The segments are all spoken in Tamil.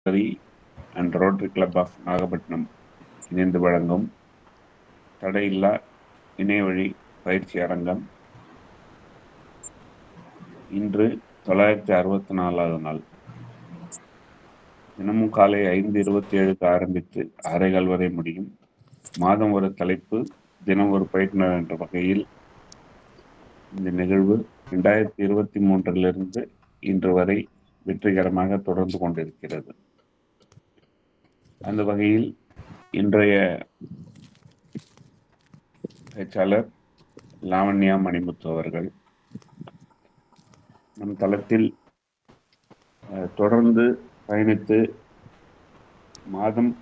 And rotary club of Nagapattinam இணைந்து வழங்கும் தடையில்லா இணையவழி பயிற்சி அரங்கம் இன்று 964வது நாள். தினமும் காலை 5:27க்கு ஆரம்பித்து 6:15 வரை முடியும். மாதம் ஒரு தலைப்பு, தினம் ஒரு பயிற்றுனர் என்ற வகையில் இந்த நிகழ்வு 2023 இன்று வரை வெற்றிகரமாக தொடர்ந்து கொண்டிருக்கிறது. அந்த வகையில் இன்றைய பேச்சாளர் லாவண்யா மணிமுத்து அவர்கள் நம் தளத்தில் தொடர்ந்து பயணித்து மாதம்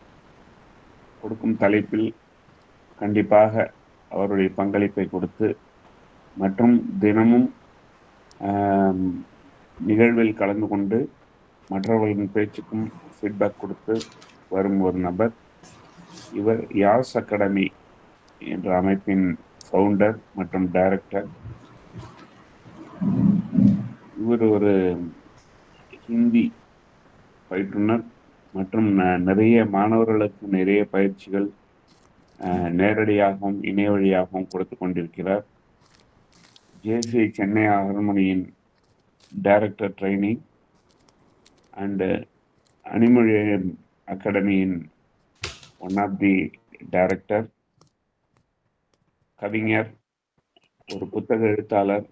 கொடுக்கும் தலைப்பில் கண்டிப்பாக அவருடைய பங்களிப்பை கொடுத்து மற்றும் தினமும் நிகழ்வில் கலந்து கொண்டு மற்றவர்களின் பேச்சுக்கும் ஃபீட்பேக் கொடுத்து வரும் ஒரு நபர். இவர் யாஸ் அகாடமி என்ற அமைப்பின் ஃபவுண்டர் மற்றும் டைரக்டர். இவர் ஒரு ஹிந்தி பயிற்றுனர் மற்றும் நிறைய மாணவர்களுக்கு நிறைய பயிற்சிகள் நேரடியாகவும் இணைய வழியாகவும் கொடுத்து கொண்டிருக்கிறார். ஜேசி சென்னை ஹார்மோனியின் டைரக்டர் ட்ரைனிங் அண்ட் அனிமொழி அகாடமியின் ஒன் ஆஃப் தி டைரக்டர், கவிஞர், ஒரு புத்தக எழுத்தாளர்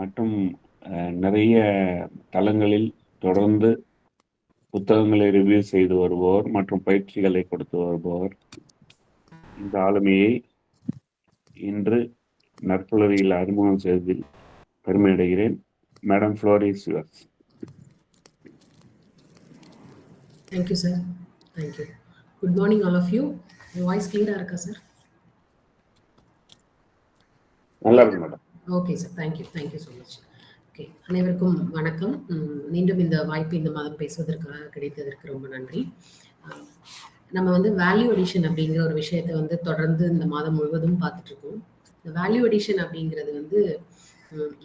மற்றும் நிறைய தளங்களில் தொடர்ந்து புத்தகங்களை ரிவ்யூ செய்து வருபவர் மற்றும் பயிற்சிகளை கொடுத்து வருபவர். இந்த ஆளுமையை இன்று நற்புலரியில் அறிமுகம் செய்வதில் பெருமையடைகிறேன். Madam, floor is yours. Thank you, sir. Thank you. Good morning, all of you. Your voice clear இருக்கா சார்? நல்லா இருக்கு madam. Okay sir, thank you so much. Okay, அனைவருக்கும் வணக்கம். மீண்டும் இந்த வாய்ப்பு இந்த மாதம் பேசுவதற்காக கிடைத்ததற்கு ரொம்ப நன்றி. நம்ம வேல்யூ அடிஷன் அப்படிங்கிற ஒரு விஷயத்தை தொடர்ந்து இந்த மாதம் முழுவதும் பார்த்துட்டு இருக்கோம். இந்த வேல்யூ அடிஷன் அப்படிங்கிறது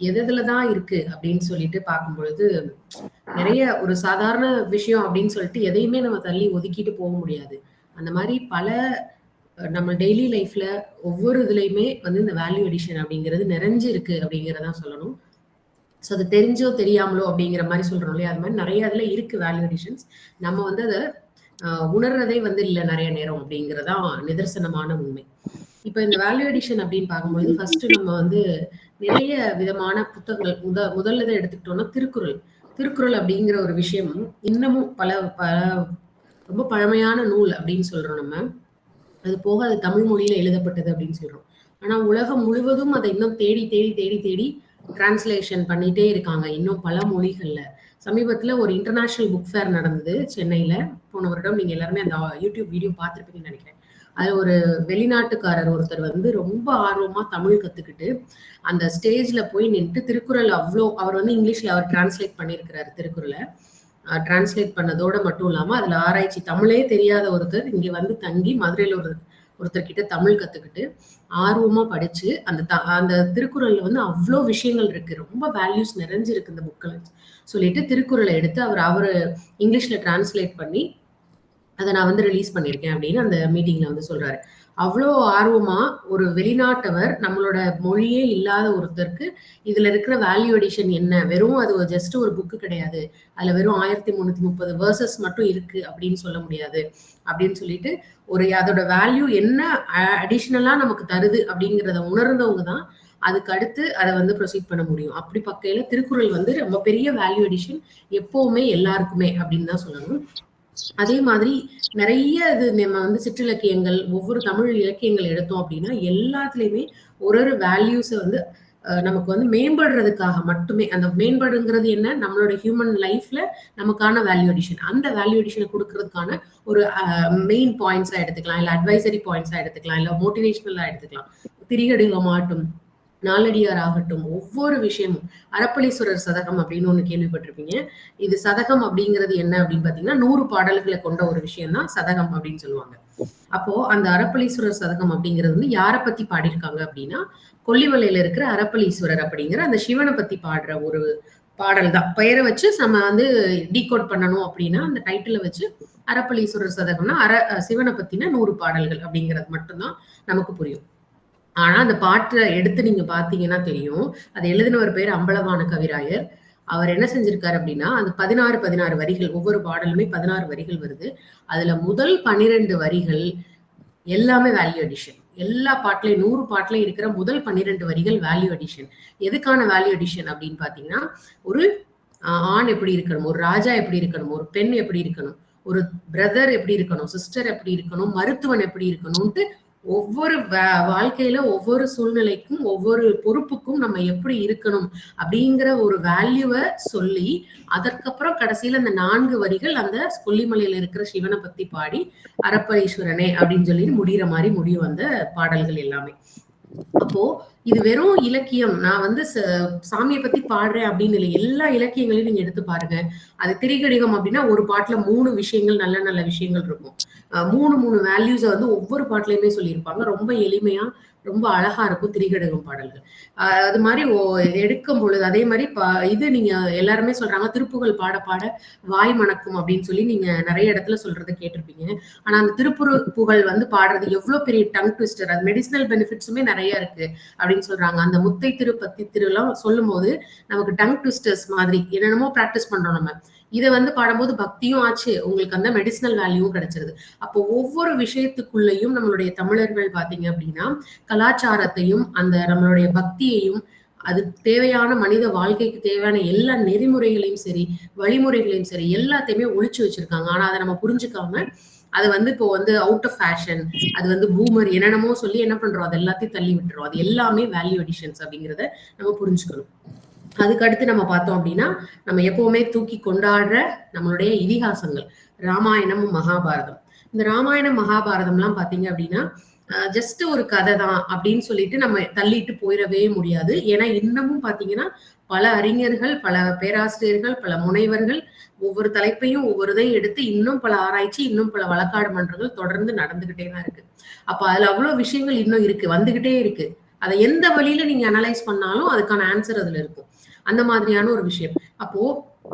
எதுல தான் இருக்கு அப்படின்னு சொல்லிட்டு பார்க்கும் பொழுது நிறைய ஒரு சாதாரண விஷயம் அப்படின்னு சொல்லிட்டு எதையுமே நம்ம தள்ளி ஒதுக்கிட்டு போக முடியாது. அந்த மாதிரி பல நம்ம டெய்லி லைஃப்ல ஒவ்வொரு இதுலையுமே இந்த வேல்யூ அடிஷன் அப்படிங்கிறது நிறைஞ்சு இருக்கு அப்படிங்கிறதான் சொல்லணும். ஸோ அது தெரிஞ்சோ தெரியாமலோ அப்படிங்கிற மாதிரி சொல்றோம் இல்லையா, அது மாதிரி நிறைய இதுல இருக்கு வேல்யூ அடிஷன்ஸ். நம்ம அதை உணர்றதே இல்லை நிறைய நேரம் அப்படிங்கிறதான் நிதர்சனமான உண்மை. இப்போ இந்த வேல்யூ அடிஷன் அப்படின்னு பார்க்கும்போது ஃபர்ஸ்ட் நம்ம நிறைய விதமான புத்தகங்கள் முதல்ல தான் எடுத்துக்கிட்டோம்னா திருக்குறள் அப்படிங்கிற ஒரு விஷயம் இன்னமும் பல ரொம்ப பழமையான நூல் அப்படின்னு சொல்றோம் நம்ம. அது போக அது தமிழ் மொழியில எழுதப்பட்டது அப்படின்னு சொல்றோம். ஆனா உலகம் முழுவதும் அதை இன்னும் தேடி தேடி தேடி தேடி டிரான்ஸ்லேஷன் பண்ணிட்டே இருக்காங்க இன்னும் பல மொழிகள்ல. சமீபத்துல ஒரு இன்டர்நேஷனல் புக் ஃபேர் நடந்தது சென்னையில போன வருடம். நீங்க எல்லாருமே அந்த யூடியூப் வீடியோ பார்த்துருப்பீங்கன்னு நினைக்கிறேன். அது ஒரு வெளிநாட்டுக்காரர் ஒருத்தர் ரொம்ப ஆர்வமா தமிழ் கத்துக்கிட்டு அந்த ஸ்டேஜ்ல போய் நின்று திருக்குறள் அவர் இங்கிலீஷ்ல அவர் டிரான்ஸ்லேட் பண்ணியிருக்கிறாரு. திருக்குறளை டிரான்ஸ்லேட் பண்ணதோட மட்டும் இல்லாம அதுல ஆராய்ச்சி, தமிழே தெரியாத ஒருத்தர் இங்க தங்கி மதுரையில ஒருத்தர்கிட்ட தமிழ் கத்துக்கிட்டு ஆர்வமா படிச்சு அந்த திருக்குறள்ல அவ்வளோ விஷயங்கள் இருக்கு, ரொம்ப வேல்யூஸ் நிறைஞ்சிருக்கு இந்த புக்கில் சொல்லிட்டு திருக்குறளை எடுத்து அவரு இங்கிலீஷ்ல டிரான்ஸ்லேட் பண்ணி அதை நான் ரிலீஸ் பண்ணியிருக்கேன் அப்படின்னு அந்த மீட்டிங்ல சொல்றாரு. அவ்வளோ ஆர்வமா ஒரு வெளிநாட்டவர் நம்மளோட மொழியே இல்லாத ஒருத்தருக்கு இதுல இருக்கிற வேல்யூ அடிஷன் என்ன, வெறும் அது ஜஸ்ட் ஒரு புக்கு கிடையாது, அதுல வெறும் 1330 வேர்சஸ் மட்டும் இருக்கு அப்படின்னு சொல்ல முடியாது அப்படின்னு சொல்லிட்டு அதோட வேல்யூ என்ன அடிஷனலா நமக்கு தருது அப்படிங்கிறத உணர்ந்தவங்க தான் அதுக்கு அடுத்து அதை ப்ரொசீட் பண்ண முடியும். அப்படி பக்கையில திருக்குறள் ரொம்ப பெரிய வேல்யூ அடிஷன் எப்பவுமே எல்லாருக்குமே அப்படின்னு தான் சொல்லணும். அதே மாதிரி நிறைய இது நம்ம சிற்றிலக்கியங்கள், ஒவ்வொரு தமிழ் இலக்கியங்கள் எடுத்தோம் அப்படின்னா எல்லாத்துலயுமே ஒரு வேல்யூஸை நமக்கு மேம்படுறதுக்காக மட்டுமே. அந்த மேம்படுங்கிறது என்ன, நம்மளோட ஹியூமன் லைஃப்ல நமக்கான வேல்யூ அடிஷன். அந்த வேல்யூ அடிஷனை கொடுக்கறதுக்கான ஒரு மெயின் பாயிண்ட்ஸா எடுத்துக்கலாம், இல்ல அட்வைசரி பாயிண்ட்ஸா எடுத்துக்கலாம், இல்ல மோட்டிவேஷனலா எடுத்துக்கலாம். திரிகடுகமாட்டும், நாலடியார் ஆகட்டும், ஒவ்வொரு விஷயமும். அறப்பளீஸ்வரர் சதகம் அப்படின்னு ஒண்ணு கேள்விப்பட்டிருப்பீங்க. இது சதகம் அப்படிங்கிறது என்ன அப்படின்னு பாத்தீங்கன்னா 100 பாடல்களை கொண்ட ஒரு விஷயம் தான் சதகம் அப்படின்னு சொல்லுவாங்க. அப்போ அந்த அறப்பளீஸ்வரர் சதகம் அப்படிங்கிறது யாரை பத்தி பாடியிருக்காங்க அப்படின்னா கொல்லிமலையில இருக்கிற அறப்பளீஸ்வரர் அப்படிங்கிற அந்த சிவனை பத்தி பாடுற ஒரு பாடல் தான். பெயரை வச்சு நம்ம வந்து டீகோட் பண்ணணும் அப்படின்னா, அந்த டைட்டில வச்சு அறப்பளீஸ்வரர் சதகம்னா, சிவனை பத்தின 100 பாடல்கள் அப்படிங்கிறது மட்டும் தான் நமக்கு புரியும். ஆனா, அந்த பாட்ட எடுத்து நீங்க பார்த்தீங்கன்னா தெரியும். அத எழுதினவர் பேரு அம்பலவாண கவிராயர். அவர் என்ன செஞ்சிருக்காரு அப்படின்னா, அந்த 16 வரிகள், ஒவ்வொரு பாடலுமே 16 வரிகள் வருது. அதுல முதல் 12 வரிகள் எல்லாமே வேல்யூ அடிஷன். எல்லா பாட்டுலயும் 100 பாட்டுலயும் இருக்கிற முதல் 12 வரிகள் வேல்யூ அடிஷன். எதுக்கான வேல்யூ அடிஷன் அப்படின்னு பார்த்தீங்கன்னா, ஒரு ஆண் எப்படி இருக்கணும், ஒரு ராஜா எப்படி இருக்கணும், ஒரு பெண் எப்படி இருக்கணும், ஒரு பிரதர் எப்படி இருக்கணும், சிஸ்டர் எப்படி இருக்கணும், மருத்துவன் எப்படி இருக்கணும்ன்ட்டு ஒவ்வொரு வாழ்க்கையில ஒவ்வொரு சூழ்நிலைக்கும் ஒவ்வொரு பொறுப்புக்கும் நம்ம எப்படி இருக்கணும் அப்படிங்கிற ஒரு வேல்யூவை சொல்லி, அதற்கப்புறம் கடைசியில அந்த 4 வரிகள் அந்த கொல்லிமலையில இருக்கிற சிவனை பத்தி பாடி அறப்பளீஸ்வரனே அப்படின்னு சொல்லி முடிகிற மாதிரி முடியும் அந்த பாடல்கள் எல்லாமே. அப்போ இது வெறும் இலக்கியம். நான் வந்து சாமியை பத்தி பாடுறேன் அப்படின்னு இல்லை. எல்லா இலக்கியங்களையும் நீங்க எடுத்து பாருங்க. அது திரிகடிகம் அப்படின்னா ஒரு பாட்டுல 3 விஷயங்கள், நல்ல நல்ல விஷயங்கள் இருக்கும். 3 வேல்யூஸை வந்து ஒவ்வொரு பாட்டுலயுமே சொல்லியிருப்பாங்க. ரொம்ப எளிமையா, ரொம்ப அழகா இருக்கும் திரிகடிகம் பாடல்கள். அது மாதிரி எடுக்கும் பொழுது அதே மாதிரி இது நீங்க எல்லாருமே சொல்றாங்க, திருப்புகழ் பாட பாட வாய் மணக்கும் அப்படின்னு சொல்லி நீங்க நிறைய இடத்துல சொல்றதை கேட்டிருப்பீங்க. ஆனா அந்த திருப்புகழ் வந்து பாடுறது எவ்வளவு பெரிய டங் ட்விஸ்டர். அது மெடிசினல் பெனிஃபிட்ஸுமே நிறைய இருக்கு அப்படின்னு சொல்றாங்க. அந்த முத்தை திரு பத்தி திருலாம் சொல்லும் போது நமக்கு டங் ட்விஸ்டர்ஸ் மாதிரி என்னென்னமோ பிராக்டிஸ் பண்றோம் நம்ம. இதை வந்து பாடும்போது பக்தியும் ஆச்சு, உங்களுக்கு அந்த மெடிசினல் வேல்யூவும் கிடைச்சிருது. அப்போ ஒவ்வொரு விஷயத்துக்குள்ளேயும் நம்மளுடைய தமிழர்கள் பாத்தீங்க அப்படின்னா கலாச்சாரத்தையும் அந்த நம்மளுடைய பக்தியையும், அது தேவையான மனித வாழ்க்கைக்கு தேவையான எல்லா நெறிமுறைகளையும் சரி, வழிமுறைகளையும் சரி, எல்லாத்தையுமே ஒழிச்சு வச்சிருக்காங்க. ஆனா அதை நம்ம புரிஞ்சுக்காம அது வந்து இப்போ வந்து அவுட் ஆஃப் ஃபேஷன், அது வந்து பூமர் என்னென்னமோ சொல்லி என்ன பண்றோம், அது எல்லாத்தையும் தள்ளி விட்டுறோம். அது எல்லாமே வேல்யூ அடிஷன்ஸ் அப்படிங்கிறத நம்ம புரிஞ்சுக்கணும். அதுக்கு அடுத்து நம்ம பார்த்தோம் அப்படின்னா, நம்ம எப்பவுமே தூக்கி கொண்டாடுற நம்மளுடைய இதிகாசங்கள், ராமாயணமும் மகாபாரதம். இந்த ராமாயணம் மகாபாரதம்லாம் பாத்தீங்க அப்படின்னா ஜஸ்ட் ஒரு கதை தான் அப்படின்னு சொல்லிட்டு நம்ம தள்ளிட்டு போயிடவே முடியாது. ஏன்னா இன்னமும் பாத்தீங்கன்னா பல அறிஞர்கள், பல பேராசிரியர்கள், பல முனைவர்கள் ஒவ்வொரு தலைப்பையும் ஒவ்வொருதையும் எடுத்து இன்னும் பல ஆராய்ச்சி, இன்னும் பல வழக்காடு மன்றங்கள் தொடர்ந்து நடந்துகிட்டே தான் இருக்கு. அப்ப அதுல அவ்வளவு விஷயங்கள் இன்னும் இருக்கு, வந்துகிட்டே இருக்கு. அதை எந்த வழியில நீங்க அனலைஸ் பண்ணாலும் அதுக்கான ஆன்சர் அதுல இருக்கும். அந்த மாதிரியான ஒரு விஷயம். அப்போ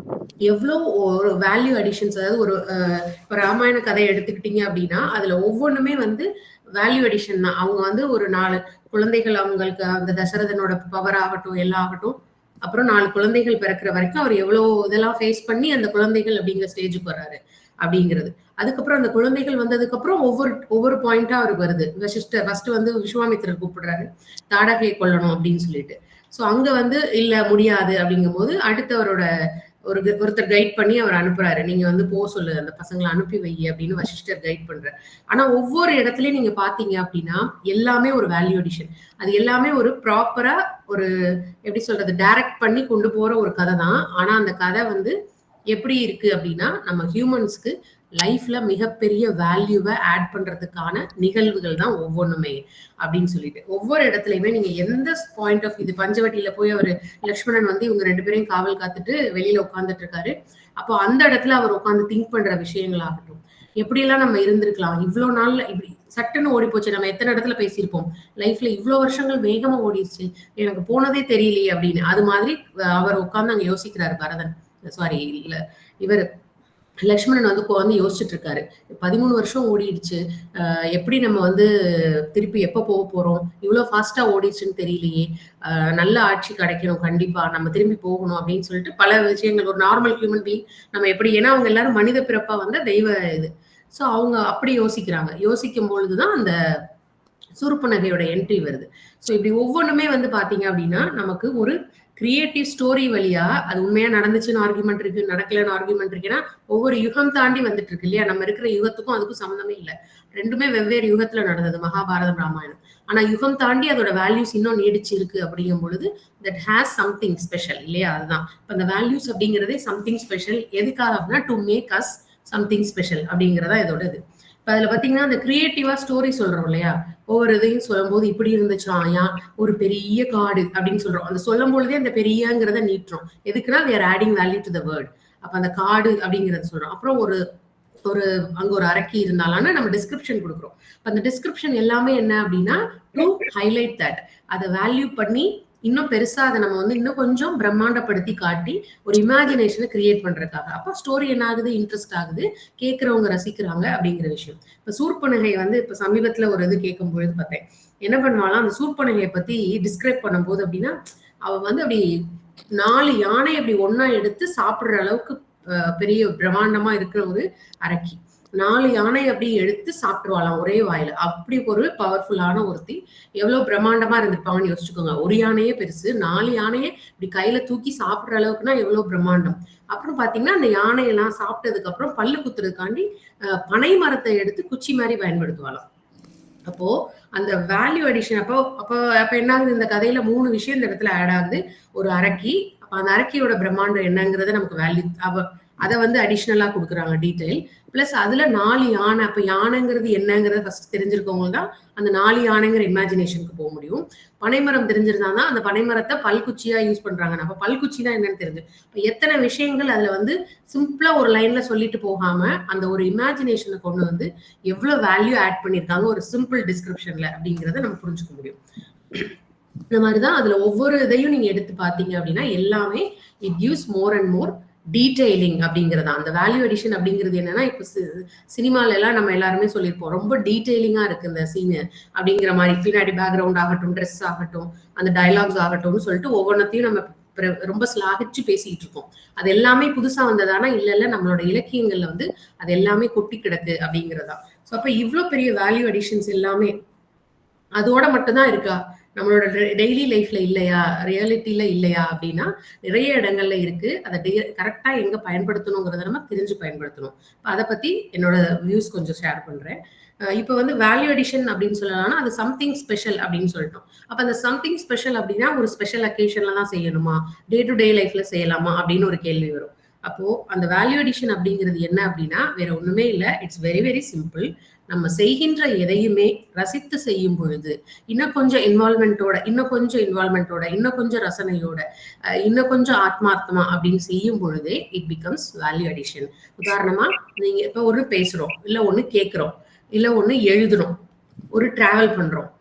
எவ்வளோ ஒரு வேல்யூ அடிஷன்ஸ், அதாவது ஒரு ராமாயண கதையை எடுத்துக்கிட்டீங்க அப்படின்னா அதுல ஒவ்வொன்றுமே வந்து வேல்யூ அடிஷன் தான். அவங்க வந்து ஒரு 4 குழந்தைகள், அவங்களுக்கு அந்த தசரதனோட பவர் ஆகட்டும், எல்லாம் ஆகட்டும், அப்புறம் 4 குழந்தைகள் பிறக்கிற வரைக்கும் அவர் எவ்வளவு இதெல்லாம் ஃபேஸ் பண்ணி அந்த குழந்தைகள் அப்படிங்கிற ஸ்டேஜுக்கு வர்றாரு அப்படிங்கிறது. அதுக்கப்புறம் அந்த குழந்தைகள் வந்ததுக்கு அப்புறம் ஒவ்வொரு பாயிண்டா அவருக்கு வருது. வசிஷ்டர் ஃபர்ஸ்ட் வந்து விஸ்வாமித்திரர் கூப்பிடுறாரு, தாடகையை கொல்லணும் அப்படின்னு சொல்லிட்டு. சோ அங்க வந்து இல்ல முடியாது அப்படிங்கும் போது அடுத்தவரோட ஒருத்தர் கைட் பண்ணி அவர் அனுப்புறாரு. நீங்க வந்து சொல்லு, அந்த பசங்களை அனுப்பி வை அப்படின்னு வசிஷ்டர் கைட் பண்றாரு. ஆனா ஒவ்வொரு இடத்துலயும் நீங்க பாத்தீங்க அப்படின்னா எல்லாமே ஒரு வேல்யூ அடிஷன். அது எல்லாமே ஒரு ப்ராப்பரா ஒரு எப்படி சொல்றது, டைரக்ட் பண்ணி கொண்டு போற ஒரு கதை தான். ஆனா அந்த கதை வந்து எப்படி இருக்கு அப்படின்னா நம்ம ஹியூமன்ஸ்க்கு லைஃப்ல மிகப்பெரிய வேல்யூவை ஆட் பண்றதுக்கான நிகழ்வுகள் தான் ஒவ்வொன்றுமே அப்படின்னு சொல்லிட்டு ஒவ்வொரு இடத்துலயுமே நீங்க எந்த பாயிண்ட் ஆஃப் இது பஞ்சவட்டியில போய் அவர் லக்ஷ்மணன் வந்து இவங்க 2 பேரையும் காவல் காத்துட்டு வெளியில உட்காந்துட்டு இருக்காரு. அப்போ அந்த இடத்துல அவர் உட்காந்து திங்க் பண்ற விஷயங்கள் ஆகட்டும், எப்படியெல்லாம் நம்ம இருந்திருக்கலாம், இவ்வளவு நாள்ல இப்படி சட்டுன்னு ஓடி போச்சு, நம்ம எத்தனை இடத்துல பேசியிருப்போம், லைஃப்ல இவ்வளவு வருஷங்கள் வேகமா ஓடிடுச்சு, எனக்கு போனதே தெரியலையே அப்படின்னு. அது மாதிரி அவர் உட்கார்ந்து அங்க யோசிக்கிறாரு பரதன், சாரி இல்ல இவர் லக்ஷ்மணன் வந்து யோசிச்சுட்டு இருக்காரு. 13 வருஷம் ஓடிடுச்சு, எப்படி நம்ம வந்து திருப்பி எப்ப போக போறோம், இவ்வளவு ஃபாஸ்டா ஓடிடுச்சுன்னு தெரியலையே, நல்ல ஆட்சி கிடைக்கணும், கண்டிப்பா நம்ம திரும்பி போகணும் அப்படின்னு சொல்லிட்டு பல விஷயங்கள். ஒரு நார்மல் ஹியூமன் பீயிங் நம்ம எப்படி, ஏன்னா அவங்க எல்லாரும் மனித பிறப்பா வந்த தெய்வ இது. சோ அவங்க அப்படி யோசிக்கிறாங்க. யோசிக்கும் பொழுதுதான் அந்த சுருப்பு நகையோட என்ட்ரி வருது. சோ இப்படி ஒவ்வொன்றுமே வந்து பாத்தீங்க அப்படின்னா நமக்கு ஒரு கிரியேட்டிவ் ஸ்டோரி வழியா அது உண்மையா நடந்துச்சுன்னு ஆர்குமெண்ட் இருக்கு, நடக்கலன்னு ஆர்குமெண்ட் இருக்குன்னா ஒவ்வொரு யுகம் தாண்டி வந்துட்டு இருக்கு இல்லையா. நம்ம இருக்கிற யுகத்துக்கும் அதுக்கும் சம்மந்தமே இல்லை, ரெண்டுமே வெவ்வேறு யுகத்துல நடந்தது மகாபாரதம் ராமாயணம். ஆனா யுகம் தாண்டி அதோட வேல்யூஸ் இன்னும் நீடிச்சு இருக்கு அப்படிங்கும் பொழுது தட் ஹேஸ் சம்திங் ஸ்பெஷல் இல்லையா. அதுதான் இப்ப அந்த வேல்யூஸ் அப்படிங்கிறதே சம்திங் ஸ்பெஷல். எதுக்காக அப்படின்னா to make us something special அப்படிங்கிறதா இதோட இது. இப்ப அதுல பாத்தீங்கன்னா அந்த கிரியேட்டிவா ஸ்டோரி சொல்றோம் இல்லையா, ஒவ்வொரு இதையும் சொல்லும் போது இப்படி இருந்துச்சா, ஒரு பெரிய காடு அப்படின்னு சொல்றோம். அந்த சொல்லும் பொழுதே அந்த பெரியங்கிறத நீட்டுறோம். எதுக்குன்னா we are adding value to the word. அப்ப அந்த காடு அப்படிங்கறத சொல்றோம். அப்புறம் ஒரு அங்க ஒரு அரக்கி இருந்தாலான நம்ம டிஸ்கிரிப்ஷன் கொடுக்குறோம். அந்த டிஸ்கிரிப்ஷன் எல்லாமே என்ன அப்படின்னா டு ஹைலைட் தட், அதை வேல்யூ பண்ணி இன்னும் பெருசா அதை நம்ம வந்து இன்னும் கொஞ்சம் பிரம்மாண்டப்படுத்தி காட்டி ஒரு இமேஜினேஷனை கிரியேட் பண்றதுக்காக. அப்ப ஸ்டோரி என்ன ஆகுது, இன்ட்ரெஸ்ட் ஆகுது, கேட்கிறவங்க ரசிக்கிறாங்க அப்படிங்கிற விஷயம். இப்ப சூர்பனகை வந்து இப்ப சமீபத்துல ஒரு இது கேட்கும் பொழுது பார்த்தேன். என்ன பண்ணுவாலாம், அந்த சூர்பனகையை பத்தி டிஸ்கிரைப் பண்ணும்போது அப்படின்னா, அவ வந்து அப்படி 4 யானை அப்படி ஒண்ணா எடுத்து சாப்பிடுற அளவுக்கு பெரிய பிரம்மாண்டமா இருக்கிற ஒரு அரக்கி. 4 யானை அப்படி எடுத்து சாப்பிட்டுருவாளாம் ஒரே வாயில. அப்படி ஒரு பவர்ஃபுல்லான ஒருத்தி. எவ்வளவு பிரம்மாண்டமா இருந்திருப்பாங்கன்னு யோசிச்சுக்கோங்க. ஒரு யானையே பெருசு, 4 யானையே இப்படி கையில தூக்கி சாப்பிடுற அளவுக்குன்னா எவ்வளவு பிரம்மாண்டம். அப்புறம் பாத்தீங்கன்னா அந்த யானையெல்லாம் சாப்பிட்டதுக்கு அப்புறம் பல்லு குத்துறதுக்காண்டி பனை மரத்தை எடுத்து குச்சி மாதிரி பயன்படுத்துவாளாம். அப்போ அந்த வேல்யூ அடிஷன் அப்போ அப்போ அப்ப என்ன ஆகுது, இந்த கதையில 3 விஷயம் இந்த இடத்துல ஆட் ஆகுது. ஒரு அரக்கி, அப்ப அந்த அரக்கியோட பிரம்மாண்டம் என்னங்கிறத நமக்கு வேல்யூ அதை வந்து அடிஷ்னலா கொடுக்குறாங்க டீடைல். பிளஸ் அதுல 4 யானை. அப்ப யானைங்கிறது என்னங்கிறத ஃபர்ஸ்ட் தெரிஞ்சிருக்கவங்க தான் அந்த 4 யானைங்கிற இமேஜினேஷனுக்கு போக முடியும். பனைமரம் தெரிஞ்சிருந்தாதான் அந்த பனைமரத்தை பல்குச்சியா யூஸ் பண்றாங்க. அப்ப பல்குச்சினா என்னன்னு தெரிஞ்சு எத்தனை விஷயங்கள் அதுல வந்து சிம்பிளா ஒரு லைன்ல சொல்லிட்டு போகாம அந்த ஒரு இமேஜினேஷனை கொண்டு வந்து எவ்வளவு வேல்யூ ஆட் பண்ணிருக்காங்க ஒரு சிம்பிள் டிஸ்கிரிப்ஷன்ல அப்படிங்கறத நம்ம புரிஞ்சுக்க முடியும். இந்த மாதிரிதான் அதுல ஒவ்வொரு இதையும் நீங்க எடுத்து பாத்தீங்க அப்படின்னா எல்லாமே it gives more and more detailing அப்படிங்கிறதா. அந்த வேல்யூ அடிஷன் அப்படிங்கிறது என்னன்னா, இப்ப சினிமால எல்லாம் நம்ம எல்லாருமே சொல்லியிருப்போம், ரொம்ப டீடைலிங்கா இருக்கு இந்த சீன் அப்படிங்கிற மாதிரி. பின்னாடி பேக்ரவுண்ட் ஆகட்டும், ட்ரெஸ் ஆகட்டும், அந்த டயலாக்ஸ் ஆகட்டும்னு சொல்லிட்டு ஒவ்வொன்றத்தையும் நம்ம ரொம்ப ஸ்லாகிச்சு பேசிட்டு இருக்கோம். அது எல்லாமே புதுசா வந்ததானா இல்ல நம்மளோட இலக்கியங்கள்ல வந்து அது எல்லாமே கொட்டி கிடக்கு அப்படிங்கிறதா. ஸோ அப்ப இவ்வளவு பெரிய வேல்யூ அடிஷன்ஸ் எல்லாமே அதோட மட்டும்தான் இருக்கா, நம்மளோட டெய்லி லைஃப்ல இல்லையா, ரியாலிட்டியில இல்லையா அப்படின்னா நிறைய இடங்கள்ல இருக்கு. அதை கரெக்டா எங்க பயன்படுத்தணுங்கிறத நம்ம தெரிஞ்சு பயன்படுத்தணும். அதை பத்தி என்னோட வியூஸ் கொஞ்சம் ஷேர் பண்றேன். இப்ப வந்து வேல்யூ அடிஷன் அப்படின்னு சொல்லலாம்னா அது சம்திங் ஸ்பெஷல் அப்படின்னு சொல்லிட்டோம். அப்ப அந்த சம்திங் ஸ்பெஷல் அப்படின்னா ஒரு ஸ்பெஷல் அக்கேஷன்ல தான் செய்யணுமா, டே டு டே லைஃப்ல செய்யலாமா அப்படின்னு ஒரு கேள்வி வரும். அப்போ அந்த வேல்யூ அடிஷன் அப்படிங்கிறது என்ன அப்படின்னா வேற ஒண்ணுமே இல்லை. It's very very simple. நம்ம செய்கின்ற எதையுமே ரசித்து செய்யும் பொழுது இன்னும் கொஞ்சம் இன்வால்மெண்டோட இன்னும் கொஞ்சம் ரசனையோட இன்னும் கொஞ்சம் ஆத்மார்த்தமா அப்படின்னு செய்யும் பொழுதே இட் பிகம்ஸ் வேல்யூ அடிஷன். உதாரணமா நீங்க இப்ப ஒண்ணு பேசுறோம், இல்ல ஒண்ணு கேட்கிறோம், இல்ல ஒண்ணு எழுதுறோம், ஒரு டிராவல் பண்றோம்,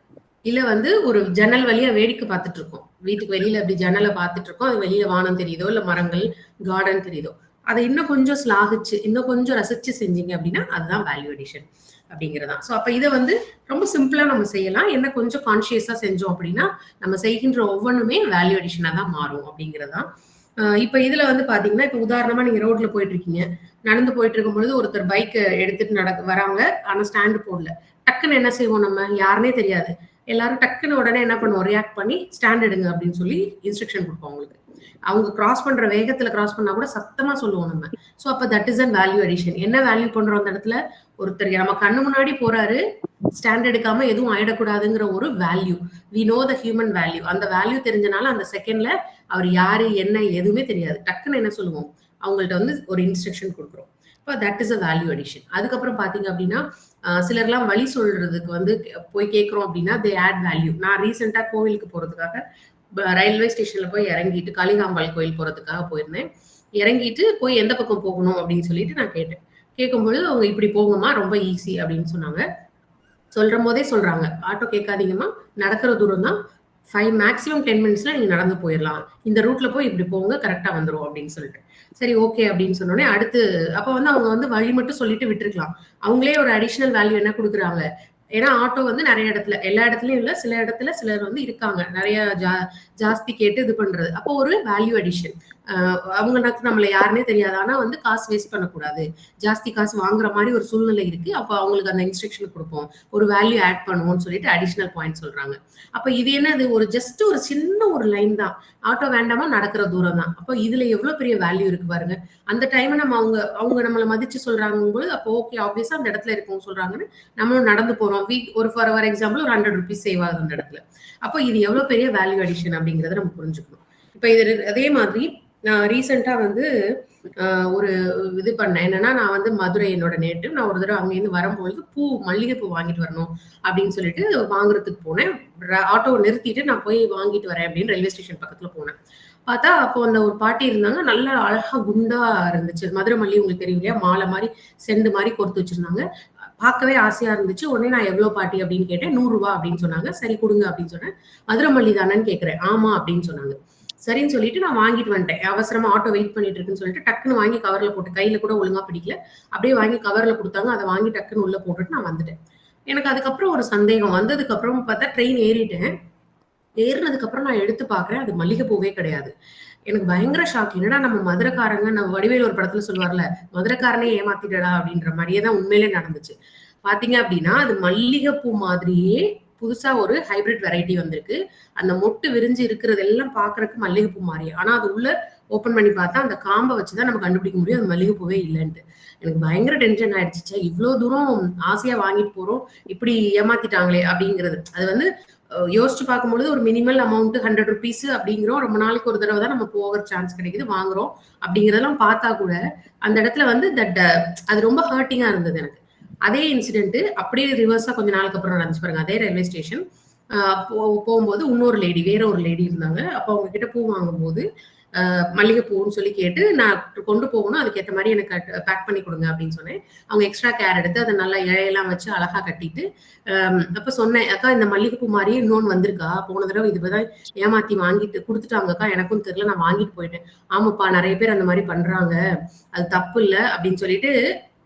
இல்ல வந்து ஒரு ஜன்னல் வழியா வேடிக்கை பார்த்துட்டு இருக்கோம். வீட்டுக்கு வெளியில அப்படி ஜன்னலை பார்த்துட்டு இருக்கோம், அது வெளியில வானம் தெரியுதோ இல்ல மரங்கள் கார்டன் தெரியுதோ, அதை இன்னும் கொஞ்சம் ஸ்லாகிச்சு இன்னும் கொஞ்சம் ரசிச்சு செஞ்சீங்க அப்படின்னா அதுதான் வேல்யூ அடிஷன் அப்படிங்கிறதா. ஸோ அப்ப இதை வந்து ரொம்ப சிம்பிளா நம்ம செய்யலாம். என்ன கொஞ்சம் கான்சியஸா செஞ்சோம் அப்படின்னா நம்ம செய்கின்ற ஒவ்வொன்றுமே வேல்யூ அடிஷனா தான் மாறும் அப்படிங்கிறதா. இப்ப இதுல வந்து பாத்தீங்கன்னா இப்ப உதாரணமா நீங்க ரோட்ல போயிட்டு இருக்கீங்க, நடந்து போயிட்டு இருக்கும் பொழுது ஒருத்தர் பைக் எடுத்துட்டு வராங்க, ஆனா ஸ்டாண்டு போடல. டக்குன்னு என்ன செய்வோம், நம்ம யாருன்னே தெரியாது, எல்லாரும் டக்குன்னு உடனே என்ன பண்ணுவோம், ரியாக்ட் பண்ணி ஸ்டாண்ட் எடுங்க அப்படின்னு சொல்லி இன்ஸ்ட்ரக்ஷன் கொடுப்போம் அவங்களுக்கு. அவங்க கிராஸ் பண்ற வேகத்துல கிராஸ் பண்ணா கூட சத்தமா சொல்லுவோம் நம்ம. சோ அப்ப that is an value addition. என்ன வேல்யூ பண்றோம் அந்த இடத்துல, ஒருத்தர் நம்ம கண்ணு முன்னாடி போறாரு, ஸ்டாண்ட் எடுக்காம எதுவும் ஆயிடக்கூடாதுங்கிற ஒரு value. We know the human value. அந்த வேல்யூ தெரிஞ்சனால அந்த செகண்ட்ல அவர் யாரு என்ன எதுவுமே தெரியாது, டக்குன்னு என்ன சொல்லுவோம், அவங்கள்ட்ட வந்து ஒரு இன்ஸ்ட்ரக்ஷன் கொடுக்குறோம். இப்போ that is a value addition. அதுக்கப்புறம் பாத்தீங்க அப்படின்னா சிலர்லாம் வழி சொல்றதுக்கு வந்து போய் கேட்கிறோம் அப்படின்னா தே ஆட் வேல்யூ. நான் ரீசெண்டா கோவிலுக்கு போறதுக்காக ரயில்வே ஸ்டேஷன்ல போய் இறங்கிட்டு காளிகாம்பாள் கோயில் போறதுக்காக போயிருந்தேன். இறங்கிட்டு போய் எந்த பக்கம் போகணும் அப்படின்னு சொல்லிட்டு நான் கேட்டேன். கேட்கும்பொழுது அவங்க இப்படி போங்கம்மா ரொம்ப ஈஸி அப்படின்னு சொன்னாங்க. சொல்ற போதே சொல்றாங்க, ஆட்டோ கேட்காதீங்கம்மா, நடக்கிற தூரம் தான், 5 மேக்ஸிமம் 10 மினிட்ஸ்ல நீங்க நடந்து போயிடலாம், இந்த ரூட்ல போய் இப்படி போங்க கரெக்டா வந்துரும் அப்படின்னு சொல்லிட்டு. சரி ஓகே அப்படின்னு சொன்னோடனே அடுத்து அப்ப வந்து அவங்க வந்து வழி மட்டும் சொல்லிட்டு விட்டுருக்கலாம். அவங்களே ஒரு அடிஷனல் வேல்யூ என்ன கொடுக்குறாங்க, ஏன்னா ஆட்டோ வந்து நிறைய இடத்துல, எல்லா இடத்துலயும் இல்ல, சில இடத்துல சிலர் வந்து இருக்காங்க நிறைய ஜாஸ்தி கேட்டு இது பண்றது. அப்போ ஒரு வேல்யூ அடிஷன். அவங்க நம்மள யாருன்னே தெரியாது, ஆனா வந்து காசு வேஸ்ட் பண்ணக்கூடாது, ஜாஸ்தி காசு வாங்குற மாதிரி ஒரு சூழ்நிலை இருக்கு, அப்ப அவங்களுக்கு அந்த இன்ஸ்ட்ரக்ஷன் கொடுப்போம், ஒரு வேல்யூ ஆட் பண்ணுவோம்னு சொல்லிட்டு அடிஷனல் பாயிண்ட் சொல்றாங்க. அப்ப இது என்னது, ஒரு ஜஸ்ட் ஒரு சின்ன ஒரு லைன் தான், ஆட்டோ வேண்டாமா நடக்கிற தூரம் தான். அப்போ இதுல எவ்வளவு பெரிய வேல்யூ இருக்கு பாருங்க. அந்த டைம் நம்ம அவங்க நம்மளை மதிச்சு சொல்றாங்க போது அப்போ ஓகே, ஆப்வியஸா அந்த இடத்துல இருக்கவங்க சொல்றாங்கன்னு நம்மளும் நடந்து போறோம். ஒரு ஃபார் எக்ஸாம்பிள் ஒரு 100 rupees சேவ் ஆகுது அந்த இடத்துல. அப்போ இது எவ்வளவு பெரிய வேல்யூ அடிஷன் அப்படிங்கறத நம்ம புரிஞ்சுக்கணும். இப்ப இது அதே மாதிரி நான் ரீசெண்டா வந்து ஒரு இது பண்ணேன். என்னன்னா நான் வந்து மதுரை என்னோட நேட்டிவ். நான் ஒரு தடவை அங்கேருந்து வரும்பொழுது மல்லிகை பூ வாங்கிட்டு வரணும் அப்படின்னு சொல்லிட்டு வாங்குறதுக்கு போனேன். ஆட்டோ நிறுத்திட்டு நான் போய் வாங்கிட்டு வரேன் அப்படின்னு ரயில்வே ஸ்டேஷன் பக்கத்துல போனேன். பார்த்தா அப்போ அந்த ஒரு பாட்டி இருந்தாங்க, நல்லா அழகா குண்டா இருந்துச்சு. மதுரை மல்லி உங்களுக்கு தெரியும் இல்லையா, மாலை மாதிரி செண்டு மாதிரி கோர்த்து வச்சிருந்தாங்க. பார்க்கவே ஆசையா இருந்துச்சு. உடனே நான் எவ்வளோ பாட்டி அப்படின்னு கேட்டேன். 100 ரூபா அப்படின்னு சொன்னாங்க. சரி குடுங்க அப்படின்னு சொன்னேன். மதுரை மல்லி தானேன்னு கேட்கிறேன். ஆமா அப்படின்னு சொன்னாங்க. சரின்னு சொல்லிட்டு நான் வாங்கிட்டு வந்துட்டேன். அவசரமா ஆட்டோ வெயிட் பண்ணிட்டு இருக்குன்னு சொல்லிட்டு டக்குன்னு வாங்கி கவர்ல போட்டு கையில கூட ஒழுங்கா பிடிக்கல. அப்படியே வாங்கி கவர்ல குடுத்தாங்க. அத வாங்கி டக்குன்னு உள்ள போட்டுட்டு நான் வந்துட்டேன். எனக்கு அதுக்கப்புறம் ஒரு சந்தேகம். வந்ததுக்கு அப்புறம் பார்த்தா ட்ரெயின் ஏறிட்டேன். ஏறுனதுக்கு அப்புறம் நான் எடுத்து பார்க்குறேன். அது மல்லிகைப்பூவே கிடையாது. எனக்கு பயங்கர ஷாக். என்னடா நம்ம மதுரைக்காரங்க நம்ம வடிவேலு ஒரு படத்துல சொல்லுவார்ல, "மதுரைக்காரனே ஏமாத்திட்டடா" அப்படின்ற மாரியே தான் உண்மையிலே நடந்துச்சு. பார்த்தீங்க அப்படின்னா, அது மல்லிகைப்பூ மாதிரியே புதுசா ஒரு ஹைபிரிட் வெரைட்டி வந்திருக்கு. அந்த மொட்டு விரிஞ்சு இருக்கிறதெல்லாம் பார்க்கறக்கு மல்லிகைப்பூ மாரியே. ஆனா அது உள்ள ஓப்பன் பண்ணி பார்த்தா, அந்த காம்ப வச்சு தான் நம்ம கண்டுபிடிக்க முடியும். அது மல்லிகைப்பூவே இல்லன்ட்டு. எனக்கு பயங்கர டென்ஷன் ஆயிடுச்சு. ச்சே! இவ்ளோ தூரம் ஆசையா வாங்கிட்டு போறோம். இப்படி ஏமாத்திட்டாங்களே அப்படிங்கிறது. அது வந்து யோசிச்சு பார்க்கும்பொழுது ஒரு மினிமல் அமௌண்ட் ₹100 அப்படிங்கிறோம். ரொம்ப நாளைக்கு ஒரு தடவ தான் நம்ம போக சான்ஸ் கிடைக்குது, வாங்குறோம். அப்படிங்கிறதெல்லாம் பார்த்தா கூட, அந்த இடத்துல வந்து அது ரொம்ப ஹர்ட்டிங்கா இருந்தது எனக்கு. அதே இன்சிடென்ட் அப்படியே ரிவர்ஸா கொஞ்ச நாளுக்கு அப்புறம் நடந்துச்சு பாருங்க. அதே ரயில்வே ஸ்டேஷன். அ போ போம்போது வேற ஒரு லேடி இருந்தாங்க. அப்ப அவங்க கிட்ட பூ வாங்கும்போது, மல்லிகைப்பூன்னு சொல்லி கேட்டு, நான் கொண்டு போகணும். அதுக்கேத்த மாரி எனக்கு பேக் பண்ணி குடுங்க அப்படின்னு சொன்னேன். அவங்க எக்ஸ்ட்ரா கேர் எடுத்து அத நல்லா இழையெல்லாம் வச்சு அழகா கட்டிட்டு, அப்ப சொன்னேன், "அக்கா இந்த மல்லிகைப்பூ மாரியே இன்னொன்னு வந்திருக்கா? போன தடவ இதுதான் ஏமாத்தி வாங்கிட்டு குடுத்துட்டாங்கக்கா. எனக்கும் தெரியல. நான் வாங்கிட்டு போயிட்டேன்." "ஆமாப்பா நெறைய பேர் அந்த மாரி பண்றாங்க. அது தப்பு இல்ல." அப்படின்னு சொல்லிட்டு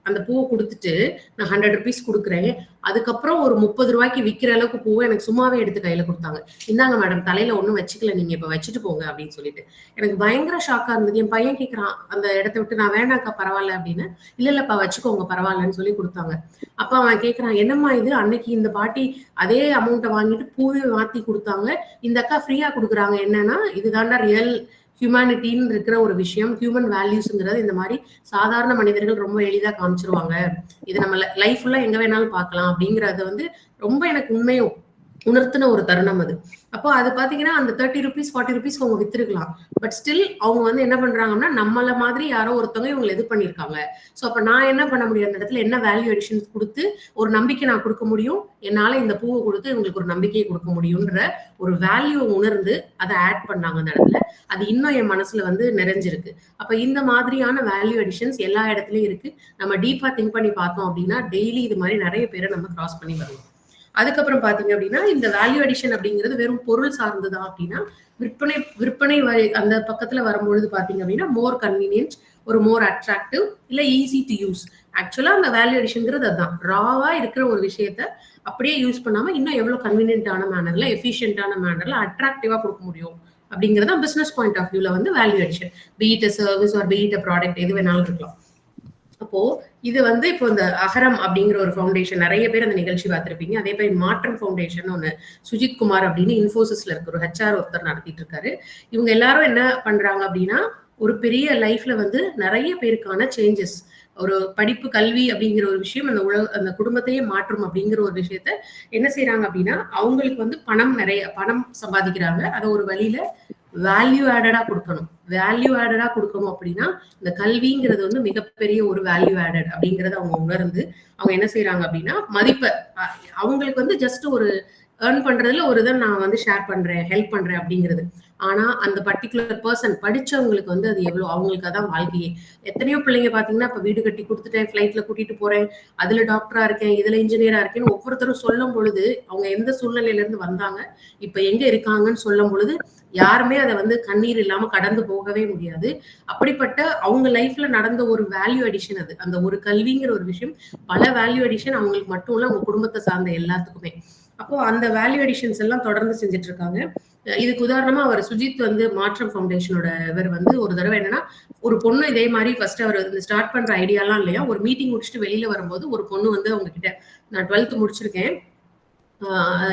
அந்த பூவ குடுத்துட்டு, நான் ₹100 குடுக்குறேன். அதுக்கப்புறம் ஒரு ₹30க்கு விக்கிற அளவுக்கு பூவ எனக்கு சும்மாவே எடுத்து கையில குடுத்தாங்க. "இந்தாங்க மேடம் தலையில ஒண்ணும் வச்சுக்கல நீங்க. இப்ப வச்சுட்டு போங்க" அப்படின்னு சொல்லிட்டு. எனக்கு பயங்கர ஷாக்கா இருந்தது. என் பையன் கேட்கிறான், அந்த இடத்த விட்டு நான் வேணாம்க்கா பரவால்ல அப்படின்னு. "இல்ல இல்லப்பா வச்சுக்கோங்க பரவால்லன்னு" சொல்லி குடுத்தாங்க. அப்ப அவன் கேட்கிறான், "என்னம்மா இது? அன்னைக்கு இந்த பாட்டி அதே அமௌண்ட்ட வாங்கிட்டு பூவே மாத்தி குடுத்தாங்க. இந்த அக்கா ஃப்ரீயா குடுக்குறாங்க. என்னன்னா, இதுதான்டா ரியல் ஹியூமானிட்டின்னு இருக்கிற ஒரு விஷயம். ஹியூமன் வேல்யூஸ்ங்கிறது இந்த மாரி சாதாரண மனிதர்கள் ரொம்ப எளிதா காமிச்சுருவாங்க. இது நம்ம லைஃப் ஃபுல்லா எங்க வேணாலும் பார்க்கலாம்." அப்படிங்கிறத வந்து ரொம்ப எனக்கு உண்மைய உணர்த்தின ஒரு தருணம் அது. அப்போ அது பார்த்தீங்கன்னா, அந்த ₹30, ₹40 அவங்க வித்திருக்கலாம். பட் ஸ்டில் அவங்க வந்து என்ன பண்றாங்கன்னா, நம்மள மாதிரி யாரோ ஒருத்தவங்க இவங்கள இது பண்ணியிருக்காங்க. ஸோ அப்ப நான் என்ன பண்ண முடியும்? அந்த இடத்துல என்ன வேல்யூ அடிஷன்ஸ் குடுத்து, ஒரு நம்பிக்கை நான் குடுக்க முடியும். என்னால இந்த பூவ குடுத்து இவங்களுக்கு ஒரு நம்பிக்கைய குடுக்க முடியும்ன்ற ஒரு வேல்யூவ உணர்ந்து, அத ஆட் பண்ணாங்க அந்த இடத்துல. அது இன்னும் என் மனசுல வந்து நிறைஞ்சிருக்கு. அப்ப இந்த மாதிரியான வேல்யூ அடிஷன்ஸ் எல்லா இடத்துலயும் இருக்கு. நம்ம டீப்பா திங்க் பண்ணி பார்த்தோம் அப்படின்னா, டெய்லி இது மாரி நெறைய பேர நம்ம கிராஸ் பண்ணி வருவோம். அதுக்கப்புறம் பார்த்தீங்க அப்படின்னா, இந்த வேல்யூ அடிஷன் அப்படிங்கிறது வெறும் பொருள் சார்ந்ததா அப்படின்னா, விற்பனை விற்பனை அந்த பக்கத்துல வரும்பொழுது பார்த்தீங்க அப்படின்னா, மோர் கன்வீனியன்ட், ஒரு மோர் அட்ராக்டிவ், இல்ல ஈஸி டூ யூஸ். ஆக்சுவலா அந்த வேல்யூ அடிஷன்ங்கிறது அதுதான். ராவா இருக்கிற ஒரு விஷயத்த அப்படியே யூஸ் பண்ணாம, இன்னும் எவ்வளோ கன்வீனியன்ட்டான மேனர்ல, எஃபிஷியன்ட்டான மேனர்ல அட்ராக்டிவா குடுக்க முடியும். அப்படிங்கிறது தான் பிசினஸ் பாயிண்ட் ஆஃப் வியூல வந்து value addition. Be it a service or be it a product எது வேணாலும் இருக்கலாம். அப்போ இது வந்து இப்போ இந்த அகரம் அப்படிங்கிற ஒரு ஃபவுண்டேஷன் நெறைய பேர் அந்த நிகழ்ச்சி பார்த்திருப்பீங்க. அதே மாரி மாற்றம் ஃபவுண்டேஷன் ஒண்ணு சுஜித் குமார் அப்படின்னு இன்ஃபோசிஸ்ல இருக்க ஒரு ஹெச்ஆர் ஒருத்தர் நடத்திட்டு இருக்காரு. இவங்க எல்லாரும் என்ன பண்றாங்க அப்படின்னா, ஒரு பெரிய லைஃப்ல வந்து நெறைய பேருக்கான சேஞ்சஸ் ஒரு படிப்பு, கல்வி அப்படிங்கிற ஒரு விஷயம் அந்த குடும்பத்தையே மாற்றும் அப்படிங்கிற ஒரு விஷயத்த என்ன செய்றாங்க அப்படின்னா, அவங்களுக்கு வந்து நெறைய பணம் சம்பாதிக்கிறாங்க. அத ஒரு வழியில வேல்யூ ஆடடா குடுக்கணும். வேல்யூ ஆடடா குடுக்கணும் அப்படின்னா, இந்த கல்விங்கிறது வந்து மிகப்பெரிய ஒரு வேல்யூ ஆடட் அப்படிங்கிறத அவங்க உணர்ந்து, அவங்க என்ன செய்றாங்க அப்படின்னா, மதிப்ப அ அவங்களுக்கு வந்து ஜஸ்ட் ஒரு ஏர்ன் பண்றதுல ஒரு இத நான் வந்து ஷேர் பண்றேன், ஹெல்ப் பண்றேன் அப்படிங்கிறது. ஆனா, அந்த பர்ட்டிகுலர் பெர்சன் படிச்சவங்களுக்கு வந்து அது எவ்வளோ அவங்களுக்கு அதான் வாழ்க்கையே. எத்தனையோ பிள்ளைங்க பார்த்தீங்கன்னா, இப்ப வீடு கட்டி குடுத்துட்டேன், ஃப்ளைட்ல கூட்டிட்டு போறேன், அதுல டாக்டரா இருக்கேன், இதுல இன்ஜினியரா இருக்கேன்னு ஒவ்வொருத்தரும் சொல்லும் பொழுது, அவங்க எந்த சூழ்நிலையில இருந்து வந்தாங்க, இப்ப எங்க இருக்காங்கன்னு சொல்லும் பொழுது, யாருமே அத வந்து கண்ணீர் இல்லாம கடந்து போகவே முடியாது. அப்படிப்பட்ட அவங்க லைஃப்ல நடந்த ஒரு வேல்யூ அடிஷன் அது. அந்த ஒரு கல்விங்கிற ஒரு விஷயம், பல வேல்யூ அடிஷன் அவங்களுக்கு மட்டும் இல்ல, அவங்க குடும்பத்த சார்ந்த எல்லாத்துக்குமே. அப்போ அந்த வேல்யூ அடிஷன்ஸ் எல்லாம் தொடர்ந்து செஞ்சுட்டு இருக்காங்க. இதுக்கு உதாரணமா அவர் சுஜித் வந்து மாற்றம் ஃபவுண்டேஷனோட இவர் வந்து ஒரு தடவ என்னன்னா, ஒரு பொண்ணு இதே மாரி ஃபர்ஸ்ட் அவர் இந்த ஸ்டார்ட் பண்ற ஐடியாலாம் இல்லையா, ஒரு மீட்டிங் முடிச்சுட்டு வெளியில வரும்போது ஒரு பொண்ணு வந்து அவங்க கிட்ட, "நான் 12th முடிச்சிருக்கேன்.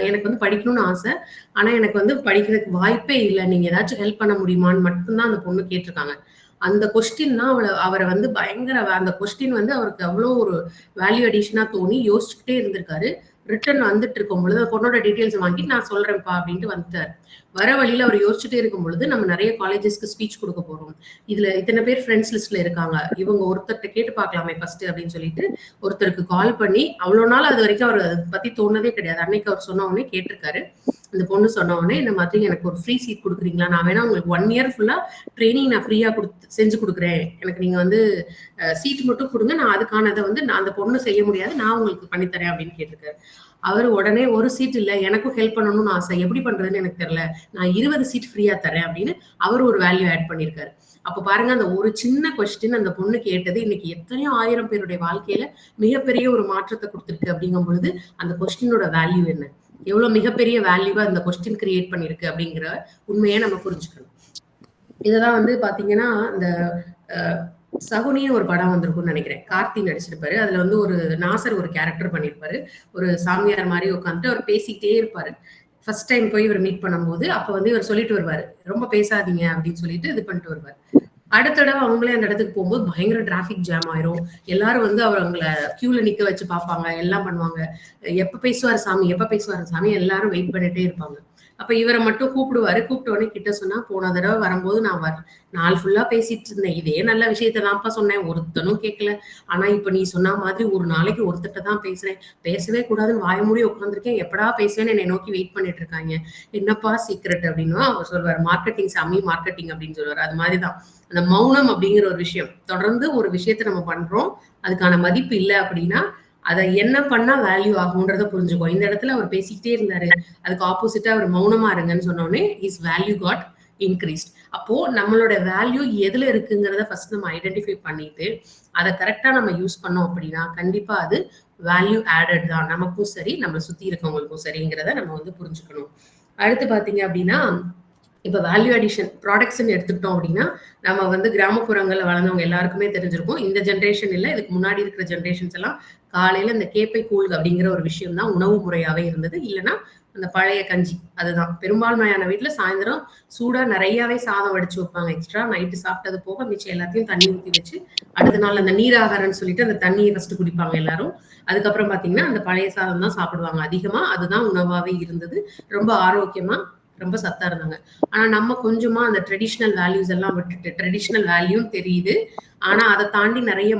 எனக்கு வந்து படிக்கணும்னு ஆசை. ஆனா எனக்கு வந்து படிக்கிறதுக்கு வாய்ப்பே இல்ல. நீங்க ஏதாச்சும் ஹெல்ப் பண்ண முடியுமான்னு மட்டும் தான் அந்த பொண்ணு கேட்டிருக்காங்க. அந்த கொஸ்டின் தான் அவர வந்து பயங்கர அந்த கொஸ்டின் வந்து அவருக்கு அவ்ளோ ஒரு வேல்யூ அடிஷனா தோணி யோசிச்சுக்கிட்டே இருந்திருக்காரு. ரிட்டர்ன் வந்துட்டு இருக்கும்பொழுது அந்த பொண்ணோட டீட்டெயில்ஸ் வாங்கிட்டு நான் சொல்றேன்ப்பா அப்டின்ட்டு வந்துட்டாரு. வர வழியில அவர் யோசிச்சுட்டே இருக்கும் பொழுது, நம்ம நிறைய காலேஜஸ்க்கு ஸ்பீச் கொடுக்க போறோம். இதுல இத்தனை பேர் ஃப்ரெண்ட்ஸ் லிஸ்ட்ல இருக்காங்க. இவங்க ஒருத்தர்ட்ட கேட்டு பார்க்கலாமே ஃபர்ஸ்ட் அப்படின்னு சொல்லிட்டு ஒருத்தருக்கு கால் பண்ணி, அவ்வளோ நாள் அது வரைக்கும் அவர் அதை பத்தி தோணுனதே கிடையாது. அன்னைக்கு அவர் சொன்ன உடனே கேட்டிருக்காரு. அந்த பொண்ணு சொன்ன உடனே, இந்த மாதிரி எனக்கு ஒரு ஃப்ரீ சீட் கொடுக்குறீங்களா? நான் வேணா உங்களுக்கு 1 இயர் ஃபுல்லா ட்ரெயினிங் நான் ஃப்ரீயா செஞ்சு கொடுக்குறேன். எனக்கு நீங்க வந்து சீட் மட்டும் கொடுங்க. நான் அதுக்கானதை வந்து நான் அந்த பொண்ணு செய்ய முடியாது. நான் உங்களுக்கு பண்ணித்தரேன் அப்படின்னு கேட்டிருக்காரு. அவர் உடனே ஒரு சீட் இல்ல, எனக்கும் ஹெல்ப் பண்ணணும்னு ஆசை. எப்படி பண்றதுன்னு எனக்கு தெரியல. நான் 20 சீட் ஃப்ரீயா தரேன் அப்படின்னு அவர் ஒரு வேல்யூ ஆட் பண்ணியிருக்காரு. அப்ப பாருங்க, அந்த ஒரு சின்ன கொஸ்டின் அந்த பொண்ணு கேட்டது இன்னைக்கு எத்தனையோ 1000 பேருடைய வாழ்க்கையில மிகப்பெரிய ஒரு மாற்றத்தை கொடுத்திருக்கு. அப்படிங்கும் பொழுது அந்த கொஸ்டினோட வேல்யூ என்ன, எவ்வளவு மிகப்பெரிய வேல்யூவா இந்த கொஸ்டின் கிரியேட் பண்ணிருக்கு அப்படிங்கிற உண்மையை நம்ம புரிஞ்சுக்கணும். இதெல்லாம் வந்து பாத்தீங்கன்னா, இந்த சகுனின்னு ஒரு படம் வந்திருக்கும்னு நினைக்கிறேன். கார்த்தி நடிச்சிருப்பாரு. அதுல வந்து ஒரு நாசர் ஒரு கேரக்டர் பண்ணிருப்பாரு. ஒரு சாமியார் மாதிரி உட்காந்துட்டு அவர் பேசிக்கிட்டே இருப்பாரு. ஃபர்ஸ்ட் டைம் போய் இவர் மீட் பண்ணும்போது அப்ப வந்து இவர் சொல்லிட்டு வருவாரு, ரொம்ப பேசாதீங்க அப்படின்னு சொல்லிட்டு இது பண்ணிட்டு வருவாரு. அடுத்த தடவை அவங்களே அந்த இடத்துக்கு போகும்போது பயங்கர டிராபிக் ஜாம் ஆயிரும். எல்லாரும் வந்து அவங்கள கியூல நிக்க வச்சு பார்ப்பாங்க, எல்லாம் பண்ணுவாங்க. எப்ப பேசுவார் சாமி, எப்ப பேசுவார் சாமி, எல்லாரும் வெயிட் பண்ணிட்டே இருப்பாங்க. அப்ப இவரை மட்டும் கூப்பிடுவாரு. கூப்பிட்ட உடனே கிட்ட சொன்னா, போன தடவை வரும்போது நான் நாள் ஃபுல்லா பேசிட்டு இருந்தேன். இதே நல்ல விஷயத்த தான்ப்பா சொன்னேன். ஒருத்தனும் கேட்கல. ஆனா இப்ப நீ சொன்ன மாதிரி ஒரு நாளைக்கு ஒருத்தட்ட தான் பேசுறேன். பேசவே கூடாதுன்னு வாய மூடி உட்காந்துருக்கேன். எப்படா பேசுவேன்னு என்னை நோக்கி வெயிட் பண்ணிட்டு இருக்காங்க. என்னப்பா சீக்ரெட் அப்படின்னா அவர் சொல்வார், மார்க்கெட்டிங் சாமி, மார்க்கெட்டிங் அப்படின்னு சொல்லுவார். அது மாதிரிதான் அந்த மௌனம் அப்படிங்கிற ஒரு விஷயம். தொடர்ந்து ஒரு விஷயத்த நம்ம பண்றோம், அதுக்கான மதிப்பு இல்லை அப்படின்னா அதை என்ன பண்ணா வேல்யூ ஆகும்ன்றத புரிஞ்சுக்கோ. இந்த இடத்துல அவர் பேசிக்கிட்டே இருந்தாரு, அதுக்கு ஆப்போசிட்டா அவர் மௌனமா இருங்கன்னு சொன்னோடனே இஸ் வேல்யூ காட் இன்க்ரீஸ்ட். அப்போ நம்மளோட வேல்யூ எதுல இருக்குங்கிறத ஃபர்ஸ்ட் நம்ம ஐடென்டிஃபை பண்ணிட்டு அதை கரெக்டா நம்ம யூஸ் பண்ணோம் அப்படின்னா கண்டிப்பா அது வேல்யூ ஆடட் தான், நமக்கும் சரி நம்மளை சுத்தி இருக்கவங்களுக்கும் சரிங்கிறத நம்ம வந்து புரிஞ்சுக்கணும். அடுத்து பாத்தீங்க அப்படின்னா, இப்ப வேல்யூ அடிஷன் ப்ராடக்ட்ஸ்ன்னு எடுத்துக்கிட்டோம் அப்படின்னா, நம்ம வந்து கிராமப்புறங்கள்ல வளர்ந்தவங்க எல்லாருக்குமே தெரிஞ்சிருக்கும். இந்த ஜென்ரேஷன் இல்ல, இதுக்கு முன்னாடி இருக்கிற ஜென்ரேஷன்ஸ் எல்லாம் காலையில இந்த கேப்பை கூழ் அப்படிங்கிற ஒரு விஷயம் தான் உணவு முறையாவே இருந்தது. இல்லைன்னா அந்த பழைய கஞ்சி. அதுதான் பெரும்பான்மையான வீட்டுல சாயந்தரம் சூடா நிறையவே சாதம் வடிச்சு வைப்பாங்க. எக்ஸ்ட்ரா நைட்டு சாப்பிட்டது போக மிச்சம் எல்லாத்தையும் தண்ணி ஊற்றி வச்சு அடுத்த நாள் அந்த நீராகாரன்னு சொல்லிட்டு அந்த தண்ணியை ஃபர்ஸ்ட் குடிப்பாங்க எல்லாரும். அதுக்கப்புறம் பாத்தீங்கன்னா அந்த பழைய சாதம் தான் சாப்பிடுவாங்க அதிகமா. அதுதான் உணவாவே இருந்தது. ரொம்ப ஆரோக்கியமா, ரொம்ப சத்தா இருந்தாங்க. ஆனா நம்ம கொஞ்சமா அந்த ட்ரெடிஷனல் வேல்யூஸ் எல்லாம் விட்டுட்டு, ட்ரெடிஷனல் வேல்யூன்னு தெரியுது, ஆனா அதை தாண்டி நிறைய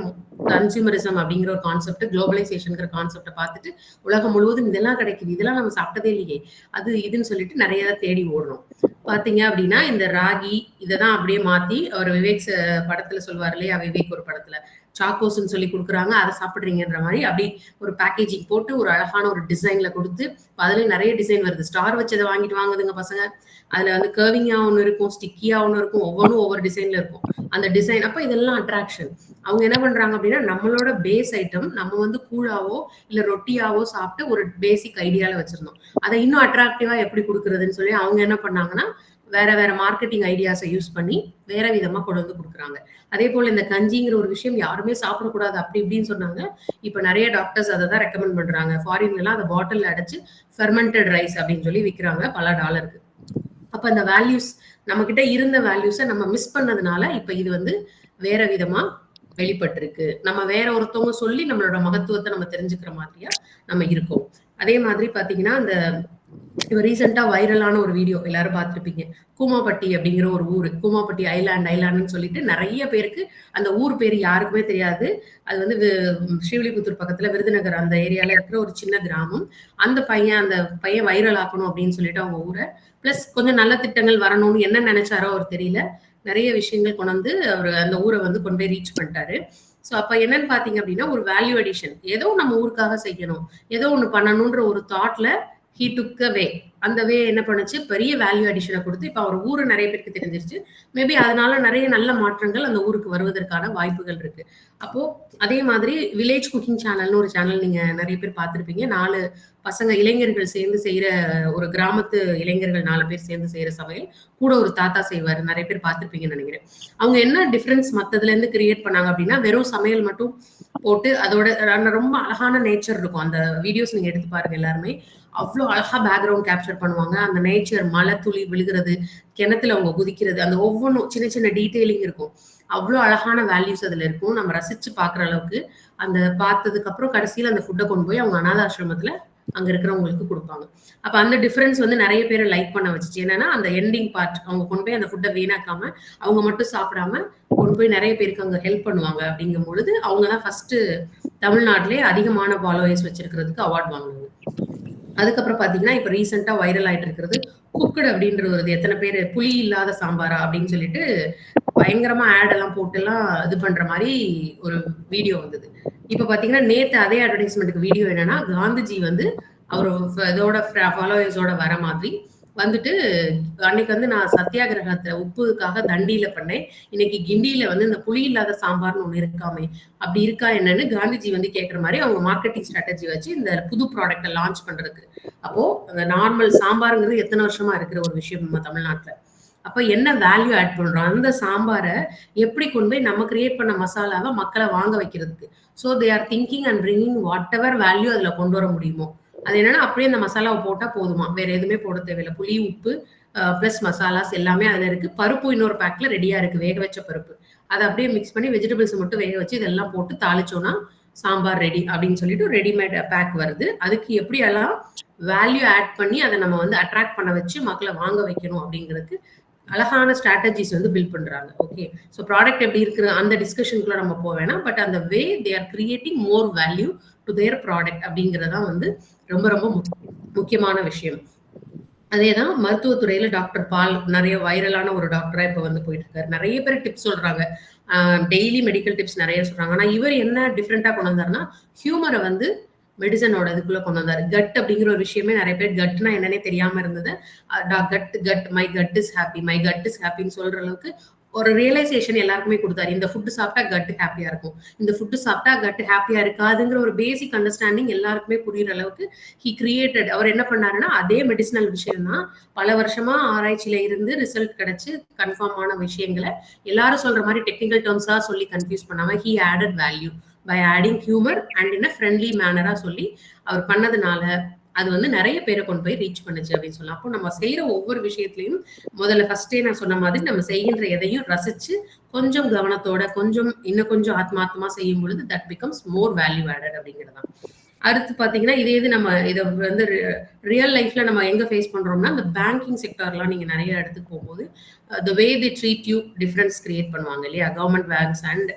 கன்சியூமரிசம் அப்படிங்கிற ஒரு கான்செப்ட், குளோபலைசேஷன்ங்கிற கான்செப்டை பார்த்துட்டு உலகம் முழுவதும் இதெல்லாம் கிடைக்குது, இதெல்லாம் நம்ம சாப்பிட்டதே இல்லையே, அது இதுன்னு சொல்லிட்டு நிறைய தேடி ஓடுறோம். பாத்தீங்க அப்படின்னா இந்த ராகி இதைதான் அப்படியே மாத்தி அவர் விவேக் படத்துல சொல்வார் இல்லையா, விவேக் ஒரு படத்துல சாக்கோஸ்ன்னு சொல்லி கொடுக்குறாங்க, அதை சாப்பிடுறீங்கன்ற மாதிரி அப்படி ஒரு பேக்கேஜிங் போட்டு ஒரு அழகான ஒரு டிசைன்ல கொடுத்து, அதுல நிறைய டிசைன் வருது. ஸ்டார் வச்சதை வாங்கிட்டு வாங்குதுங்க பசங்க. அதுல வந்து கர்விங்கா ஒண்ணு இருக்கும், ஸ்டிக்கியா ஒண்ணு இருக்கும், ஒவ்வொன்றும் ஒவ்வொரு டிசைன்ல இருக்கும். அந்த டிசைன் அப்ப இதெல்லாம் அட்ராக்ஷன். அவங்க என்ன பண்றாங்க அப்படின்னா, நம்மளோட பேஸ் ஐட்டம் நம்ம வந்து கூழாவோ இல்ல ரொட்டியாவோ சாப்பிட்டு ஒரு பேசிக் ஐடியால வச்சிருந்தோம். அதை இன்னும் அட்ராக்டிவா எப்படி கொடுக்குறதுன்னு சொல்லி அவங்க என்ன பண்ணாங்கன்னா, வேற வேற மார்க்கெட்டிங் ஐடியாஸை யூஸ் பண்ணி வேற விதமா கொண்டு வந்து கொடுக்குறாங்க. அதே போல இந்த கஞ்சிங்கிற ஒரு விஷயம் யாருமே சாப்பிடக்கூடாது அப்படி இப்படின்னு சொன்னாங்க. இப்ப நிறைய டாக்டர்ஸ் அதை தான் ரெக்கமெண்ட் பண்றாங்க. ஃபாரின்ல எல்லாம் அந்த பாட்டில் அடைச்சு ஃபெர்மெண்டட் ரைஸ் அப்படின்னு சொல்லி விற்கிறாங்க பல $. அப்ப அந்த வேல்யூஸ் நம்ம கிட்ட இருந்த வேல்யூஸை நம்ம மிஸ் பண்ணதுனால இப்ப இது வந்து வேற விதமா வெளிப்பட்டிருக்கு. நம்ம வேற ஒருத்தவங்க சொல்லி நம்மளோட மகத்துவத்தை நம்ம தெரிஞ்சுக்கிற மாதிரியா நம்ம இருக்கோம். அதே மாதிரி பாத்தீங்கன்னா, அந்த இப்ப ரீசெண்டா வைரலான ஒரு வீடியோ எல்லாரும் பார்த்திருப்பீங்க. கூமாப்பட்டி அப்படிங்கிற ஒரு ஊரு. கூமாப்பட்டி ஐலாண்டுன்னு சொல்லிட்டு நிறைய பேருக்கு அந்த ஊர் பேரு யாருக்குமே தெரியாது. அது வந்து ஸ்ரீவில்லிபுத்தூர் பக்கத்துல விருதுநகர் அந்த ஏரியால இருக்கிற ஒரு சின்ன கிராமம். அந்த பையன் வைரல் ஆக்கணும் அப்படின்னு சொல்லிட்டு அவங்க ஊரை பிளஸ் கொஞ்சம் நல்ல திட்டங்கள் வரணும்னு என்ன நினைச்சாரோ அவர் தெரியல, நிறைய விஷயங்கள் கொண்டு வந்து அவர் அந்த ஊரை வந்து கொண்டு போய் ரீச் பண்ணிட்டாரு. சோ அப்ப என்னன்னு பாத்தீங்க அப்படின்னா, ஒரு வேல்யூ அடிஷன், ஏதோ நம்ம ஊருக்காக செய்யணும், ஏதோ ஒண்ணு பண்ணணும்ன்ற ஒரு தாட்ல ஹி டுக் அ வே. அந்த வே என்ன பண்ணுச்சு, பெரிய வேல்யூ அடிஷனை கொடுத்து இப்ப அவர் ஊரு நிறைய பேருக்கு தெரிஞ்சிருச்சு. மேபி அதனால நிறைய நல்ல மாற்றங்கள் அந்த ஊருக்கு வருவதற்கான வாய்ப்புகள் இருக்கு. அப்போ அதே மாதிரி வில்லேஜ் குக்கிங் சேனல்னு ஒரு சேனல் நீங்க நிறைய பேர் பார்த்திருப்பீங்க. 4 பசங்க இளைஞர்கள் சேர்ந்து செய்யற, ஒரு கிராமத்து இளைஞர்கள் 4 பேர் சேர்ந்து செய்யற சமையல் கூட ஒரு தாத்தா செய்வாரு. நிறைய பேர் பார்த்திருப்பீங்கன்னு நினைக்கிறேன். அவங்க என்ன டிஃபரன்ஸ் மத்ததுல இருந்து கிரியேட் பண்ணாங்க அப்படின்னா, வெறும் சமையல் மட்டும் போட்டு அதோட ரொம்ப அழகான நேச்சர் இருக்கும். அந்த வீடியோஸ் நீங்க எடுத்து பாருங்க எல்லாருமே. அவ்வளவு அழகா பேக்ரவுண்ட் கேப்சர் பண்ணுவாங்க. அந்த நேச்சர், மழை துளி விழுகிறது, கிணத்துல அவங்க குதிக்கிறது, அந்த ஒவ்வொன்றும் சின்ன சின்ன டீட்டெயிலிங் இருக்கும். அவ்வளவு அழகான வேல்யூஸ் அதுல இருக்கும். நம்ம ரசிச்சு பாக்குற அளவுக்கு அந்த பார்த்ததுக்கு அப்புறம் கடைசியில அந்த ஃபுட்டை கொண்டு போய் அவங்க அநாதாசிரமத்துல அங்க இருக்கிறவங்களுக்கு குடுப்பாங்க. அப்ப அந்த டிஃபரன்ஸ் வந்து நெறைய பேர லைக் பண்ண வச்சுச்சு. என்னன்னா, அந்த எண்டிங் பார்ட் அவங்க கொண்டு போய் அந்த ஃபுட்ட வீணாக்காம, அவங்க மட்டும் சாப்பிடாம, கொண்டு போய் நெறைய பேருக்கு அங்க ஹெல்ப் பண்ணுவாங்க அப்படிங்கும் பொழுது, அவங்க தான் ஃபர்ஸ்ட்டு தமிழ்நாட்டிலேயே அதிகமான ஃபாலோவர்ஸ் வச்சிருக்கிறதுக்கு அவார்ட் வாங்குனாங்க. அதுக்கப்புறம் பார்த்தீங்கன்னா, இப்ப ரீசென்ட்டா வைரல் ஆயிட்டு இருக்கிறது, குக்குடு அப்படின்ற ஒரு எத்தன பேரு புளி இல்லாத சாம்பாரா அப்படின்னு சொல்லிட்டு, பயங்கரமா ஆட் எல்லாம் போட்டுலாம் இது பண்ற மாரி ஒரு வீடியோ வந்தது. இப்ப பார்த்தீங்கன்னா, நேத்து அதே அட்வர்டைஸ்மென்ட்க்கு வீடியோ என்னன்னா, காந்திஜி வந்து அவரு இதோட ஃபாலோவர்ஸோட வர மாதிரி வந்துட்டு, அன்னைக்கு வந்து நான் சத்தியாகிரகத்த உப்புக்காக தண்டியில பண்ணேன். இன்னைக்கு கிண்டியில வந்து இந்த புளி இல்லாத சாம்பார்ன்னு ஒண்ணு இருக்காமே, அப்படி இருக்கா என்னன்னு காந்திஜி வந்து கேட்கிற மாரி அவங்க மார்க்கெட்டிங் ஸ்ட்ராட்டஜி வச்சு இந்த புது ப்ராடக்ட்ட லான்ச் பண்றதுக்கு. அப்போ அந்த நார்மல் சாம்பார்ங்கிறது எத்தன வருஷமா இருக்கிற ஒரு விஷயம் நம்ம தமிழ்நாட்டுல. அப்ப என்ன வேல்யூ ஆட் பண்றோம்? அந்த சாம்பார எப்படி கொண்டு போய் நம்ம கிரியேட் பண்ண மசாலாவ மக்கள வாங்க வைக்கிறதுக்கு. So they are thinking and bringing what ever value அதுல கொண்டு வர முடியுமோ. அது என்னன்னா அப்படியே அந்த மசாலாவ போட்டா போதுமா. வேற எதுவுமே போட தேவையில்ல. புளி, உப்பு பிளஸ் மசாலாஸ் எல்லாமே அதுல இருக்கு. பருப்பு இன்னொரு பேக்ல ரெடியா இருக்கு. வேக வச்ச பருப்பு. அத அப்படியே மிக்ஸ் பண்ணி வெஜிடபிள்ஸ் மட்டும் வேக வச்சு இதெல்லாம் போட்டு தாளிச்சோம்னா, சாம்பார் ரெடி அப்படின்னு சொல்லிட்டு ரெடிமேட் பேக் வருது. அதுக்கு எப்படியெல்லாம் வேல்யூ ஆட் பண்ணி அத நம்ம வந்து அட்ராக்ட் பண்ண வச்சு மக்கள வாங்க வைக்கணும் அப்படிங்கிறதுக்கு அழகான ஸ்ட்ராட்டஜிஸ் வந்து பில்ட் பண்றாங்க. ஓகே. ஸோ ப்ராடக்ட் எப்படி இருக்கு அந்த டிஸ்கஷனுக்குள்ள நம்ம போக வேணாம். பட் அந்த way they are creating more value to their product அப்படிங்கிறது தான் வந்து ரொம்ப ரொம்ப முக்கியமான விஷயம். அதேதான் மருத்துவத்துறையில டாக்டர் பால் நெறைய வைரலான ஒரு டாக்டரா இப்ப வந்து போயிட்டு இருக்காரு. நெறைய பேர் டிப்ஸ் சொல்றாங்க. டெய்லி மெடிக்கல் டிப்ஸ் நெறைய சொல்றாங்க. ஆனா இவர் என்ன டிஃபரெண்ட்டா கொண்டு வந்தாருன்னா, ஹியூமர வந்து மெடிசனோட இதுக்குள்ள கொண்டு வந்தாரு. கட் அப்படிங்கிற ஒரு விஷயமே நெறைய பேர் கட்னா என்னன்னே தெரியாம இருந்தது. My gut is happy, my gut is ஹாப்பின்னு சொல்ற அளவுக்கு ஒரு ரியலைசேஷன் எல்லாருக்குமே குடுத்தாரு. இந்த ஃபுட் சாப்பிட்டா கட் ஹாப்பியா இருக்கும். இந்த ஃபுட் சாப்பிட்டா கட் ஹாப்பியா இருக்காதுங்கிற ஒரு பேசிக் அண்டர்ஸ்டாண்டிங் எல்லாருக்குமே புரியிற அளவுக்கு அவர் என்ன பண்ணாருன்னா, அதே மெடிசினல் விஷயம் தான். பல வருஷமா ஆராய்ச்சியில இருந்து ரிசல்ட் கிடைச்சு கன்ஃபார்ம் ஆன விஷயங்கள எல்லாரும் சொல்ற மாரி டெக்னிக்கல் டெர்ம்ஸா சொல்லி கன்ஃப்யூஸ் பண்ணாம he added value by adding humour and in a friendly மேனரா சொல்லி அவர் பண்ணதுனால அது வந்து நெறைய பேர கொண்டு போய் ரீச் பண்ணுச்சு அப்படின்னு சொல்லலாம். அப்போ நம்ம செய்ற ஒவ்வொரு விஷயத்திலயும் முதல்ல ஃபர்ஸ்ட்டே நான் சொன்ன மாதிரி நம்ம செய்கின்ற எதையும் ரசிச்சு, கொஞ்சம் கவனத்தோட, இன்னும் கொஞ்சம் ஆத்மார்த்தமா செய்யும் பொழுது that becomes more value added அப்படிங்கிறது தான். அடுத்து பார்த்தீங்கன்னா, இது நம்ம இத வந்து ரியல் லைஃப்ல நம்ம எங்க ஃபேஸ் பண்றோம்னா, இந்த பேங்கிங் செக்டார்லாம் நீங்க நெறைய இடத்துக்கு போம்போது, the way they treat you difference create பண்ணுவாங்க இல்லையா? Government banks and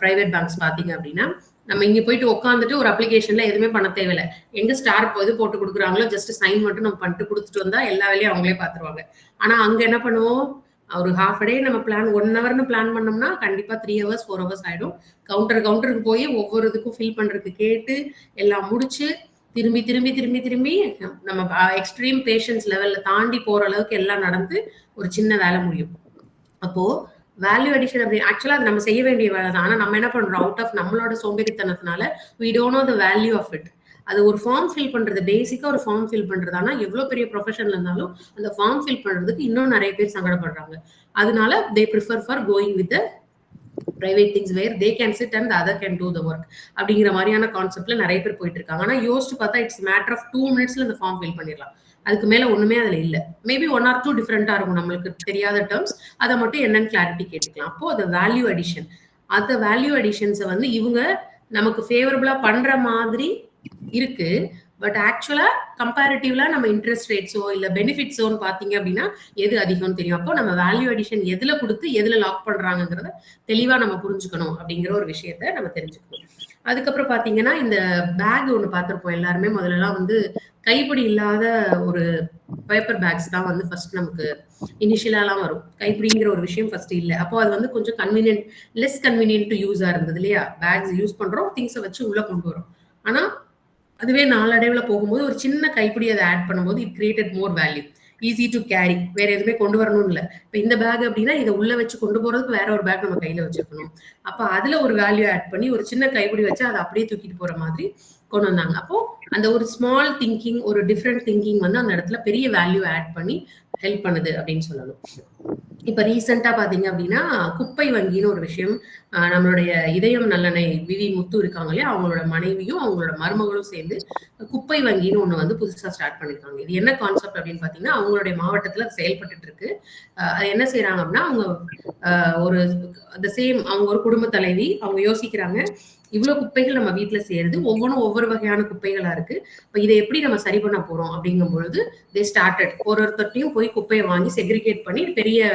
private banks பார்த்தீங்க அப்படின்னா, நம்ம இங்க போயிட்டு உட்காந்துட்டு ஒரு அப்ளிகேஷன்ல எதுவுமே பண்ண தேவையில்ல. எங்க ஸ்டார் இது போட்டு குடுக்குறாங்களோ, ஜஸ்ட் சைன் மட்டும் நம்ம பண்ணிட்டு குடுத்துட்டு வந்தா எல்லா வேலையும் அவங்களே பார்த்துருவாங்க. ஆனா அங்க என்ன பண்ணுவோம்? ஒரு ஹால்ஃப் டே நம்ம 1 ஹவர்ன்னு பிளான் பண்ணோம்னா, கண்டிப்பா 3 ஹவர்ஸ், 4 ஹவர்ஸ் ஆயிடும். கவுண்டருக்கு போய் ஒவ்வொரு இதுக்கும் ஃபில் பண்றதுக்கு கேட்டு, எல்லாம் முடிச்சு, திரும்பி நம்ம எக்ஸ்ட்ரீம் பேஷன்ஸ் லெவல்ல தாண்டி போற அளவுக்கு எல்லாம் நடந்து ஒரு சின்ன வேலை முடியும். அப்போ வேல்யூ அடிஷன் அப்படி ஆக்சுவலா அது நம்ம செய்ய வேண்டிய வேலை தான். ஆனா நம்ம என்ன பண்றோம்? அவுட் ஆஃப் நம்மளோட சோம்பேறித்தனத்தினால we don't know the value of it. அது ஒரு ஃபார்ம் ஃபில் பண்றது, பேசிக்கா ஒரு ஃபார்ம் ஃபில் பண்றது. ஆனா எவ்வளோ பெரிய ப்ரொஃபஷன்ல இருந்தாலும் அந்த ஃபார்ம் ஃபில் பண்றதுக்கு இன்னும் நெறைய பேர் சங்கடப்படுறாங்க. அதனால they prefer for going with the private things where they can sit and other can do the work அப்படிங்கிற மாதிரியான கான்செப்ட்ல நிறைய பேர் போயிட்டு இருக்காங்க. ஆனா யோசிச்சு பார்த்தா இட்ஸ் மேட்டர் ஆஃப் 2 மினிட்ஸ்ல இந்த ஃபார்ம் ஃபில் பண்ணிடலாம். அதுக்கு மேல ஒண்ணுமே அதுல இல்ல. மேபி 1 ஆர் 2 டிஃபரெண்டா இருக்கும் நம்மளுக்கு தெரியாத டேர்ம்ஸ். அதை மட்டும் என்னன்னு கிளாரிட்டி கேட்டுக்கலாம். அப்போ அது வேல்யூ அடிஷன். அந்த வேல்யூ அடிஷன்ஸை வந்து இவங்க நமக்கு ஃபேவரபிளா பண்ற மாதிரி இருக்கு. பட் ஆக்சுவலா கம்பேரிட்டிவ்ல நம்ம இன்ட்ரெஸ்ட் ரேட்ஸோ இல்ல பெனிஃபிட்ஸோன்னு பாத்தீங்க அப்படின்னா எது அதிகம்னு தெரியும். அப்போ நம்ம வேல்யூ அடிஷன் எதுல கொடுத்து எதுல லாக் பண்றாங்கிறத தெளிவா நம்ம புரிஞ்சுக்கணும் அப்படிங்கிற ஒரு விஷயத்த நம்ம தெரிஞ்சுக்கணும். அதுக்கப்புறம் பாத்தீங்கன்னா இந்த பேக் ஒண்ணு பார்த்திருப்போம் எல்லாருமே. முதல்லலாம் வந்து கைப்பிடி இல்லாத ஒரு பேப்பர் பேக்ஸ் தான் வந்து ஃபர்ஸ்ட் நமக்கு இனிஷியலாலாம் வரும். கைப்பிடிங்கிற ஒரு விஷயம் ஃபர்ஸ்ட் இல்ல. அப்போ அது வந்து கொஞ்சம் லெஸ் கன்வீனியன்ட் டு யூஸா இருந்தது இல்லையா? பேக்ஸ் யூஸ் பண்றோம், திங்ஸை வச்சு உள்ள கொண்டு வரோம். ஆனா அதுவே நாளடைவுல போகும்போது ஒரு சின்ன கைப்பிடி அதை ஆட் பண்ணும்போது it created more value. Easy to carry. வேற எதுவுமே கொண்டு வரணும்னு இல்ல. இப்ப இந்த பேக் அப்படின்னா இதை உள்ள வச்சு கொண்டு போறதுக்கு வேற ஒரு பேக் நம்ம கையில வச்சிருக்கணும். அப்ப அதுல ஒரு வேல்யூ ஆட் பண்ணி ஒரு சின்ன கைப்பிடி வச்சு அதை அப்படியே தூக்கிட்டு போற மாதிரி கொண்டு வந்தாங்க. அப்போ அந்த ஒரு ஸ்மால் திங்கிங், ஒரு டிஃப்ரெண்ட் திங்கிங் வந்து அந்த இடத்துல பெரிய வேல்யூ ஆட் பண்ணி ஹெல்ப் பண்ணுது அப்படின்னு சொல்லணும். இப்ப ரீசெண்டா பாத்தீங்க அப்படின்னா குப்பை வங்கின்னு ஒரு விஷயம். நம்மளுடைய இதயம் நல்லெண்ணெய் விவி முத்து இருக்காங்க இல்லையா? அவங்களோட மனைவியும் அவங்களோட மருமகளும் சேர்ந்து குப்பை வங்கின்னு ஒண்ணு வந்து புதுசா ஸ்டார்ட் பண்ணிருக்காங்க. இது என்ன கான்செப்ட் அப்படின்னு பாத்தீங்கன்னா அவங்களுடைய மாவட்டத்துல செயல்பட்டு இருக்கு. அது என்ன செய்யறாங்க அப்படின்னா அவங்க ஒரு அவங்க ஒரு குடும்ப தலைவி. அவங்க யோசிக்கிறாங்க இவ்வளவு குப்பைகள் நம்ம வீட்டுல சேருது, ஒவ்வொன்றும் ஒவ்வொரு வகையான குப்பைகளா இருக்கு. இப்ப இதை எப்படி நம்ம சரி பண்ண போறோம் அப்படிங்கும் பொழுது தே ஸ்டார்டட் ஒருத்தர்ட்டையும் போய் குப்பையை வாங்கி செக்ரிகேட் பண்ணி பெரிய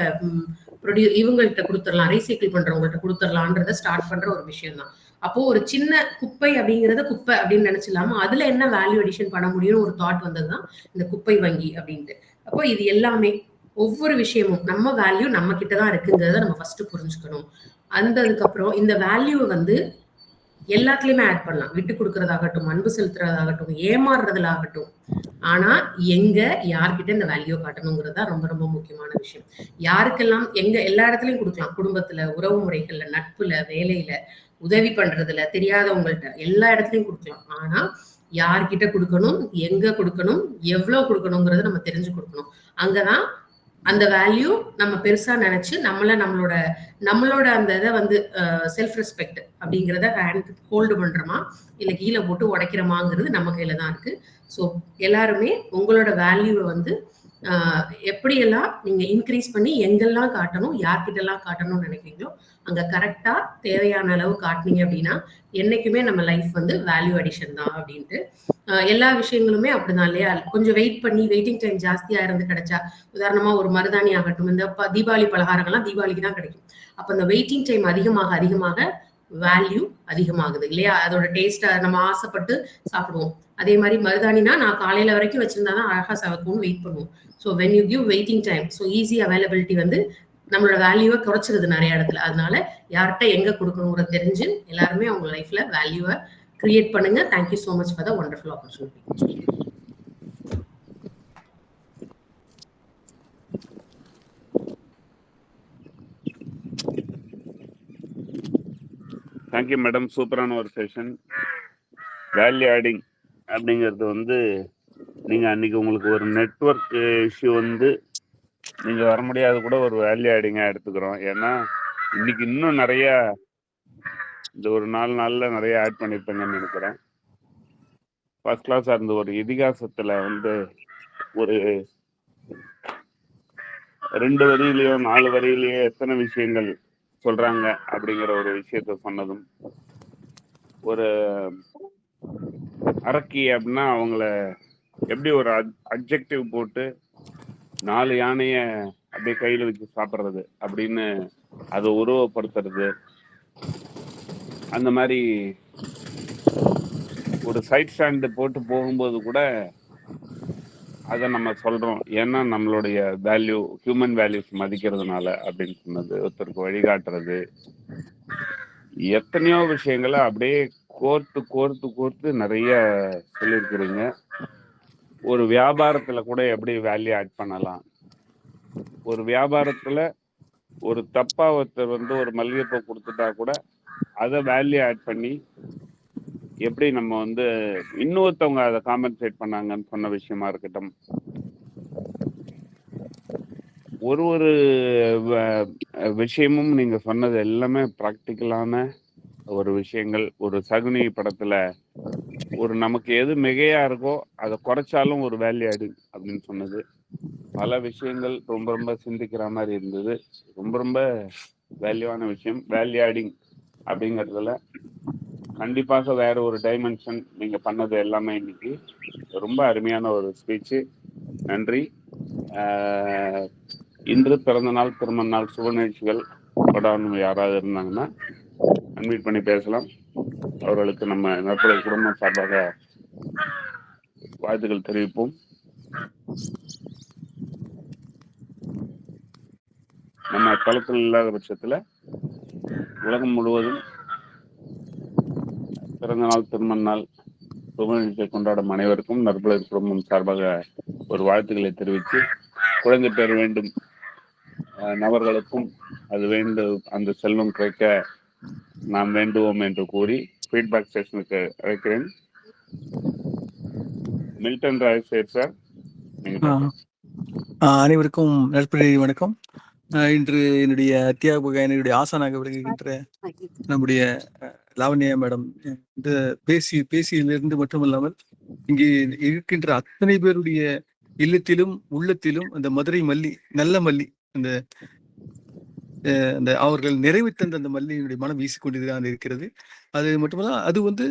இவங்கள்ட்ட கொடுத்துடலாம், ரீசைக்கிள் பண்றவங்கள்ட்ட கொடுத்துடலான்றத ஸ்டார்ட் பண்ற ஒரு விஷயம் தான். அப்போ ஒரு சின்ன குப்பை அப்படிங்கறத குப்பை அப்படின்னு நினைச்சிடலாம அதுல என்ன வேல்யூ அடிஷன் பண்ண முடியும்னு ஒரு தாட் வந்ததுதான் இந்த குப்பை வங்கி அப்படின்ட்டு. அப்போ இது எல்லாமே ஒவ்வொரு விஷயமும் நம்ம வேல்யூ நம்ம கிட்டதான் இருக்குங்கிறத நம்ம ஃபர்ஸ்ட் புரிஞ்சுக்கணும். அதுக்கப்புறம் இந்த வேல்யூவை வந்து எல்லாத்துலயுமே ஆட் பண்ணலாம். விட்டு கொடுக்கறதாகட்டும், அன்பு செலுத்துறதாகட்டும், ஏமாறுறதுல ஆகட்டும். ஆனா எங்க யார்கிட்ட இந்த வேல்யூ காட்டணுங்கிறது தான் ரொம்ப ரொம்ப முக்கியமான விஷயம். யாருக்கெல்லாம் எங்க எல்லா இடத்துலயும் கொடுக்கலாம். குடும்பத்துல, உறவு முறைகள்ல, நட்புல, வேலையில, உதவி பண்றதுல, தெரியாதவங்கள்ட்ட எல்லா இடத்துலயும் கொடுக்கலாம். ஆனா யார்கிட்ட கொடுக்கணும், எங்க கொடுக்கணும், எவ்வளவு கொடுக்கணுங்கிறத நம்ம தெரிஞ்சு கொடுக்கணும். அங்கதான் அந்த வேல்யூ நம்ம பெருசா நினைச்சு நம்மளோட அந்த இதை வந்து செல்ஃப் ரெஸ்பெக்ட் அப்படிங்கிறத ஹோல்டு பண்றோமா இல்ல கீழே போட்டு உடைக்கிறோமாங்கிறது நம்ம கையில தான் இருக்கு. ஸோ எல்லாருமே உங்களோட வேல்யூவை வந்து எப்படியெல்லாம் நீங்க இன்க்ரீஸ் பண்ணி எங்கெல்லாம் காட்டணும், யார்கிட்ட எல்லாம் காட்டணும்னு நினைக்கிறீங்களோ அங்க கரெக்டா தேவையான அளவு காட்டினீங்க அப்படின்னா என்னைக்குமே நம்ம லைஃப் வந்து வேல்யூ அடிஷன் தான் அப்படின்ட்டு. எல்லா விஷயங்களுமே அப்படிதான் இல்லையா? கொஞ்சம் வெயிட் பண்ணி வெயிட்டிங் டைம் ஜாஸ்தியா இருந்து கிடைச்சா, உதாரணமா ஒரு மருதாணி ஆகட்டும், இந்த தீபாவளி பலகாரங்கள்லாம் தீபாவளிக்கு தான் கிடைக்கும். அப்ப இந்த வெயிட்டிங் டைம் அதிகமாக வேல்யூ அதிகமாகுது இல்லையா? அதோட டேஸ்டா நம்ம ஆசைப்பட்டு சாப்பிடுவோம். அதே மாதிரி மருதாணினா நான் காலையில வரைக்கும் வச்சிருந்தாதான் அழகா சவக்கும்னு வெயிட் பண்ணுவோம். So when you give waiting time, so easy availability வந்து நம்மளோட வேல்யூவை குறைச்சிருது நிறைய இடத்துல. அதனால யார்கிட்ட எங்க கொடுக்கணுங்கிற தெரிஞ்சு எல்லாருமே அவங்க லைஃப்ல வேல்யூவை கிரியேட் பண்ணுங்க. Thank you so much for the wonderful opportunity. Thank you madam. சூப்பரான ஒரு செஷன். வேல்யூ ஆடிங் அப்படிங்கிறது வந்து நீங்கள் அன்றைக்கி உங்களுக்கு ஒரு நெட்வொர்க் இஷ்யூ வந்து நீங்கள் வர முடியாது கூட ஒரு வேல்யூ ஆடிங்காக எடுத்துக்கிறோம். ஏன்னா இன்னைக்கு இன்னும் நிறையா இந்த ஒரு 4 நாளில் நிறைய ஆட் பண்ணியிருப்பேங்கன்னு நினைக்கிறேன். ஃபர்ஸ்ட் கிளாஸாக இருந்த ஒரு இதிகாசத்தில் வந்து ஒரு 2 வரியிலையோ 4 வரியிலையோ எத்தனை விஷயங்கள் சொல்றாங்க அப்படிங்கிற ஒரு விஷயத்த சொன்னதும், ஒரு அரக்கி அப்படின்னா அவங்கள எப்படி ஒரு அப்ஜெக்டிவ் போட்டு 4 யானைய அப்படியே கையில வச்சு சாப்பிட்றது அப்படின்னு அதை உருவப்படுத்துறது, அந்த மாதிரி ஒரு சைட் ஸ்டாண்டு போட்டு போகும்போது கூட அதை நம்ம சொல்றோம். ஏன்னா நம்மளுடைய வேல்யூ, ஹியூமன் வேல்யூஸ் மதிக்கிறதுனால அப்படின்னு சொன்னது, ஒருத்தருக்கு வழிகாட்டுறது, எத்தனையோ விஷயங்களை அப்படியே கோர்த்து நிறைய சொல்லியிருக்கிறீங்க. ஒரு வியாபாரத்துல கூட எப்படி வேல்யூ ஆட் பண்ணலாம், ஒரு வியாபாரத்துல ஒரு தப்பா ஒருத்தர் வந்து ஒரு மல்லிகைப்பூ கொடுத்துட்டா கூட அதை வேல்யூ ஆட் பண்ணி எப்படி நம்ம வந்து இன்னொருத்தவங்க அதை காம்பன்சேட் பண்ணாங்கன்னு சொன்ன விஷயமா இருக்கட்டும், ஒரு விஷயமும் நீங்க சொன்னது எல்லாமே ப்ராக்டிக்கலான ஒரு விஷயங்கள். ஒரு சகுனி படத்துல ஒரு நமக்கு எது மிகையா இருக்கோ அதை குறைச்சாலும் ஒரு வேல்யூ ஆடிங் அப்படின்னு சொன்னது, பல விஷயங்கள் ரொம்ப ரொம்ப சிந்திக்கிற மாதிரி இருந்தது. ரொம்ப வேல்யூவான விஷயம். வேல்யூ ஆடிங் அப்படிங்கிறதுல கண்டிப்பாக வேற ஒரு டைமென்ஷன் நீங்க பண்ணது எல்லாமே இன்னைக்கு ரொம்ப அருமையான ஒரு ஸ்பீச்சு. நன்றி. இன்று பிறந்த நாள், திருமண நாள் சுப நிகழ்ச்சிகள் கொண்டாடும் யாராவது இருந்தாங்கன்னா அன்மீட் பண்ணி பேசலாம். அவர்களுக்கு நம்ம நற்படை குடும்பம் சார்பாக வாழ்த்துக்கள் தெரிவிப்போம். நம்ம தளத்தில் இல்லாத பட்சத்துல உலகம் முழுவதும் பிறந்த நாள், திருமண நாள், சுப நிகழ்ச்சியை கொண்டாடும் அனைவருக்கும் நற்படை குடும்பம் சார்பாக ஒரு வாழ்த்துக்களை தெரிவித்து, குழந்தை பேர் வேண்டும் நபர்களுக்கும் அது வேண்டும், அந்த செல்வம் கிடைக்க நாம் வேண்டுவோம் என்று கூறி ஃபீட்பேக் செஷனுக்கு அழைக்கிறேன். மில்டன் ராய் சார், அனைவருக்கும் நற்படை வணக்கம். இன்று என்னுடைய அத்தியாபக என்னுடைய ஆசானாக விளங்குகின்ற நம்முடைய லாவண்யா மேடம் இந்த பேசியிலிருந்து மட்டுமல்லாமல் இங்கே இருக்கின்ற அத்தனை பேருடைய இல்லத்திலும் உள்ளத்திலும் அந்த மதுரை மல்லி, நல்ல மல்லி, அந்த அவர்கள் நிறைவு தந்த அந்த மல்லியினுடைய மனம் வீசிக்கொண்டுதான் இருக்கிறது. அது மட்டுமல்ல, அது வந்து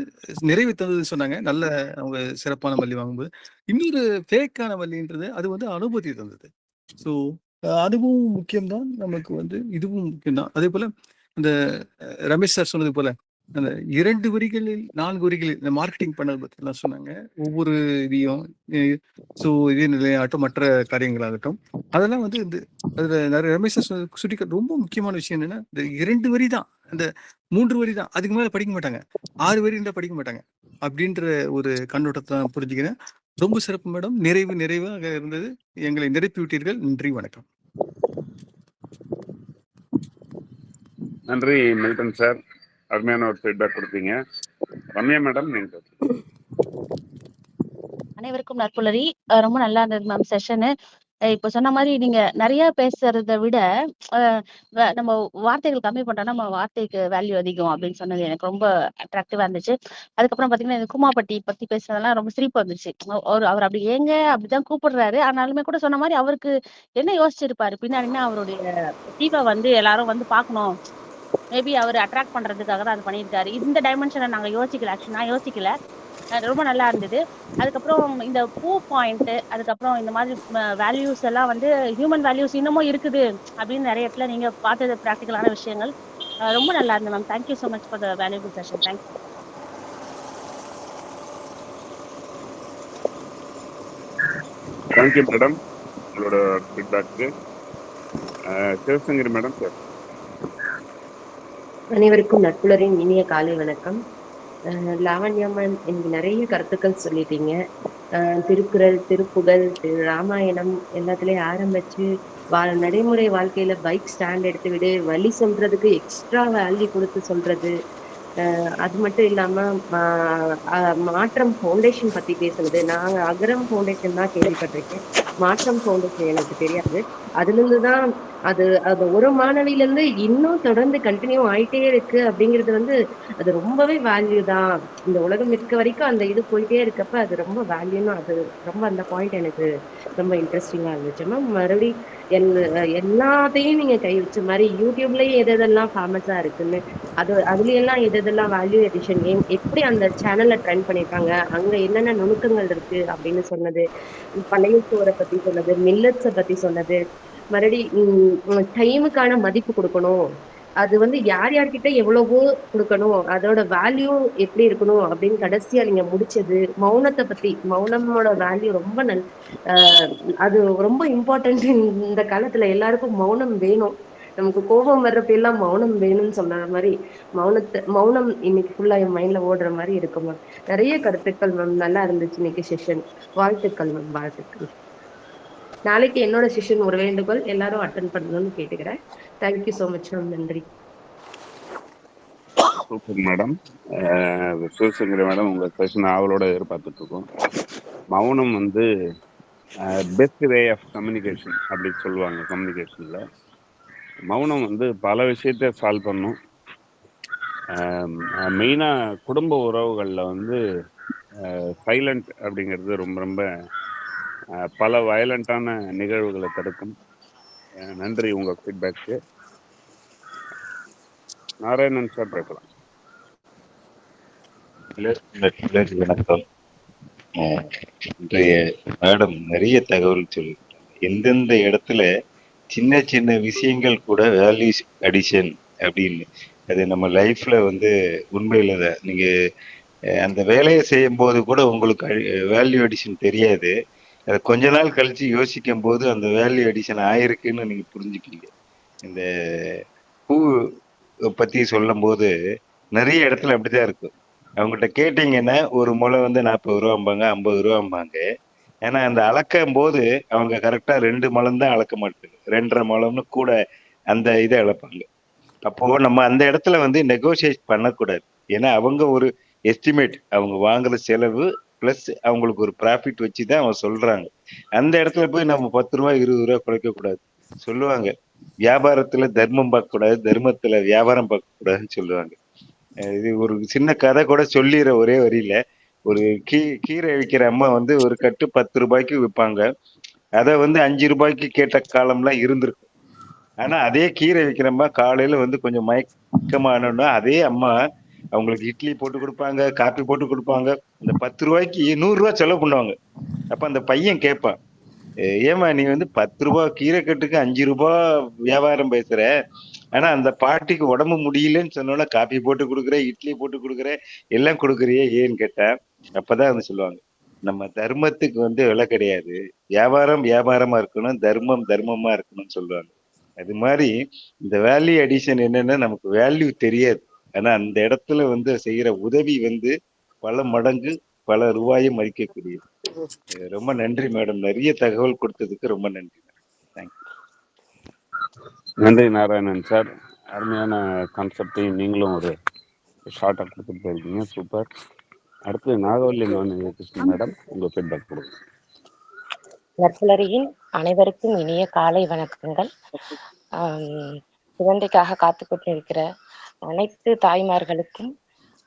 நிறைவு தந்ததுன்னு சொன்னாங்க. நல்ல அவங்க சிறப்பான மல்லி வாங்கும்போது. இன்னொரு ஃபேக்கான மல்லின்றது அது வந்து அனுபூதி தந்தது. ஸோ அதுவும் முக்கியம் தான். நமக்கு வந்து இதுவும் முக்கியம் தான். அதேபோல அந்த ரமேஷ் சார் சொன்னது போல, அந்த 2 வரிகளில் 4 வரிகளில் இந்த மார்க்கெட்டிங் பண்ணத பத்திலாம் சொன்னாங்க. ஒவ்வொரு இதையும் எ ஸோ இதே நிலையாகட்டும், மற்ற காரியங்களாகட்டும், அதெல்லாம் வந்து அதுல நெறைய ரமேஷ் சார் சுட்டிக்காட்டு ரொம்ப முக்கியமான விஷயம் என்னன்னா, இந்த 2 வரி தான். அந்த 3 வரி தான். அதுக்கு மேல படிக்க மாட்டாங்க. 6 வரி இருந்தா படிக்க மாட்டாங்க. அப்படின்ற ஒரு கண்ணோட்டத்த நான் புரிஞ்சுக்கிறேன். ரொம்ப சிறப்பு மேடம். நிறைவாக இருந்தது. எங்களை நிரப்பி விட்டீர்கள். நன்றி, வணக்கம். நன்றி மில்டன் சார், அருமையான ஒரு ஃபீட்பேக் கொடுத்தீங்க. ரம்யா மேடம், நீங்க அனைவருக்கும் நற்புலரி. ரொம்ப நல்லா இருந்தது மேம் செஷனு. இப்ப சொன்ன மாரி நீங்க நெறைய பேசுறத விட, அ நம்ம வார்த்தைகள் கம்மி பண்ணிட்டோம்னா, நம்ம வார்த்தைக்கு வேல்யூ அதிகம் அப்படின்னு சொன்னது எனக்கு ரொம்ப அட்ராக்டிவா இருந்துச்சு. அதுக்கப்புறம் பாத்தீங்கன்னா, இந்த கூமாப்பட்டி பத்தி பேசுனதெல்லாம் ரொம்ப சிரிப்பு வந்துச்சு. அவர் அப்படி ஏங்க அப்படிதான் கூப்பிடுறாரு. ஆனாலுமே கூட சொன்ன மாரி அவருக்கு என்ன யோசிச்சிருப்பாரு? பின்னாடின்னா அவருடைய தீவ வந்து எல்லாரும் வந்து பார்க்கணும். மேபி அவரு அட்ராக்ட் பண்றதுக்காக தான் அது பண்ணியிருக்காரு. இந்த டைமென்ஷன நாங்க யோசிக்கல. ஆக்சுவலி நான் யோசிக்கல. ரொம்ப நல்லா இருந்தது. அதுக்கப்புறம் இந்த பூ பாயிண்ட், அதுக்கப்புறம் இந்த மாதிரி வேல்யூஸ் எல்லாம் வந்து ஹியூமன் வேல்யூஸ் இன்னமும் இருக்குது அப்படின்னு நெறைய இடத்துல நீங்க பார்த்தது பிராக்டிகலான விஷயங்கள். ரொம்ப நல்லா இருந்தது ma'am. Thank you so much for the valuable session. Thank you. Thank you madam, உங்களோட ஃபீட்பேக்கு. Sivasankari madam sir. அனைவருக்கும் நட்புலரின் இனிய காலை வணக்கம். லாவண்யா மேம், இன்னைக்கு நிறைய கருத்துக்கள் சொல்லிட்டீங்க. திருக்குறள், திருப்புகழ், ராமாயணம் எல்லாத்துலயும் ஆரம்பிச்சு நடைமுறை வாழ்க்கையில பைக் ஸ்டாண்ட் எடுத்து விடு, வழி சொல்றதுக்கு எக்ஸ்ட்ரா வேல்யூ கொடுத்து சொல்றது, அது மட்டும் இல்லாம மாற்றம் ஃபவுண்டேஷன் பத்தி பேசுனது. நாங்க அகரம் ஃபவுண்டேஷன் தான் கேள்விப்பட்டிருக்கேன், மாற்றம் ஃபவுண்டேஷன் எனக்கு தெரியாது. அதுல இருந்துதான் அது அது ஒரு மாணவியில இருந்து இன்னும் தொடர்ந்து கண்டினியூ ஆயிட்டே இருக்கு அப்படிங்கிறது வந்து அது ரொம்பவே வேல்யூ தான். இந்த உலகம் இருக்க வரைக்கும் அந்த இது போயிட்டே இருக்கப்ப அது ரொம்ப வேல்யூன்னு, அது ரொம்ப அந்த பாயிண்ட் எனக்கு ரொம்ப இன்ட்ரெஸ்டிங்கா இருந்துச்சு மேம். மறுபடி எல்லாத்தையும் நீங்க கை வச்ச மாதிரி யூடியூப்லயும் எதெல்லாம் ஃபேமஸா இருக்குன்னு, அதுல எல்லாம் எதெல்லாம் வேல்யூ எடிஷன் எப்படி அந்த சேனல்ல ட்ரெண்ட் பண்ணிருக்காங்க, அங்க என்னென்ன நுணுக்கங்கள் இருக்கு அப்படின்னு சொன்னது, பழைய சோறை பத்தி சொன்னது, மில்லட்ஸை பத்தி சொன்னது, மறுபடி டைமுக்கான மதிப்பு கொடுக்கணும், அது வந்து யார் யார்கிட்ட எவ்வளவோ கொடுக்கணும், அதோட வேல்யூ எப்படி இருக்கணும் அப்படின்னு கடைசியா நீங்க முடிச்சது. மௌனத்தை பத்தி, மௌனமோட வேல்யூ ரொம்ப அது ரொம்ப இம்பார்ட்டன்ட். இந்த காலத்துல எல்லாருக்கும் மௌனம் வேணும். நமக்கு கோபம் வர்றப்ப எல்லாம் மௌனம் வேணும்னு சொன்ன மாதிரி மௌனம் இன்னைக்கு ஃபுல்லா என் மைண்ட்ல ஓடுற மாதிரி இருக்கும் மேம். நிறைய கருத்துக்கள் மேம், நல்லா இருந்துச்சு இன்னைக்கு செஷன். வாழ்த்துக்கள் மேம், வாழ்த்துக்கள். நாளைக்கு என்னோட செஷன் ஒரு வேண்டுகோள், எல்லாரும் அட்டன் பண்ணணும்னு கேட்டுக்கிறேன். Thank you so much ma'am. நன்றி. Super madam. சிவசங்கரி மேடம், உங்க செஷன் ஆவலோட எதிர்பார்த்துட்டு இருக்கோம். மௌனம் வந்து பெஸ்ட் வே ஆஃப் கம்யூனிகேஷன் அப்படின்னு சொல்லுவாங்க. கம்யூனிகேஷன்ல மௌனம் வந்து பல விஷயத்த சால்வ் பண்ணும். மெயினாக குடும்ப உறவுகளில் வந்து சைலண்ட் அப்படிங்கிறது ரொம்ப ரொம்ப பல வயலண்டான நிகழ்வுகளை தடுக்கும். நன்றி உங்கள் ஃபீட்பேக்கு. நாராயணன் சார் பேசலாம். வணக்கம். இன்றைய மேடம் நிறைய தகவல் சொல்லியிருக்காங்க. எந்தெந்த இடத்துல சின்ன சின்ன விஷயங்கள் கூட வேல்யூ அடிஷன் அப்படின்னு, அது நம்ம லைஃப்ல வந்து உண்மையில தான். நீங்க அந்த வேலையை செய்யும் போது கூட உங்களுக்கு வேல்யூ அடிஷன் தெரியாது. அதை கொஞ்ச நாள் கழிச்சு யோசிக்கும் போது அந்த வேல்யூ அடிஷன் ஆயிருக்குன்னு நீங்க புரிஞ்சுப்பீங்க. இந்த பூ பத்தி சொல்லும் போது நிறைய இடத்துல அப்படிதான் இருக்கும். அவங்ககிட்ட கேட்டீங்கன்னா ஒரு முளை வந்து 40 ரூபாம்பாங்க, 50 ரூபாம்பாங்க. ஏன்னா அந்த அளக்கும் போது அவங்க கரெக்டா 2 முழம் தான் அளக்க மாட்டாங்க, 2.5 முழம்னு கூட அந்த இதை அளப்பாங்க. அப்போ நம்ம அந்த இடத்துல வந்து நெகோசியேட் பண்ணக்கூடாது. ஏன்னா அவங்க ஒரு எஸ்டிமேட், அவங்க வாங்குற செலவு பிளஸ் அவங்களுக்கு ஒரு ப்ராஃபிட் வச்சுதான் அவங்க சொல்றாங்க. அந்த இடத்துல போய் நம்ம 10 ரூபா 20 ரூபா குறைக்க கூடாது. சொல்லுவாங்க, வியாபாரத்துல தர்மம் பார்க்க கூடாது, தர்மத்துல வியாபாரம் பார்க்க கூடாதுன்னு சொல்லுவாங்க. இது ஒரு சின்ன கதை கூட சொல்லிடுற ஒரே வரியில. ஒரு கீரை விற்கிற அம்மா வந்து ஒரு கட்டு 10 ரூபாய்க்கு விற்பாங்க. அதை வந்து 5 ரூபாய்க்கு கேட்ட காலம்லாம் இருந்திருக்கு. ஆனா அதே கீரை விற்கிற அம்மா காலையில வந்து கொஞ்சம் மயக்கமானோன்னா அதே அம்மா அவங்களுக்கு இட்லி போட்டு கொடுப்பாங்க, காப்பி போட்டு கொடுப்பாங்க. இந்த 10 ரூபாய்க்கு 100 ரூபாய் செலவு பண்ணுவாங்க. அப்ப அந்த பையன் கேட்பான், ஏமா நீ வந்து 10 ரூபாய் கீரைக்கட்டுக்கு 5 ரூபாய் வியாபாரம் பேசுற, ஆனா அந்த பாட்டிக்கு உடம்பு முடியலன்னு சொன்னோன்னா காப்பி போட்டு கொடுக்குற, இட்லி போட்டு கொடுக்குற, எல்லாம் கொடுக்குறியே ஏன்னு கேட்டேன். அப்பதான் வந்து சொல்லுவாங்க, நம்ம தர்மத்துக்கு வந்து விலை கிடையாது, வியாபாரம் வியாபாரமா இருக்கணும், தர்மம் தர்மமா இருக்கணும்னு சொல்லுவாங்க. அது மாதிரி இந்த வேல்யூ அடிஷன் என்னன்னா, நமக்கு வேல்யூ தெரியாது, ஆனா அந்த இடத்துல வந்து செய்யற உதவி வந்து பல மடங்கு பல ரூபாயை மதிக்கக்கூடியது. ரொம்ப நன்றி மேடம், நிறைய தகவல் கொடுத்ததுக்கு ரொம்ப நன்றி மேடம். தேங்க்யூ. நன்றி நாராயணன் சார். அருமையான கான்செப்டையும் நீங்களும் ஒரு ஷார்ட்டாக கொடுத்துட்டு போயிருக்கீங்க. சூப்பர். அடுத்து நாகவல்லி கிருஷ்ணன் மேடம், உங்கள் ஃபீட்பேக் கொடுங்க. நற்புலரியின் அனைவருக்கும் இனிய காலை வணக்கங்கள். குழந்தைக்காக காத்து கொண்டிருக்கிற அனைத்து தாய்மார்களுக்கும்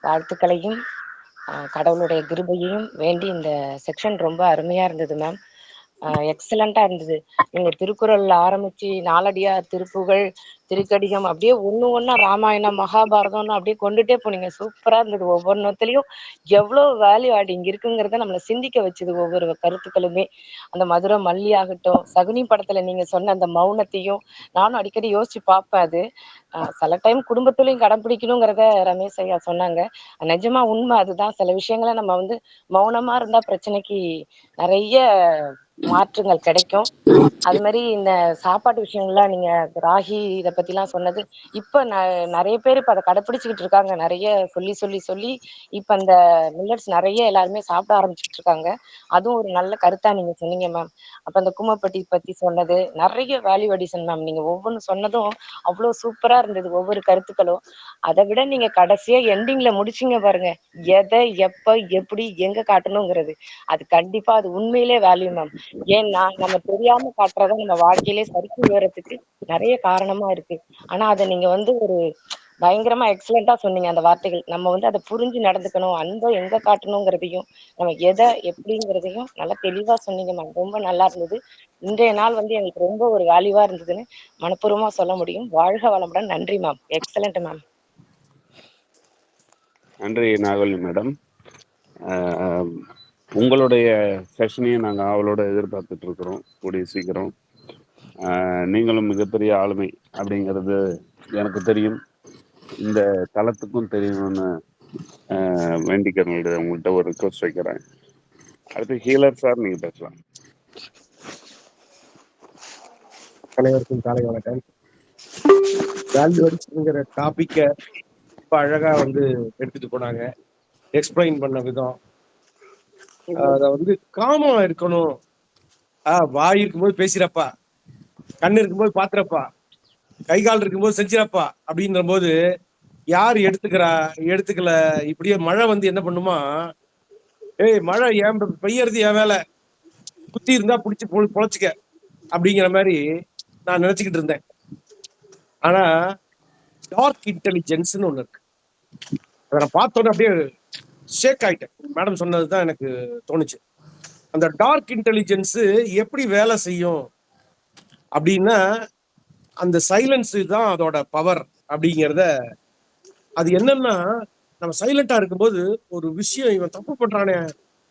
வாழ்த்துக்களையும் கடவுளுடைய கிருபையையும் வேண்டி இந்த செக்ஷன் ரொம்ப அருமையா இருந்தது மேம். எக்ஸலண்டா இருந்தது. நீங்க திருக்குறள்ல ஆரம்பிச்சு நாலடியார், திருப்புகழ், திருக்கடிகம் அப்படியே ஒண்ணா ராமாயணம் மகாபாரதம்னு அப்படியே கொண்டுட்டே போனீங்க. சூப்பரா இருந்தது. ஒவ்வொன்றுத்திலையும் எவ்வளவு வேல்யூ ஆடிங் இருக்குங்கிறத நம்மளை சிந்திக்க வச்சது ஒவ்வொரு கருத்துக்களுமே. அந்த மதுரை மல்லி ஆகட்டும், சகுனி படத்துல நீங்க சொன்ன அந்த மௌனத்தையும் நானும் அடிக்கடி யோசிச்சு பார்ப்பேன். அது சில டைம் குடும்பத்திலையும் கடைப்பிடிக்கணுங்கிறத ரமேஷ் ஐயா சொன்னாங்க. நிஜமா உண்மை அதுதான். சில விஷயங்களை நம்ம வந்து மௌனமா இருந்தா பிரச்சனைக்கு நிறைய மாற்றங்கள் கிடைக்கும். அது மாதிரி இந்த சாப்பாட்டு விஷயங்கள்லாம் நீங்க ராகி இதை பத்திலாம் சொன்னது, இப்ப நிறைய பேர் இப்ப அதை கடைப்பிடிச்சுக்கிட்டு இருக்காங்க. நிறைய சொல்லி இப்ப அந்த மில்லட்ஸ் நிறைய எல்லாருமே சாப்பிட ஆரம்பிச்சுட்டு இருக்காங்க. அதுவும் ஒரு நல்ல கருத்தா நீங்க சொன்னீங்க மேம். அப்ப அந்த கும்மப்பட்டி பத்தி சொன்னது நிறைய வேல்யூ அடிஷன் மேம். நீங்க ஒவ்வொன்று சொன்னதும் அவ்வளவு சூப்பரா இருந்தது, ஒவ்வொரு கருத்துக்களும். அதை விட நீங்க கடைசியா எண்டிங்ல முடிச்சீங்க பாருங்க, எதை எப்ப எப்படி எங்க காட்டணுங்கிறது. அது கண்டிப்பா அது உண்மையிலே வேல்யூ மேம். ஏன்னா நம்ம தெரியாம காட்டுறத நம்ம வாழ்க்கையிலே சரிக்கு உயரத்துக்கு நிறைய காரணமா இருக்கு. ஆனா அதை நீங்க வந்து ஒரு பயங்கரமா எக்ஸலண்டா சொன்னீங்க. அந்த வார்த்தைகள் நம்ம வந்து அதை புரிஞ்சு நடந்துக்கணும், அன்பை எங்க காட்டணுங்கிறதையும் நம்ம எதை எப்படிங்கிறதையும் நல்லா தெளிவா சொன்னீங்க மேம். ரொம்ப நல்லா இருந்தது. இன்றைய நாள் வந்து எனக்கு ரொம்ப ஒரு வேல்யூவா இருந்ததுன்னு மனப்பூர்வமா சொல்ல முடியும். வாழ்க வளமுடன். நன்றி மேம். Excellent ma'am. நன்றி நாகவல்லி மேடம். உங்களுடைய செஷனையும் நாங்கள் அவளோட எதிர்பார்த்துட்டு இருக்கிறோம். கூடிய சீக்கிரம் நீங்களும் மிகப்பெரிய ஆளுமை அப்படிங்கிறது எனக்கு தெரியும், இந்த தளத்துக்கும் தெரியணும்னு வேண்டிக்கிறவங்க உங்கள்கிட்ட ஒரு ரிக்வஸ்ட் வைக்கிறேன். அடுத்து ஹீலர் சார், நீங்க பேசலாம். அனைவருக்கும் காலை வணக்கம். வேல்யூங்கிற டாபிக்கை ரொம்ப அழகா வந்து எடுத்துட்டு போனாங்க. எக்ஸ்பிளைன் பண்ண விதம், அத வந்து காமா இருக்கணும். வாய் இருக்கும்போது பேசுறப்பா, கண்ணு இருக்கும்போது பாத்துறப்பா, கை கால் இருக்கும்போது செஞ்சிடப்பா அப்படின்ற போது யார் எடுத்துக்கல. இப்படியே மழை வந்து என்ன பண்ணுமா, மழை ஏன் பெய்யறது என் வேலை, புத்தி இருந்தா பிடிச்சி பொழைச்சிக்க அப்படிங்கிற மாதிரி நான் நினைச்சுக்கிட்டு இருந்தேன். ஆனா டார்க் இன்டெலிஜென்ஸ்னு ஒண்ணு இருக்கு. அதை நான் பார்த்தோன்னே அப்படியே ஷேக் ஆயிட்டேன். மேடம் சொன்னதுதான் எனக்கு தோணுச்சு. அந்த டார்க் இன்டெலிஜென்ஸ் எப்படி வேலை செய்யும் அப்படின்னா, அந்த சைலன்ஸ் தான் அதோட பவர் அப்படிங்கிறத. அது என்னன்னா, நம்ம சைலண்டா இருக்கும்போது ஒரு விஷயம், இவன் தப்பு பண்றானே,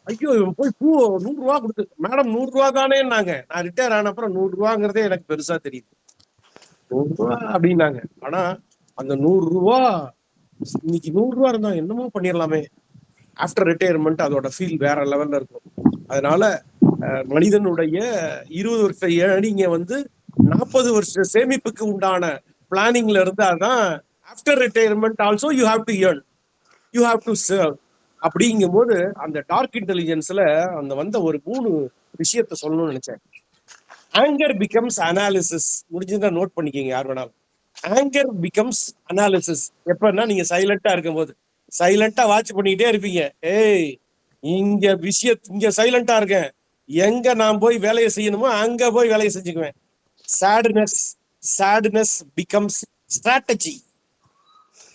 ஐயோ இவன் போய் பூ 100 ரூபா கொடுத்து, மேடம் 100 ரூபா தானேன்னாங்க. நான் ரிட்டையர் ஆன அப்புறம் 100 ரூபாங்கிறதே எனக்கு பெருசா தெரியுது. 100 ரூபா அப்படின்னாங்க. ஆனா அந்த 100 ரூபா இன்னைக்கு 100 ரூபா இருந்தா என்னமோ பண்ணிடலாமே. ஆஃப்டர் ரிட்டையர்மெண்ட் அதோட ஃபீல் வேற லெவல்ல இருக்கும். அதனால மனிதனுடைய 20 வருஷ ஏர்னிங்க வந்து 40 வருஷ சேமிப்புக்கு உண்டான பிளானிங்ல இருந்தாதான் after retirement also you have to earn, you have to serve. அப்படிங்கும் போது அந்த டார்க் இன்டெலிஜென்ஸ்ல அந்த வந்த ஒரு 3 விஷயத்த சொல்லணும்னு நினைச்சேன். Anger becomes analysis. முடிஞ்சிருந்தா நோட் பண்ணிக்கங்க யார் வேணாலும். ஆங்கர் பிகம்ஸ் அனாலிசிஸ் எப்பன்னா, நீங்க சைலண்டா இருக்கும்போது, சைலண்டா வாட்ச் பண்ணிக்கிட்டே இருப்பீங்க. இங்க சைலண்டா இருக்கேன், எங்க நான் போய் வேலையை செய்யணுமோ அங்க போய் வேலையை செஞ்சுக்குவேன். Sadness becomes strategy.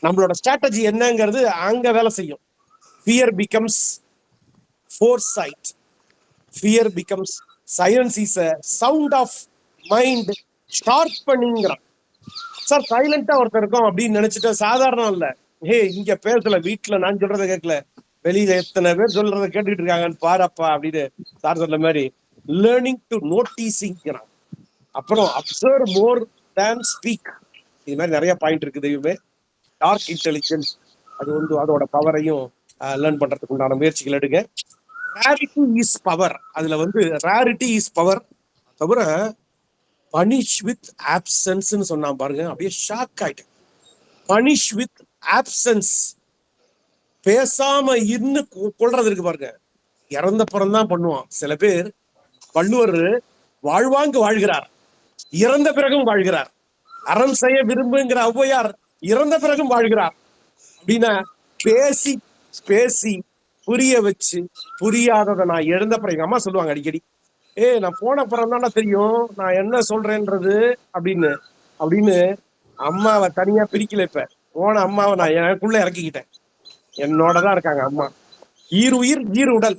நம்மளோட ஸ்ட்ராட்டஜி என்னங்கிறது அங்க வேலை செய்யும். Fear becomes foresight. Fear becomes silence is a sound of mind ஷார்ப்பனிங்கிறான். சார் சைலண்டா ஒருத்தர் இருக்கோம் அப்படின்னு நினைச்சிட்டு சாதாரணம் இல்ல, இங்க பேசல, வீட்டுல நான் சொல்றதை கேட்கல, வெளியில எத்தனை பேர் சொல்றதை கேட்டுக்கிட்டு இருக்காங்கன்னு பாருப்பா அப்படின்னு சார் சொன்ன மாதிரி லேர்னிங் டு நோட்டீசிங். அப்புறம் அப்சர்வ் மோர் தேன் ஸ்பீக். இது மாதிரி நிறைய பாயிண்ட் இருக்குது. இதுவே டார்க் இன்டெலிஜென்ஸ், அது வந்து அதோட பவரையும் லேர்ன் பண்றதுக்கு உண்டான முயற்சிகள் எடுங்க. Rarity is power. அதுல வந்து ரேரிட்டி இஸ் பவர் தவிர பனிஷ் வித் ஆப்சன்ஸ் சொன்னா பாருங்க, அப்படியே ஷாக் ஆயிட்டேன். பனிஷ் வித் ஆப்சன்ஸ், பேசாம இன்னு கொள்றது இருக்கு பாருங்க, இறந்த புறம் தான் பண்ணுவான். சில பேர் வள்ளுவர் வாழ்வாங்கு வாழ்கிறார், இறந்த பிறகும் வாழ்கிறார். அறம் செய்ய விரும்புங்கிற ஔவையார் இறந்த பிறகும் வாழ்கிறார். அப்படின்னா பேசி பேசி புரிய வச்சு, புரியாததை நான் எழுந்த பிறகு எங்க அம்மா சொல்லுவாங்க அடிக்கடி, நான் போன பிறகு தானே தெரியும் நான் என்ன சொல்றேன்றது அப்படின்னு அப்படின்னு அம்மாவை தனியா பிரிக்கல. இப்ப போன அம்மாவை நான் எனக்குள்ள இறக்கிக்கிட்டேன். என்னோடதான் இருக்காங்க அம்மா. ஈருயிர் ஈர் உடல்,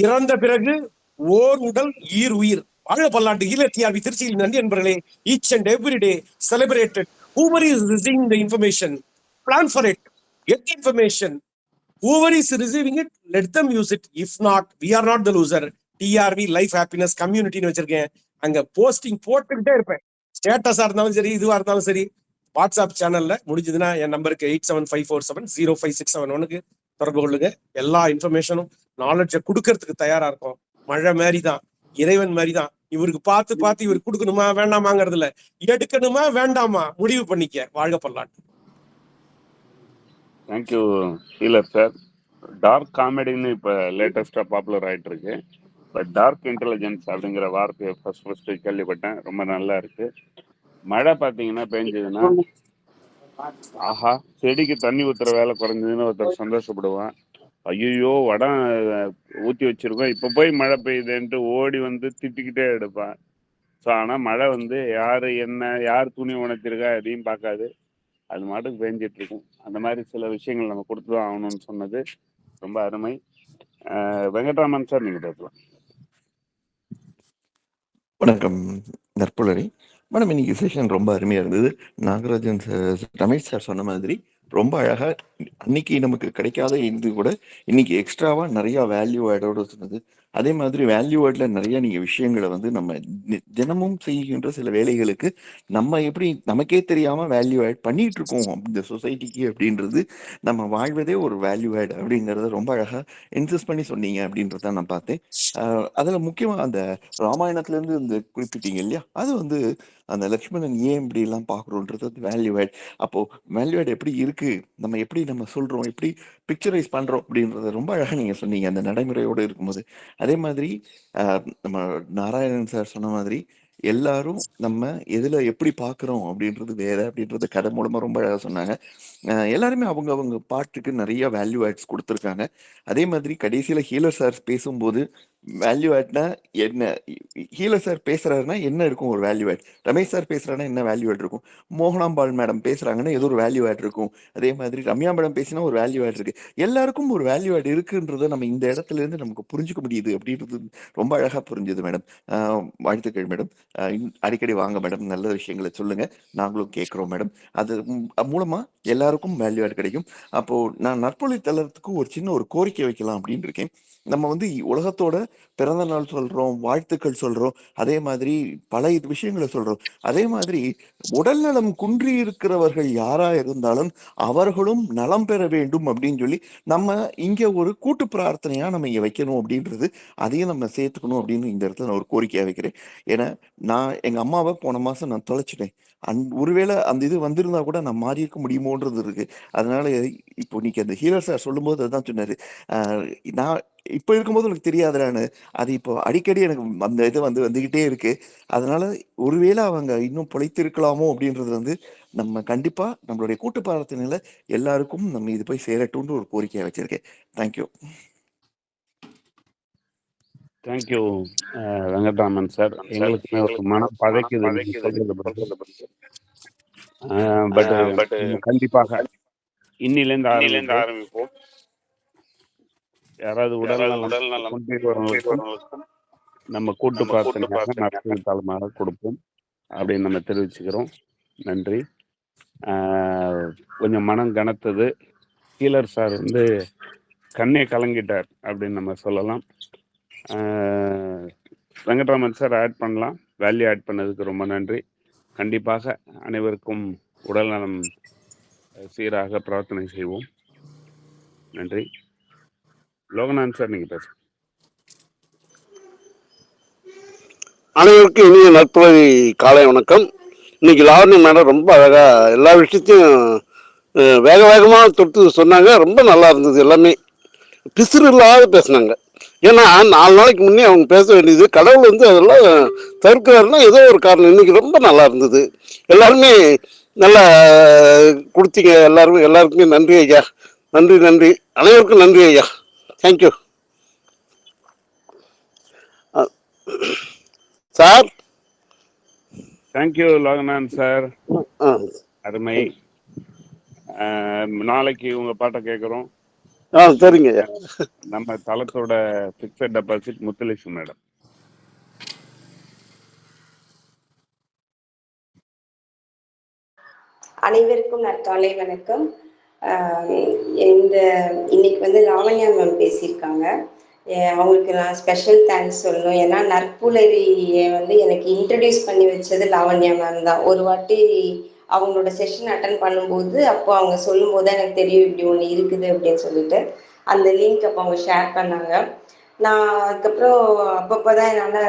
இறந்த பிறகு ஓர் உடல் ஈர் உயிர். வாழ பல்லாண்டு ஈழத்தியார்வி திருச்சியில் நன்றி என்பர்களே. Each and every day celebrated. Whoever is receiving the information, plan for it, get information. Whoever is receiving it, let them use it. If not, we are not the loser. TRV life happiness கம்யூனிட்டின்னு வச்சிருக்கேன். அங்க போஸ்டிங் போட்டுக்கிட்டே இருப்பேன். ஸ்டேட்டஸா இருந்தாலும் சரி, இதுவா இருந்தாலும் சரி. வாட்ஸ்அப் சேனல்ல முடிஞ்சதுன்னா என் நம்பருக்கு 8754470567 தொடர்பு கொள்ளுங்க. எல்லா இன்ஃபர்மேஷனும் நாலேஜை கொடுக்கறதுக்கு தயாரா இருக்கும். மழை மாதிரி தான், இறைவன் மாதிரி தான். இவருக்கு பார்த்து பார்த்து இவருக்கு கொடுக்கணுமா வேண்டாமாங்கிறது இல்ல, எடுக்கணுமா வேண்டாமா முடிவு பண்ணிக்க. வாழ்க பல்லாண்டு. Thank you healer sir. டார்க் காமெடின்னு இப்போ லேட்டஸ்டாக பாப்புலர் ஆகிட்டு இருக்கு. பட் டார்க் இன்டெலிஜென்ஸ் அப்படிங்கிற வார்த்தையை ஃபர்ஸ்ட் கேள்விப்பட்டேன். ரொம்ப நல்லா இருக்கு. மழை பார்த்தீங்கன்னா பெஞ்சதுன்னா ஆஹா செடிக்கு தண்ணி ஊற்றுற வேலை குறைஞ்சதுன்னு ஒருத்தர் சந்தோஷப்படுவான். ஐயோ வடம் ஊற்றி வச்சிருக்கோம் இப்போ போய் மழை பெய்யுதுன்ட்டு ஓடி வந்து திட்டிக்கிட்டே எடுப்பான். ஸோ ஆனால் மழை வந்து யார் என்ன யார் துணி உணர்த்திருக்கா எதையும் பார்க்காது, அது மாட்டுக்கு பெஞ்சிட்டு இருக்கும். அந்த மாதிரி சில விஷயங்கள் நம்ம கொடுத்து தான் ஆகணும்னு சொன்னது ரொம்ப அருமை. வெங்கட்ராமன் சார், நீங்கள் பேசலாம். வணக்கம் நற்புலரி மேடம். இன்னைக்கு செஷன் ரொம்ப அருமையாக இருந்தது. நாகராஜன் சார், ரமேஷ் சார் சொன்ன மாதிரி ரொம்ப அழகாக அன்னைக்கு நமக்கு கிடைக்காத இது கூட இன்னைக்கு எக்ஸ்ட்ராவாக நிறையா வேல்யூ ஆடோட சொன்னது. அதே மாதிரி வேல்யூ ஆடில் நிறைய நீங்கள் விஷயங்களை வந்து நம்ம தினமும் செய்கின்ற சில வேலைகளுக்கு நம்ம எப்படி நமக்கே தெரியாமல் வேல்யூ ஆட் பண்ணிட்டு இருக்கோம் இந்த சொசைட்டிக்கு அப்படின்றது, நம்ம வாழ்வதே ஒரு வேல்யூ ஆட் அப்படிங்கிறத ரொம்ப அழகாக இன்சிஸ்ட் பண்ணி சொன்னீங்க அப்படின்றத நான் பார்த்தேன். அதில் முக்கியமாக அந்த ராமாயணத்துலேருந்து இந்த குறிப்பிட்டீங்க இல்லையா, அது வந்து அந்த லக்ஷ்மணன் ஏன் இப்படி எல்லாம் பார்க்குறோன்றது வேல்யூ ஆட். அப்போது வேல்யூ ஆட் எப்படி இருக்குது, நம்ம எப்படி நம்ம சொல்கிறோம், எப்படி பிக்சரைஸ் பண்ணுறோம் அப்படின்றத ரொம்ப அழகாக நீங்கள் சொன்னீங்க அந்த நடைமுறையோடு இருக்கும்போது. அதே மாதிரி நம்ம நாராயணன் சார் சொன்ன மாதிரி எல்லாரும் நம்ம எதில் எப்படி பார்க்குறோம் அப்படின்றது வேற அப்படின்றது கதை மூலமாக ரொம்ப அழகாக சொன்னாங்க. எல்லாருமே அவங்க பாட்டுக்கு நிறைய வேல்யூ ஆட்ஸ் கொடுத்துருக்காங்க. அதே மாதிரி கடைசியில் ஹீலர் சார் பேசும்போது வேல்யூ ஆட்னா என்ன, ஹீலர் சார் பேசுறாருன்னா என்ன இருக்கும் ஒரு வேல்யூ ஆட், ரமேஷ் சார் பேசுறாருன்னா என்ன வேல்யூ ஆட் இருக்கும், மோகனாம்பாள் மேடம் பேசுறாங்கன்னா ஏதோ ஒரு வேல்யூ ஆட் இருக்கும், அதே மாதிரி ரம்யா மேடம் பேசினா ஒரு வேல்யூ ஆட் இருக்கு. எல்லாருக்கும் ஒரு வேல்யூ ஆட் இருக்குன்றத நம்ம இந்த இடத்துல இருந்து நமக்கு புரிஞ்சுக்க முடியுது அப்படின்றது ரொம்ப அழகா புரிஞ்சுது மேடம். வாழ்த்துக்கள் மேடம். அடிக்கடி வாங்க மேடம், நல்ல விஷயங்களை சொல்லுங்க, நாங்களும் கேட்குறோம் மேடம். அது மூலமா எல்லாருக்கும் வேல்யூ ஆட் கிடைக்கும். அப்போ நான் நற்பொழி தளத்துக்கு ஒரு சின்ன ஒரு கோரிக்கை வைக்கலாம் அப்படின்னு இருக்கேன். நம்ம வந்து உலகத்தோட பிறந்த நாள் சொல்றோம், வாழ்த்துக்கள் சொல்றோம், அதே மாதிரி பல விஷயங்களை சொல்றோம். அதே மாதிரி உடல் நலம் குன்றி இருக்கிறவர்கள் யாரா இருந்தாலும் அவர்களும் நலம் பெற வேண்டும் அப்படின்னு சொல்லி நம்ம இங்க ஒரு கூட்டு பிரார்த்தனையா நம்ம இங்க வைக்கணும் அப்படின்றது, அதையும் நம்ம சேர்த்துக்கணும் அப்படின்னு இந்த இடத்துல நான் ஒரு கோரிக்கையா வைக்கிறேன். ஏன்னா நான் எங்க அம்மாவை போன மாசம் நான் தொலைச்சிட்டேன். ஒருவேளை அந்த இது வந்திருந்தா கூட நான் மாறி இருக்க முடியுமோன்றது இருக்கு. அதனால இப்போ இன்னைக்கு அந்த ஹீலர் சார் சொல்லும்போது அதான் சொன்னாரு, நான் இப்போ இருக்கும்போது எனக்கு தெரியாதுடான்னு, அது இப்போ அடிக்கடி எனக்கு அந்த இது வந்துகிட்டே இருக்கு. அதனால ஒருவேளை அவங்க இன்னும் பொழைத்திருக்கலாமோ அப்படின்றது வந்து நம்ம கண்டிப்பா நம்மளுடைய கூட்டு பிரார்த்தனையில எல்லாருக்கும் நம்ம இது போய் சேரட்டும்னு ஒரு கோரிக்கையை வச்சிருக்கேன். தேங்க்யூ. Thank you Venkatraman sir. எங்களுக்குமே ஒரு மனம் பதைக்குது நீங்க சொல்றது பத்தி. பட் கண்டிப்பாக இன்னிலேருந்து ஆரம்பிப்போம். யாராவது உடல் நலம் குன்றியவர்களுக்கும் நம்ம கூட்டு பிரார்த்தனையாக நற்பொழி தளமாக கொடுப்போம் அப்படின்னு நம்ம தெரிவிச்சுக்கிறோம். நன்றி. கொஞ்சம் மனம் கனத்தது. ஹீலர் சார் வந்து கண்ணே கலங்கிட்டார் அப்படின்னு நம்ம சொல்லலாம். வெங்கட்ராமன் சார் ஆட் பண்ணலாம். வேல்யூ ஆட் பண்ணதுக்கு ரொம்ப நன்றி. கண்டிப்பாக அனைவருக்கும் உடல் நலம் சீராக பிரார்த்தனை செய்வோம். நன்றி. லோகநாதன் சார், நீங்கள் பேசுங்க. அனைவருக்கும் இனிய நற்புலரி காலை வணக்கம். இன்னைக்கு லாவண்யா மேடம் ரொம்ப அழகா எல்லா விஷயத்தையும் வேக வேகமாக தொட்டு சொன்னாங்க. ரொம்ப நல்லா இருந்தது. எல்லாமே பிசுறு இல்லாத பேசினாங்க. ஏன்னா 4 நாளைக்கு முன்னே அவங்க பேச வேண்டியது கடவுள் வந்து அதெல்லாம் தவிர்க்கிறாருன்னா ஏதோ ஒரு காரணம். இன்னைக்கு ரொம்ப நல்லா இருந்தது. எல்லாருமே நல்லா கொடுத்தீங்க. எல்லாருக்குமே நன்றி ஐயா. நன்றி நன்றி. அனைவருக்கும் நன்றி ஐயா. Thank you sir. Thank you Loganathan sir. அருமை. நாளைக்கு உங்க பாட்டை கேட்குறோம். சரிங்க. நம்ம தளத்தோட பிக்சட் டெபாசிட் முத்துலட்சுமி மேடம். அனைவருக்கும் நற்காலை வணக்கம். இன்னைக்கு வந்து லாவண்யா மேம் பேசியிருக்காங்க. அவங்களுக்கு நான் ஸ்பெஷல் தேங்க்ஸ் சொல்லணும். ஏன்னா நற்புலரியை வந்து எனக்கு இன்ட்ரடியூஸ் பண்ணி வச்சது லாவண்யா மேம் தான். ஒரு வாட்டி அவங்களோட செஷன் அட்டன் பண்ணும்போது அப்போ அவங்க சொல்லும் போது எனக்கு தெரியும் இப்படி ஒன்று இருக்குது அப்படின்னு சொல்லிட்டு அந்த லிங்க் அப்போ அவங்க ஷேர் பண்ணாங்க. நான் அதுக்கப்புறம் அப்பப்போ தான் என்னால்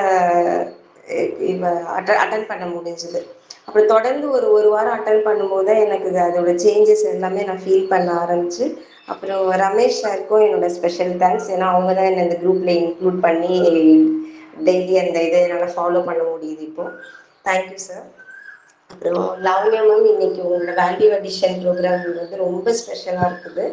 அட்டன் பண்ண முடிஞ்சுது. அப்புறம் தொடர்ந்து ஒரு வாரம் அட்டன் பண்ணும்போது தான் எனக்கு அதோட சேஞ்சஸ் எல்லாமே நான் ஃபீல் பண்ண ஆரம்பிச்சு. அப்புறம் ரமேஷ் சாருக்கும் என்னோட ஸ்பெஷல் தேங்க்ஸ். ஏன்னா அவங்க தான் என்னை இந்த குரூப்பில் இன்க்ளூட் பண்ணி டெய்லி அந்த இதை என்னால் ஃபாலோ பண்ண முடியுது இப்போது. Thank you sir. அப்புறம் லாவண்யா மேம், இன்னைக்கு உங்களோட வேல்யூ அடிஷன் ப்ரோக்ராம் வந்து ரொம்ப ஸ்பெஷலாக இருக்குது.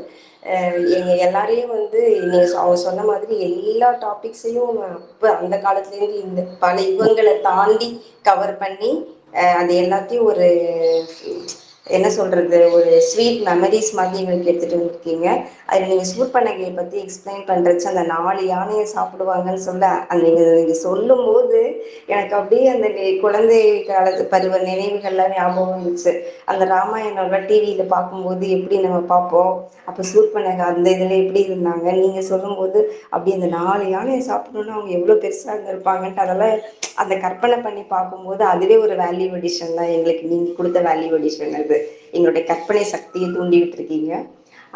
எங்கள் எல்லாரையும் வந்து நீங்கள் அவங்க சொன்ன மாதிரி எல்லா டாபிக்ஸையும் அப்போ அந்த காலத்துலேருந்து இந்த பல யுகங்களை தாண்டி கவர் பண்ணி அது எல்லாத்தையும் ஒரு என்ன சொல்கிறது, ஒரு ஸ்வீட் மெமரிஸ் மாதிரி எங்களுக்கு எடுத்துகிட்டு வந்திருக்கீங்க. அதில் நீங்கள் சூர்பனகையை பற்றி எக்ஸ்பிளைன் பண்ணுறச்சு அந்த 4 யானையை சாப்பிடுவாங்கன்னு சொல்ல அந்த நீங்கள் சொல்லும் போது எனக்கு அப்படியே அந்த குழந்தை காலத்து பருவ நினைவுகள்லாம் ஞாபகம் இருந்துச்சு. அந்த ராமாயணம்லாம் டிவியில் பார்க்கும்போது எப்படி நம்ம பார்ப்போம், அப்போ சூர்பனகை அந்த இதில் எப்படி இருந்தாங்க, நீங்கள் சொல்லும்போது அப்படி அந்த 4 யானையை சாப்பிடணுன்னா அவங்க எவ்வளோ பெருசாக இருந்திருப்பாங்கன்ட்டு அதெல்லாம் அந்த கற்பனை பண்ணி பார்க்கும்போது அதுவே ஒரு வேல்யூ அடிஷன் தான். எங்களுக்கு நீங்கள் கொடுத்த வேல்யூ அடிஷன் அது. எங்களுடைய கற்பனை சக்தியை தூண்டி விட்டுருக்கீங்க.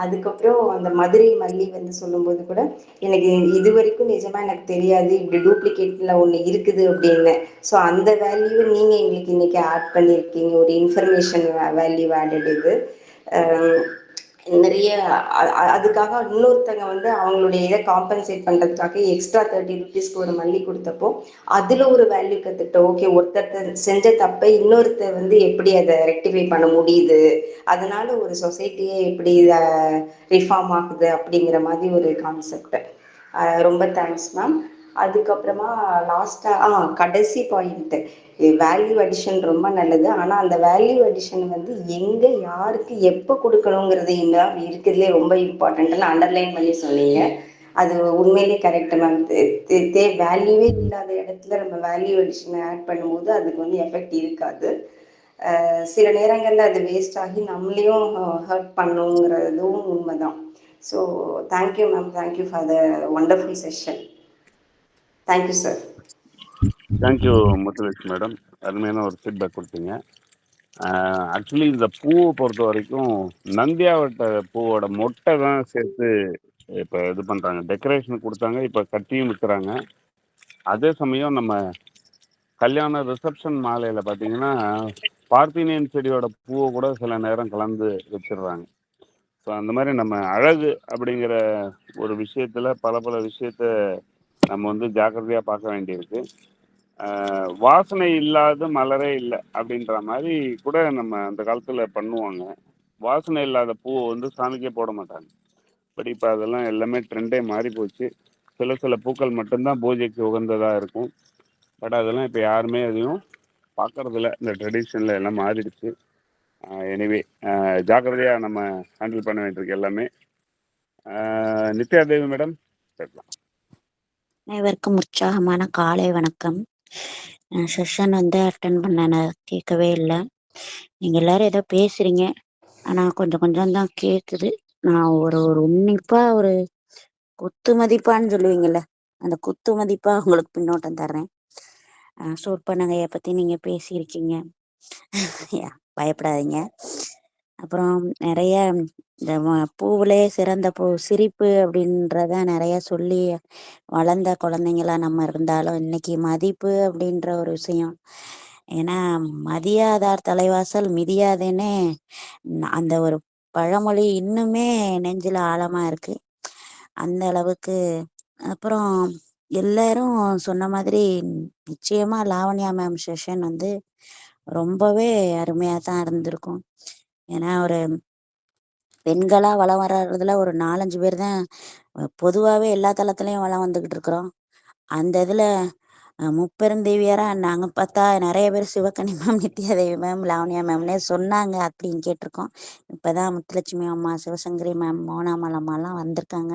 அதுக்கப்புறம் அந்த மதுரை மல்லி வந்து சொல்லும்போது கூட எனக்கு இது வரைக்கும் நிஜமாக எனக்கு தெரியாது இப்படி டூப்ளிகேட்டில் ஒன்று இருக்குது அப்படின்னு. ஸோ அந்த வேல்யூ நீங்கள் எங்களுக்கு இன்றைக்கி ஆட் பண்ணியிருக்கீங்க. ஒரு இன்ஃபர்மேஷன் வேல்யூ ஆடட் இது. நிறைய அதுக்காக இன்னொருத்தங்க வந்து அவங்களுடைய இதை காம்பன்சேட் பண்ணுறதுக்காக எக்ஸ்ட்ரா 30 rupeesக்கு ஒரு மல்லி கொடுத்தப்போ அதில் ஒரு வேல்யூ கற்றுக்கிட்டோம். ஓகே, ஒருத்தர் செஞ்ச தப்பை இன்னொருத்தர் வந்து எப்படி அதை ரெக்டிஃபை பண்ண முடியுது, அதனால ஒரு சொசைட்டியே எப்படி ரிஃபார்ம் ஆகுது அப்படிங்கிற மாதிரி ஒரு கான்செப்ட். ரொம்ப தேங்க்ஸ் மேம். அதுக்கப்புறமா லாஸ்ட்டாக கடைசி பாயிண்ட்டு, வேல்யூ அடிஷன் ரொம்ப நல்லது. ஆனால் அந்த வேல்யூ அடிஷன் வந்து எங்கே யாருக்கு எப்போ கொடுக்கணுங்கிறது தான் இருக்கிறதுலே ரொம்ப இம்பார்ட்டண்ட்டுன்னு அண்டர்லைன் பண்ணி சொன்னீங்க. அது உண்மையிலே கரெக்டு மேம். வேல்யூவே இல்லாத இடத்துல நம்ம வேல்யூ அடிஷனை ஆட் பண்ணும்போது அதுக்கு வந்து எஃபெக்ட் இருக்காது. சில நேரங்களில் அது வேஸ்ட் ஆகி நம்மளையும் ஹர்ட் பண்ணுங்கிறதும் உண்மைதான். So thank you ma'am. Thank you for the wonderful session. Thank you sir. Thank you Muthulakshmi madam. அருமையான ஒரு ஃபீட்பேக் கொடுத்தீங்க. ஆக்சுவலி இந்த பூவை பொறுத்த வரைக்கும் நந்தியாவட்ட பூவோட மொட்டை தான் சேர்த்து இப்போ இது பண்ணுறாங்க, டெக்கரேஷன் கொடுத்தாங்க, இப்போ கட்டியும் விற்கிறாங்க. அதே சமயம் நம்ம கல்யாண ரிசப்ஷன் மாலையில் பார்த்தீங்கன்னா பார்த்தினியன் செடியோட பூவை கூட சில நேரம் கலந்து வச்சிடுறாங்க. ஸோ அந்த மாதிரி நம்ம அழகு அப்படிங்கிற ஒரு விஷயத்தில் பல விஷயத்த நம்ம வந்து ஜாக்கிரதையாக பார்க்க வேண்டியிருக்கு. வாசனை இல்லாத மலரே இல்லை அப்படின்ற மாதிரி கூட நம்ம அந்த காலத்தில் பண்ணுவாங்க. வாசனை இல்லாத பூவை வந்து சாமிக்கே போட மாட்டாங்க. பட் இப்போ அதெல்லாம் எல்லாமே ட்ரெண்டே மாறி போச்சு. சில பூக்கள் மட்டும்தான் பூஜைக்கு உகந்ததாக இருக்கும். பட் அதெல்லாம் இப்போ யாருமே எதையும் பார்க்கறதில்ல. இந்த ட்ரெடிஷனில் எல்லாம் மாறிடுச்சு. எனிவே ஜாக்கிரதையாக நம்ம ஹேண்டில் பண்ண வேண்டியிருக்கு எல்லாமே. நித்யா தேவி மேடம் கேட்கலாம். அனைவருக்கும் உற்சாகமான காலை வணக்கம். செஷன் வந்து அட்டன் பண்ண கேட்கவே இல்லை. நீங்கள் எல்லாரும் ஏதோ பேசுறீங்க, ஆனால் கொஞ்சம் தான் கேட்குது. நான் ஒரு ஒரு உன்னிப்பா ஒரு குத்து மதிப்பான்னு சொல்லுவீங்கல்ல, அந்த குத்து மதிப்பா உங்களுக்கு பின்னோட்டம் தர்றேன். சூர்பனகைய பத்தி நீங்க பேசியிருக்கீங்க. பயப்படாதீங்க. அப்புறம் நிறைய இந்த பூவிலே சிறந்த பூ சிரிப்பு அப்படின்றத நிறைய சொல்லி வளர்ந்த குழந்தைங்களா நம்ம இருந்தாலும் இன்னைக்கு மதிப்பு அப்படின்ற ஒரு விஷயம். ஏன்னா மதியாதார் தலைவாசல் மிதியாதேன்னு அந்த ஒரு பழமொழி இன்னுமே நெஞ்சில ஆழமா இருக்கு. அந்த அளவுக்கு அப்புறம் எல்லாரும் சொன்ன மாதிரி நிச்சயமா லாவண்யா மேம் செஷன் வந்து ரொம்பவே அருமையா தான் இருந்திருக்கும். ஏன்னா ஒரு பெண்களா வளம் வர்றதுல ஒரு 4-5 பேர் தான் பொதுவாவே எல்லா தளத்துலயும் வளம் வந்துகிட்டு இருக்கிறோம். அந்த இதுல முப்பெருந்தேவியரா நாங்க பார்த்தா நிறைய பேர் சிவகனி மேம், நித்யாதேவி மேம், லாவண்யா மேம்னே சொன்னாங்க அப்படின்னு கேட்டிருக்கோம். இப்பதான் முத்துலட்சுமி அம்மா, சிவசங்கரி மேம், மோனாமல் அம்மாலாம் வந்திருக்காங்க.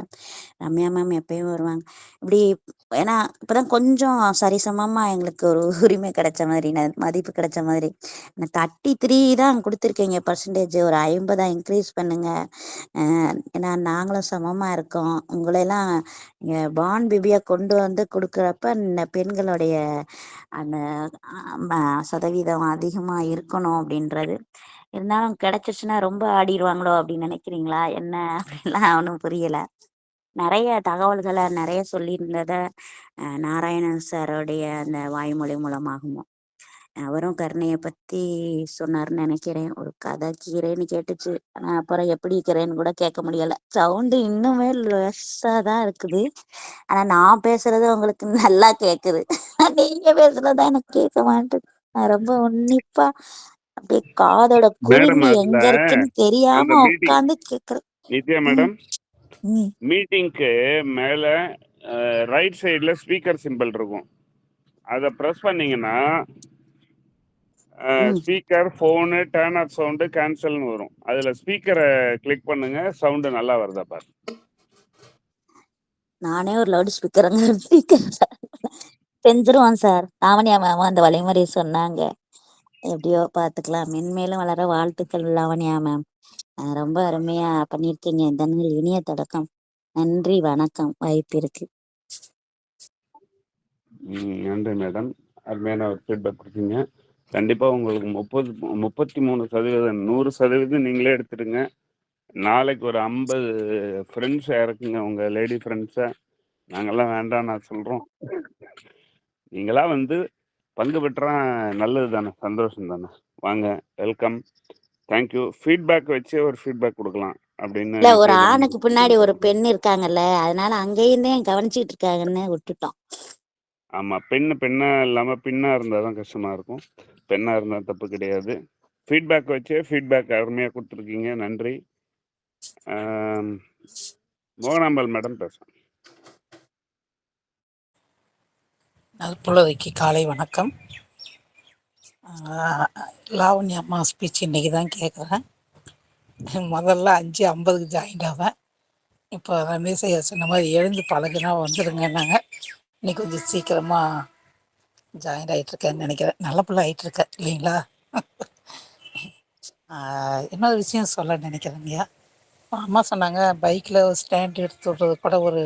ரம்யா மேம் எப்பயும் வருவாங்க. இப்படி ஏன்னா இப்பதான் கொஞ்சம் சரிசமமா எங்களுக்கு ஒரு உரிமை கிடைச்ச மாதிரி, மதிப்பு கிடைச்ச மாதிரி. 33 தான் கொடுத்துருக்கீங்க பர்சன்டேஜ். ஒரு 50 இன்க்ரீஸ் பண்ணுங்க. ஏன்னா நாங்களும் சமமா இருக்கோம். உங்களையெல்லாம் பான் பேபியா கொண்டு வந்து கொடுக்குறப்ப இந்த பெண்களுடைய அந்த சதவீதம் அதிகமா இருக்கணும் அப்படின்றது. இருந்தாலும் கிடைச்சிச்சுன்னா ரொம்ப ஆடிடுவாங்களோ அப்படின்னு நினைக்கிறீங்களா என்ன அப்படின்லாம் ஒன்றும் புரியல. நிறைய தகவல்களை நிறைய சொல்லியிருந்தத நாராயணன் சாரோடைய அந்த வாய்மொழி மூலமாகவும் அவரும் கருணையை பத்தி சொன்னார்னு நினைக்கிறேன். ஒரு கதை கீரைன்னு கேட்டுச்சு. ஆனா அப்புறம் எப்படி கீரைன்னு கூட கேட்க முடியல. சவுண்டு இன்னுமே லெஸ்ஸா தான் இருக்குது. ஆனா நான் பேசுறது உங்களுக்கு நல்லா கேக்குது. நீங்க பேசுறதுதான் எனக்கு கேட்க மாட்டேது. நான் ரொம்ப உன்னிப்பா அப்படியே காதோட மேடம் குழிஞ்சு அதுல எங்க இருக்குன்னு அந்த தெரியாம மீட்டிங் உட்காந்து கேக்குறேன். நித்யா ம், மேடம், ம், மீட்டிங்க்கு மேல ரைட் சைடுல ஸ்பீக்கர் சிம்பிள் இருக்கும். அதை ப்ரெஸ் பண்ணீங்கன்னா ம். Speaker, phone, turn off sound, கேன்சல்னு வரும். அதில் ஸ்பீக்கரை கிளிக் பண்ணுங்க, சவுண்டு நல்லா வருதா பாரு. நானே ஒரு லவுட் ஸ்பீக்கர் செஞ்சிருவான் சார். லாவண்யா மேம் அந்த வழிமுறை சொன்னாங்க. எப்படியோ பார்த்துக்கலாம். மென்மேலும் வளர வாழ்த்துக்கள் லாவண்யா மேம். ரொம்ப அருமையா பண்ணியிருக்கீங்க. இந்த நாள் இனிய தொடக்கம். நன்றி, வணக்கம். வாய்ப்பு இருக்கு. நன்றி மேடம், அருமையான ஒரு ஃபீட்பேக் கொடுத்தீங்க. கண்டிப்பாக உங்களுக்கு 33%, 100% நீங்களே எடுத்துடுங்க. நாளைக்கு ஒரு 50 ஃப்ரெண்ட்ஸை இறக்குங்க, உங்கள் லேடி ஃப்ரெண்ட்ஸை. நாங்கள்லாம் வேண்டாம் நான் சொல்கிறோம். நீங்களா வந்து பங்கு பெற்றா நல்லது தானே, சந்தோஷம் தானே. வாங்க, வெல்கம், தேங்க்யூ. ஃபீட்பேக் வச்சு ஒரு ஃபீட்பேக் கொடுக்கலாம் அப்படின்னு இல்ல ஒரு கேட்குறேன். ஆணுக்கு பின்னாடி ஒரு பெண் இருக்காங்கல்ல, அதனால அங்கேயும் தான் கவனிச்சிட்டு இருக்காங்கன்னு விட்டுட்டோம். ஆமாம், பெண்ணாக இல்லாமல் பின்னாக இருந்தால் தான் கஷ்டமாக இருக்கும். பெண்ணாக இருந்தால் தப்பு கிடையாது. ஃபீட்பேக் வச்சு ஃபீட்பேக் அருமையாக கொடுத்துருக்கீங்க, நன்றி. மோகனாம்பாள் மேடம் பேசுகிறேன். நற்புலரைக்கு காலை வணக்கம். லாவண்யா அம்மா ஸ்பீச் இன்றைக்கி தான் கேட்குறேன். முதல்ல 5:50 ஜாயின் ஆவேன். இப்போ ரமேஷ் ஐயா சொன்ன மாதிரி எழுந்து பழகுனா வந்துடுங்கன்னாங்க. இன்னைக்கு கொஞ்சம் சீக்கிரமாக ஜாயின் ஆகிட்டுருக்கேன்னு நினைக்கிறேன். நல்ல பிள்ளை ஆகிட்டுருக்கேன் இல்லைங்களா? இன்னொரு விஷயம் சொல்ல நினைக்கிறேங்கய்யா. அம்மா சொன்னாங்க பைக்கில் ஸ்டாண்ட் எடுத்து விடுறது கூட ஒரு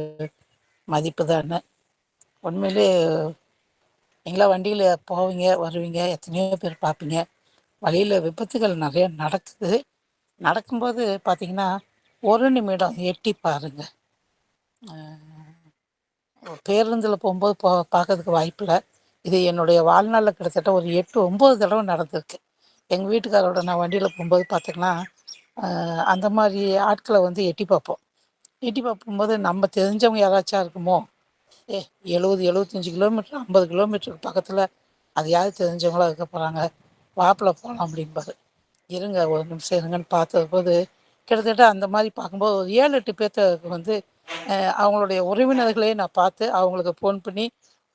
மதிப்பு தான்னு. உண்மையிலே நீங்களாம் வண்டியில் போவீங்க வருவீங்க, எத்தனையோ பேர் பார்ப்பீங்க. வழியில் விபத்துகள் நிறைய நடக்குது. நடக்கும்போது பார்த்தீங்கன்னா ஒரு நிமிடம் எட்டி பாருங்க. பேருந்தில் போகும்போது பார்க்கறதுக்கு வாய்ப்பில்லை. இது என்னுடைய வாழ்நாளில் கிட்டத்தட்ட ஒரு 8-9 தடவை நடந்திருக்கு. எங்கள் வீட்டுக்காரோட நான் வண்டியில் போகும்போது பார்த்திங்கன்னா அந்த மாதிரி ஆட்களை வந்து எட்டி பார்ப்போம். எட்டி பார்க்கும்போது நம்ம தெரிஞ்சவங்க யாராச்சும் இருக்குமோ, 70-75 கிலோமீட்டர் 50 கிலோமீட்டருக்கு பக்கத்தில் அது யார் தெரிஞ்சவங்களா இருக்க போகிறாங்க, வாப்பில் போகலாம் அப்படிம்பாரு. இருங்க ஒரு நிமிஷம் இருங்கன்னு பார்த்தது போது கிட்டத்தட்ட அந்த மாதிரி பார்க்கும்போது ஒரு 7-8 பேர்த்த வந்து அவங்களுடைய உறவினர்களே நான் பார்த்து அவங்களுக்கு ஃபோன் பண்ணி,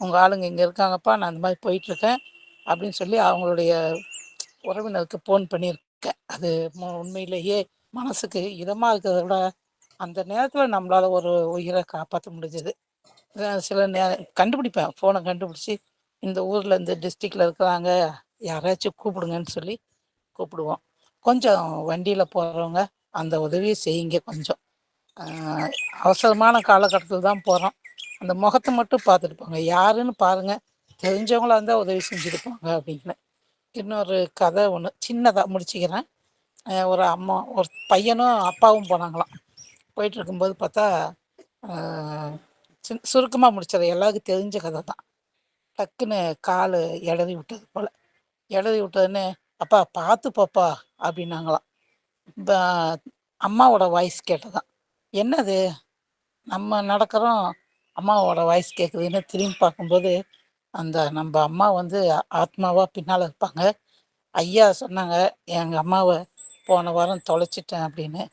உங்கள் ஆளுங்க இங்கே இருக்காங்கப்பா, நான் அந்த மாதிரி போயிட்டுருக்கேன் அப்படின்னு சொல்லி அவங்களுடைய உறவினருக்கு ஃபோன் பண்ணியிருக்கேன். அது உண்மையிலேயே மனசுக்கு இதமாக இருக்கிறத விட அந்த நேரத்தில் நம்மளால் ஒரு உயிரை காப்பாற்ற முடிஞ்சது. சில கண்டுபிடிப்பேன், ஃபோனை கண்டுபிடிச்சி இந்த ஊரில் இந்த டிஸ்ட்ரிக்டில் இருக்கிறாங்க, யாராச்சும் கூப்பிடுங்கன்னு சொல்லி கூப்பிடுவோம். கொஞ்சம் வண்டியில் போகிறவங்க அந்த உதவியை செய்யுங்க கொஞ்சம். அவசரமான காலகட்டத்தில் தான் போகிறோம். அந்த முகத்தை மட்டும் பார்த்துட்டு போங்க, யாருன்னு பாருங்கள், தெரிஞ்சவங்களா இருந்தால் உதவி செஞ்சுட்டு போங்க அப்படின்னு. இன்னொரு கதை ஒன்று சின்னதாக முடிச்சுக்கிறேன். ஒரு அம்மா ஒரு பையனும் அப்பாவும் போனாங்களாம். போயிட்டு இருக்கும்போது பார்த்தா சுருக்கமாக முடிச்சது, எல்லாருக்கும் தெரிஞ்ச கதை தான். டக்குன்னு கால் இடறி விட்டது போல். இடறி விட்டதுன்னு அப்பா பார்த்து போப்பா அப்படின்னாங்களாம். அம்மாவோட வாய்ஸ் கேட்டதான். என்னது நம்ம நடக்கிறோம், அம்மாவோட வாய்ஸ் கேட்குதுன்னு திரும்பி பார்க்கும்போது அந்த நம்ம அம்மா வந்து ஆத்மாவாக பின்னால் இருப்பாங்க. ஐயா சொன்னாங்க, எங்கள் அம்மாவை போன வாரம் தொலைச்சிட்டேன் அப்படின்னு.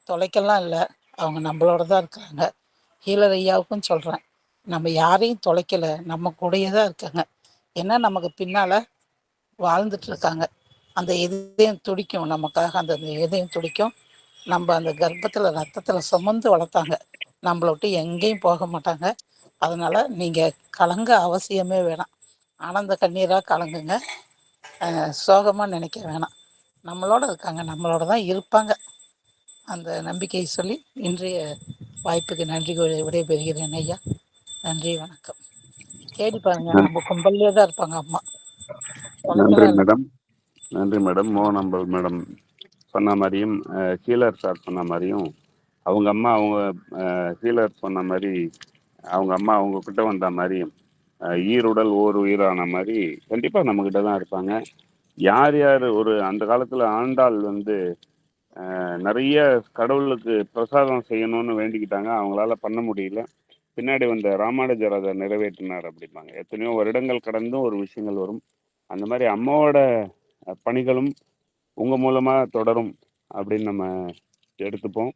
தொலைக்கலாம் இல்லை, அவங்க நம்மளோட தான் இருக்கிறாங்க. ஹீலர் ஐயாவுக்கும் சொல்கிறேன், நம்ம யாரையும் தொலைக்கலை, நம்ம கூடயே தான் இருக்காங்க. ஏன்னா நமக்கு பின்னால் வாழ்ந்துட்டு இருக்காங்க. அந்த இதயம் துடிக்கும் நமக்காக, அந்த இதயம் துடிக்கும். நம்ம அந்த கர்ப்பத்தில் ரத்தத்தில் சுமந்து வளர்த்தாங்க, நம்மளை விட்டு எங்கேயும் போக மாட்டாங்க. அதனால் நீங்கள் கலங்க அவசியமே வேணாம். ஆனந்த கண்ணீராக கலங்குங்க, சோகமாக நினைக்க வேணாம். நம்மளோட இருக்காங்க, நம்மளோட தான் இருப்பாங்க. அந்த நம்பிக்கையை சொல்லி இன்றைய வாய்ப்புக்கு நன்றி விடைபெறுகிறேன் ஐயா. நன்றி, வணக்கம். தேடி பாருங்க, நம்ம கும்பல்லே தான் இருப்பாங்க அம்மா. நன்றி மேடம். நன்றி மேடம். மோகன் அம்பல் மேடம் சொன்ன மாதிரியும் ஹீலர் சார் சொன்ன மாதிரியும் அவங்க அம்மா அவங்க ஹீலர் சொன்ன மாதிரி அவங்க அம்மா அவங்க கிட்ட வந்த மாதிரியும் ஈருடல் ஓர் உயிரான மாதிரி கண்டிப்பாக நம்மக்கிட்ட தான் இருப்பாங்க. யார் யார் ஒரு அந்த காலத்தில் ஆண்டாள் வந்து நிறைய கடவுளுக்கு பிரசாதம் செய்யணும்னு வேண்டிக்கிட்டாங்க, அவங்களால பண்ண முடியல. பின்னாடி வந்த ராமானுஜர் அதை நிறைவேற்றினார் அப்படிம்பாங்க. எத்தனையோ வருடங்கள் கடந்தும் ஒரு விஷயங்கள் வரும். அந்த மாதிரி அம்மாவோட பணிகளும் உங்கள் மூலமாக தொடரும் அப்படின்னு நம்ம எடுத்துப்போம்.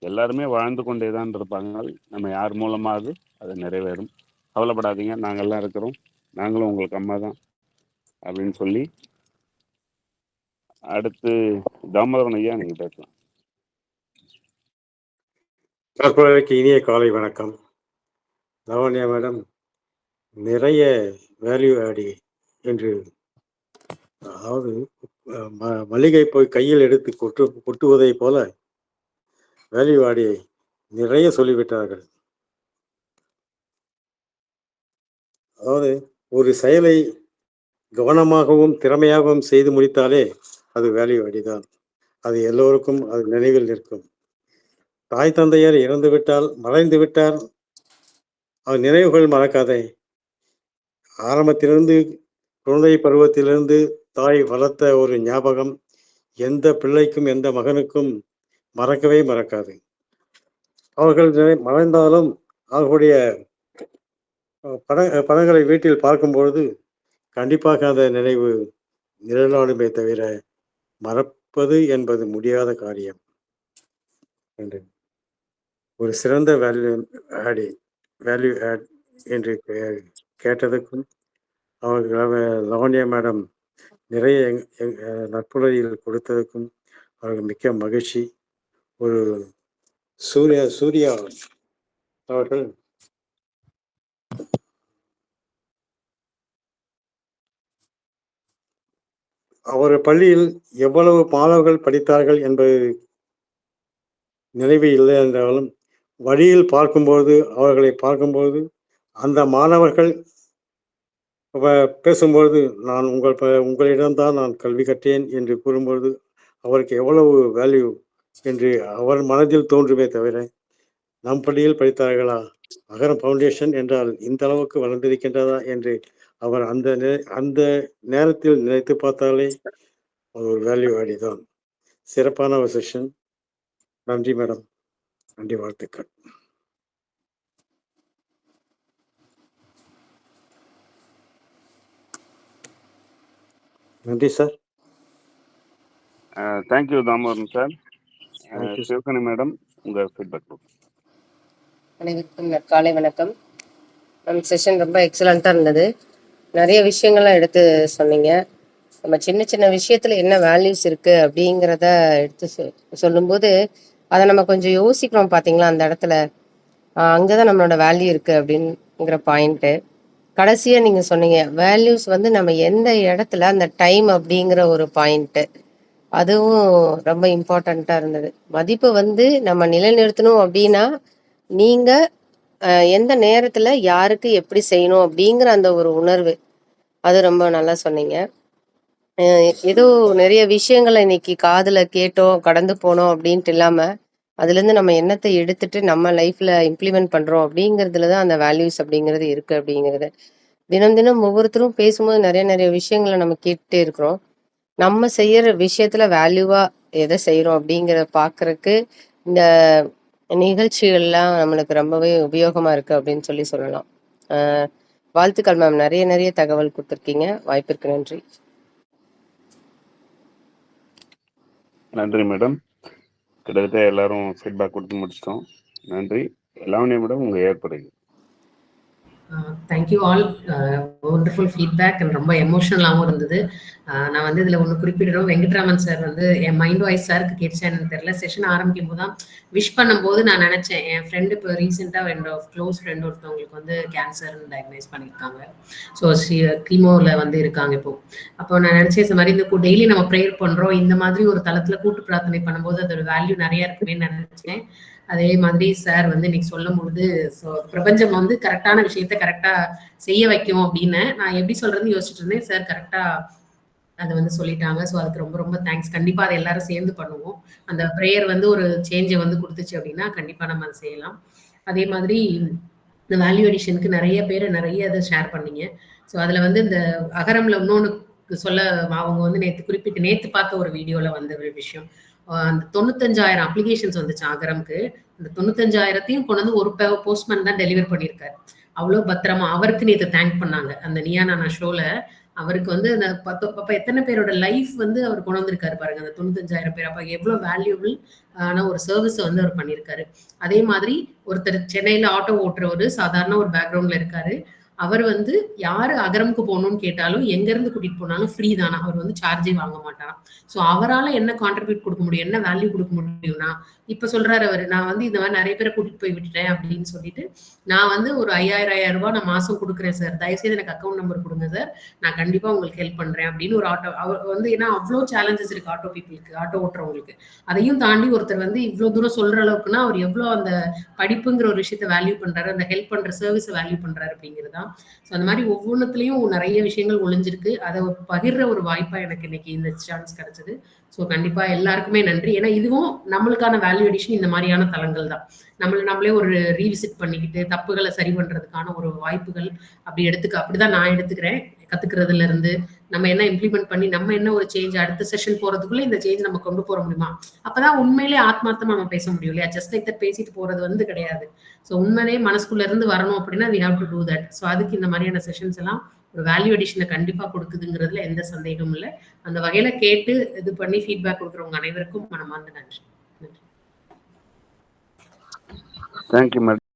எல்லாருமே வாழ்ந்து கொண்டே தான் இருப்பாங்க, நம்ம யார் மூலமாவது அது நிறைவேறும். கவலைப்படாதீங்க, நாங்கள்லாம் இருக்கிறோம், நாங்களும் உங்களுக்கு அம்மா தான் அப்படின்னு சொல்லி அடுத்து தாமோதரன் ஐயா நீங்கள் பேசலாம். தற்போதைக்கு இனிய காலை வணக்கம். லாவண்யா மேடம் நிறைய வேல்யூ ஆடி என்று, அதாவது மளிகை போய் கையில் எடுத்து கொட்டுவதை போல வேல்யூ ஆடி நிறைய சொல்லிவிட்டார்கள். அதாவது ஒரு செயலை கவனமாகவும் திறமையாகவும் செய்து முடித்தாலே அது வேல்யூ ஆடிதான். அது எல்லோருக்கும் அது நினைவில் நிற்கும். தாய் தந்தையர் இறந்து விட்டால், மறைந்து விட்டால், அது நினைவுகள் மறக்காதே. ஆரம்பத்திலிருந்து குழந்தை பருவத்திலிருந்து தாய் வளர்த்த ஒரு ஞாபகம் எந்த பிள்ளைக்கும் எந்த மகனுக்கும் மறக்கவே மறக்காது. அவர்கள் மறைந்தாலும் அவர்களுடைய படங்களை வீட்டில் பார்க்கும்பொழுது கண்டிப்பாக அந்த நினைவு நிழலாடுமே தவிர மறப்பது என்பது முடியாத காரியம் என்று ஒரு சிறந்த வேல்யூ ஆட் என்று கேட்டதுக்கும் அவர்கள் லாவண்யா மேடம் நிறைய நட்புறவில் கொடுத்ததுக்கும் அவர்கள் மிக்க மகிழ்ச்சி. ஒரு சூர்யா அவர்கள் அவர் பள்ளியில் எவ்வளவு மாணவர்கள் படித்தார்கள் என்பது நினைவு இல்லை என்றாலும் வழியில் பார்க்கும்போது அவர்களை பார்க்கும்போது அந்த மாணவர்கள் பேசும்பொழுது நான் உங்களிடம்தான் நான் கல்வி கற்றேன் என்று கூறும்பொழுது அவருக்கு எவ்வளவு வேல்யூ என்று அவர் மனதில் தோன்றுமே தவிர நம் பள்ளியில் படித்தார்களா, அகரம் ஃபவுண்டேஷன் என்றால் இந்த அளவுக்கு வளர்ந்திருக்கின்றதா என்று அவர் அந்த நேரத்தில் நினைத்து பார்த்தாலே ஒரு வேல்யூ ஆடிதான். சிறப்பான ஒரு செஷன். நன்றி மேடம், நன்றி, வாழ்த்துக்கள். நன்றி sir. Thank you Damodaran sir. Sivagani madam உங்கள் ஃபீட்பேக். அனைவருக்கும் காலை வணக்கம். செஷன் ரொம்ப எக்ஸலண்ட்டாக இருந்தது. நிறைய விஷயங்கள்லாம் எடுத்து சொன்னீங்க. நம்ம சின்ன சின்ன விஷயத்தில் என்ன வேல்யூஸ் இருக்குது அப்படிங்கிறத எடுத்து சொல்லும்போது அதை நம்ம கொஞ்சம் யோசிக்கிறோம் பார்த்தீங்களா, அந்த இடத்துல அங்கே தான் நம்மளோட வேல்யூ இருக்குது அப்படிங்கிற பாயிண்ட்டு. கடைசியாக நீங்கள் சொன்னீங்க வேல்யூஸ் வந்து நம்ம எந்த இடத்துல அந்த டைம் அப்படிங்கிற ஒரு பாயிண்ட்டு. அதுவும் ரொம்ப இம்பார்ட்டண்ட்டாக இருந்தது. மதிப்பை வந்து நம்ம நிலைநிறுத்தணும் அப்படின்னா நீங்கள் எந்த நேரத்தில் யாருக்கு எப்படி செய்யணும் அப்படிங்கிற அந்த ஒரு உணர்வு, அது ரொம்ப நல்லா சொன்னீங்க. ஏதோ நிறைய விஷயங்களை இன்னைக்கு காதில் கேட்டோம் கடந்து போனோம் அப்படின்ட்டு இல்லாமல் அதுலேருந்து நம்ம எண்ணத்தை எடுத்துட்டு நம்ம லைஃப்பில் இம்ப்ளிமெண்ட் பண்ணுறோம் அப்படிங்கிறதுல தான் அந்த வேல்யூஸ் அப்படிங்கிறது இருக்குது அப்படிங்கிறது. தினம் தினம் ஒவ்வொருத்தரும் பேசும்போது நிறைய நிறைய விஷயங்களை நம்ம கேட்டுட்டே இருக்கிறோம். நம்ம செய்யற விஷயத்துல வேல்யூவா எதை செய்யறோம் அப்படிங்கிறத பார்க்கறதுக்கு இந்த நிகழ்ச்சிகள்லாம் நம்மளுக்கு ரொம்பவே உபயோகமா இருக்கு அப்படின்னு சொல்லலாம். வாழ்த்துக்கள் மேம். நிறைய நிறைய தகவல் கொடுத்துருக்கீங்க. வாய்ப்பிற்கு நன்றி. நன்றி மேடம். கிட்டத்தட்ட எல்லாரும் ஃபீட்பேக் கொடுத்து முடிச்சிட்டோம். நன்றி. லாவண்யா மேடம், உங்க ஏற்படுங்க. Thank you all. Wonderful feedback and ரொம்ப எமோஷனலாகவும் இருந்தது. நான் வந்து இதில் ஒன்று குறிப்பிடுறோம். வெங்கட்ராமன் சார் வந்து என் மைண்ட் வாய்ஸ் சாருக்கு கேட்டுச்சா எனக்கு தெரியல. செஷன் ஆரம்பிக்கும் போது தான் விஷ் பண்ணும்போது நான் நினச்சேன், என் ஃப்ரெண்டு இப்போ ரீசெண்டாக என்னோட க்ளோஸ் ஃப்ரெண்ட் ஒருத்தவங்களுக்கு வந்து கேன்சர்னு டயக்னைஸ் பண்ணியிருக்காங்க. ஸோ கீமோவில் வந்து இருக்காங்க இப்போ. அப்போ நான் நினச்சேன் இந்த மாதிரி இந்த டெய்லி நம்ம ப்ரேயர் பண்ணுறோம், இந்த மாதிரி ஒரு தளத்தில் கூட்டு பிரார்த்தனை பண்ணும்போது அதோட வேல்யூ நிறைய இருக்குமே நினச்சேன். அதே மாதிரி சார் வந்து இன்னைக்கு சொல்லும் பொழுது பிரபஞ்சம் வந்து கரெக்டான விஷயத்த கரெக்டா செய்ய வைக்கும் அப்படின்னு நான் எப்படி சொல்றதுன்னு யோசிச்சுட்டு இருந்தேன். சார் கரெக்டா அதை வந்து சொல்லிட்டாங்க. ஸோ அதுக்கு ரொம்ப ரொம்ப தேங்க்ஸ். கண்டிப்பா அதை எல்லாரும் சேர்ந்து பண்ணுவோம். அந்த ப்ரேயர் வந்து ஒரு சேஞ்சை வந்து கொடுத்துச்சு அப்படின்னா கண்டிப்பா நம்ம அதை செய்யலாம். அதே மாதிரி இந்த வேல்யூ அடிஷனுக்கு நிறைய பேர் நிறைய இதை ஷேர் பண்ணீங்க. ஸோ அதுல வந்து இந்த அகரம்ல இன்னொன்னு சொல்ல அவங்க வந்து நேத்து பார்த்த ஒரு வீடியோல வந்த ஒரு விஷயம், அந்த 95,000 அப்ளிகேஷன்ஸ் வந்துச்சு அகரம்க்கு. அந்த 95,000த்தையும் கொண்டு வந்து ஒரு போஸ்ட்மேன் தான் டெலிவர் பண்ணியிருக்காரு. அவ்வளோ பத்திரமா அவருக்கு நேற்று தேங்க் பண்ணாங்க அந்த நியா நானா ஷோல. அவருக்கு வந்து அந்த அப்ப எத்தனை பேரோட லைஃப் வந்து அவர் கொண்டு வந்திருக்காரு பாருங்க, அந்த 95,000 பேர். அப்ப எவ்வளவு வேல்யூபிள் ஆன ஒரு சர்வீஸ் வந்து அவர் பண்ணியிருக்காரு. அதே மாதிரி ஒருத்தர் சென்னையில ஆட்டோ ஓட்டுறவர், சாதாரண ஒரு பேக்ரவுண்ட்ல இருக்காரு. அவர் வந்து யாரு அகரமுக்கு போகணும்னு கேட்டாலும் எங்க இருந்து கூட்டிட்டு போனாலும் ஃப்ரீ தானா, அவர் வந்து சார்ஜே வாங்க மாட்டாராம். ஸோ அவரால் என்ன கான்ட்ரிபியூட் கொடுக்க முடியும், என்ன வேல்யூ கொடுக்க முடியும்னா, இப்ப சொல்றாரு அவரு, நான் வந்து இந்த மாதிரி நிறைய பேரை கூட்டிட்டு போய் விட்டுட்டேன் அப்படின்னு சொல்லிட்டு, நான் வந்து ஒரு 5,000 ரூபாய் நான் மாசம் கொடுக்குறேன் சார், தயவுசெய்து எனக்கு அக்கௌண்ட் நம்பர் கொடுங்க சார், நான் கண்டிப்பா உங்களுக்கு ஹெல்ப் பண்றேன் அப்படின்னு ஒரு ஆட்டோ. அவர் வந்து ஏன்னா அவ்வளோ சேலஞ்சஸ் இருக்கு ஆட்டோ பீப்புளுக்கு, ஆட்டோ ஓட்டுறவங்களுக்கு. அதையும் தாண்டி ஒருத்தர் வந்து இவ்வளவு தூரம் சொல்ற அளவுக்குன்னா அவர் எவ்வளவு அந்த படிப்புங்கிற ஒரு விஷயத்த வேல்யூ பண்றாரு, அந்த ஹெல்ப் பண்ற சர்வீஸ் வேல்யூ பண்றாரு அப்படிங்கிறதான். ஸோ அந்த மாதிரி ஒவ்வொன்றுத்துலயும் நிறைய விஷயங்கள் ஒளிஞ்சிருக்கு. அதை பகிர்ற ஒரு வாய்ப்பா எனக்கு இன்னைக்கு இந்த சான்ஸ் கிடைச்சது. ஸோ கண்டிப்பா எல்லாருக்குமே நன்றி. ஏன்னா இதுவும் நம்மளுக்கான வேல்யூ அடிஷன் இந்த மாதிரியான தளங்கள் தான். நம்மளே ஒரு ரீவிசிட் பண்ணிக்கிட்டு தப்புகளை சரி பண்றதுக்கான ஒரு வாய்ப்புகள் அப்படி அப்படிதான் நான் எடுத்துக்கிறேன். கத்துக்கிறதுல இருந்து நம்ம என்ன இம்ப்ளிமெண்ட் பண்ணி நம்ம என்ன ஒரு சேஞ்ச் அடுத்த செஷன் போறதுக்குள்ள இந்த சேஞ்ச் நம்ம கொண்டு போற முடியுமா, அப்பதான் உண்மையிலே ஆத்மார்த்தமா நம்ம பேச முடியும் இல்லையா. ஜஸ்ட் லைக் தட் பேசிட்டு போறது வந்து கிடையாது. ஸோ உண்மையிலேயே மனசுக்குள்ள இருந்து வரணும் அப்படின்னா we have to do that. So அதுக்கு இந்த மாதிரியான செஷன்ஸ் எல்லாம் ஒரு வேல்யூ அடிஷனை கண்டிப்பா கொடுக்குதுங்கிறதுல எந்த சந்தேகமும் இல்லை. அந்த வகையில கேட்டு இது பண்ணி ஃபீட்பேக் கொடுக்குறவங்க அனைவருக்கும் மனமார்ந்த நன்றி. Thank you madam.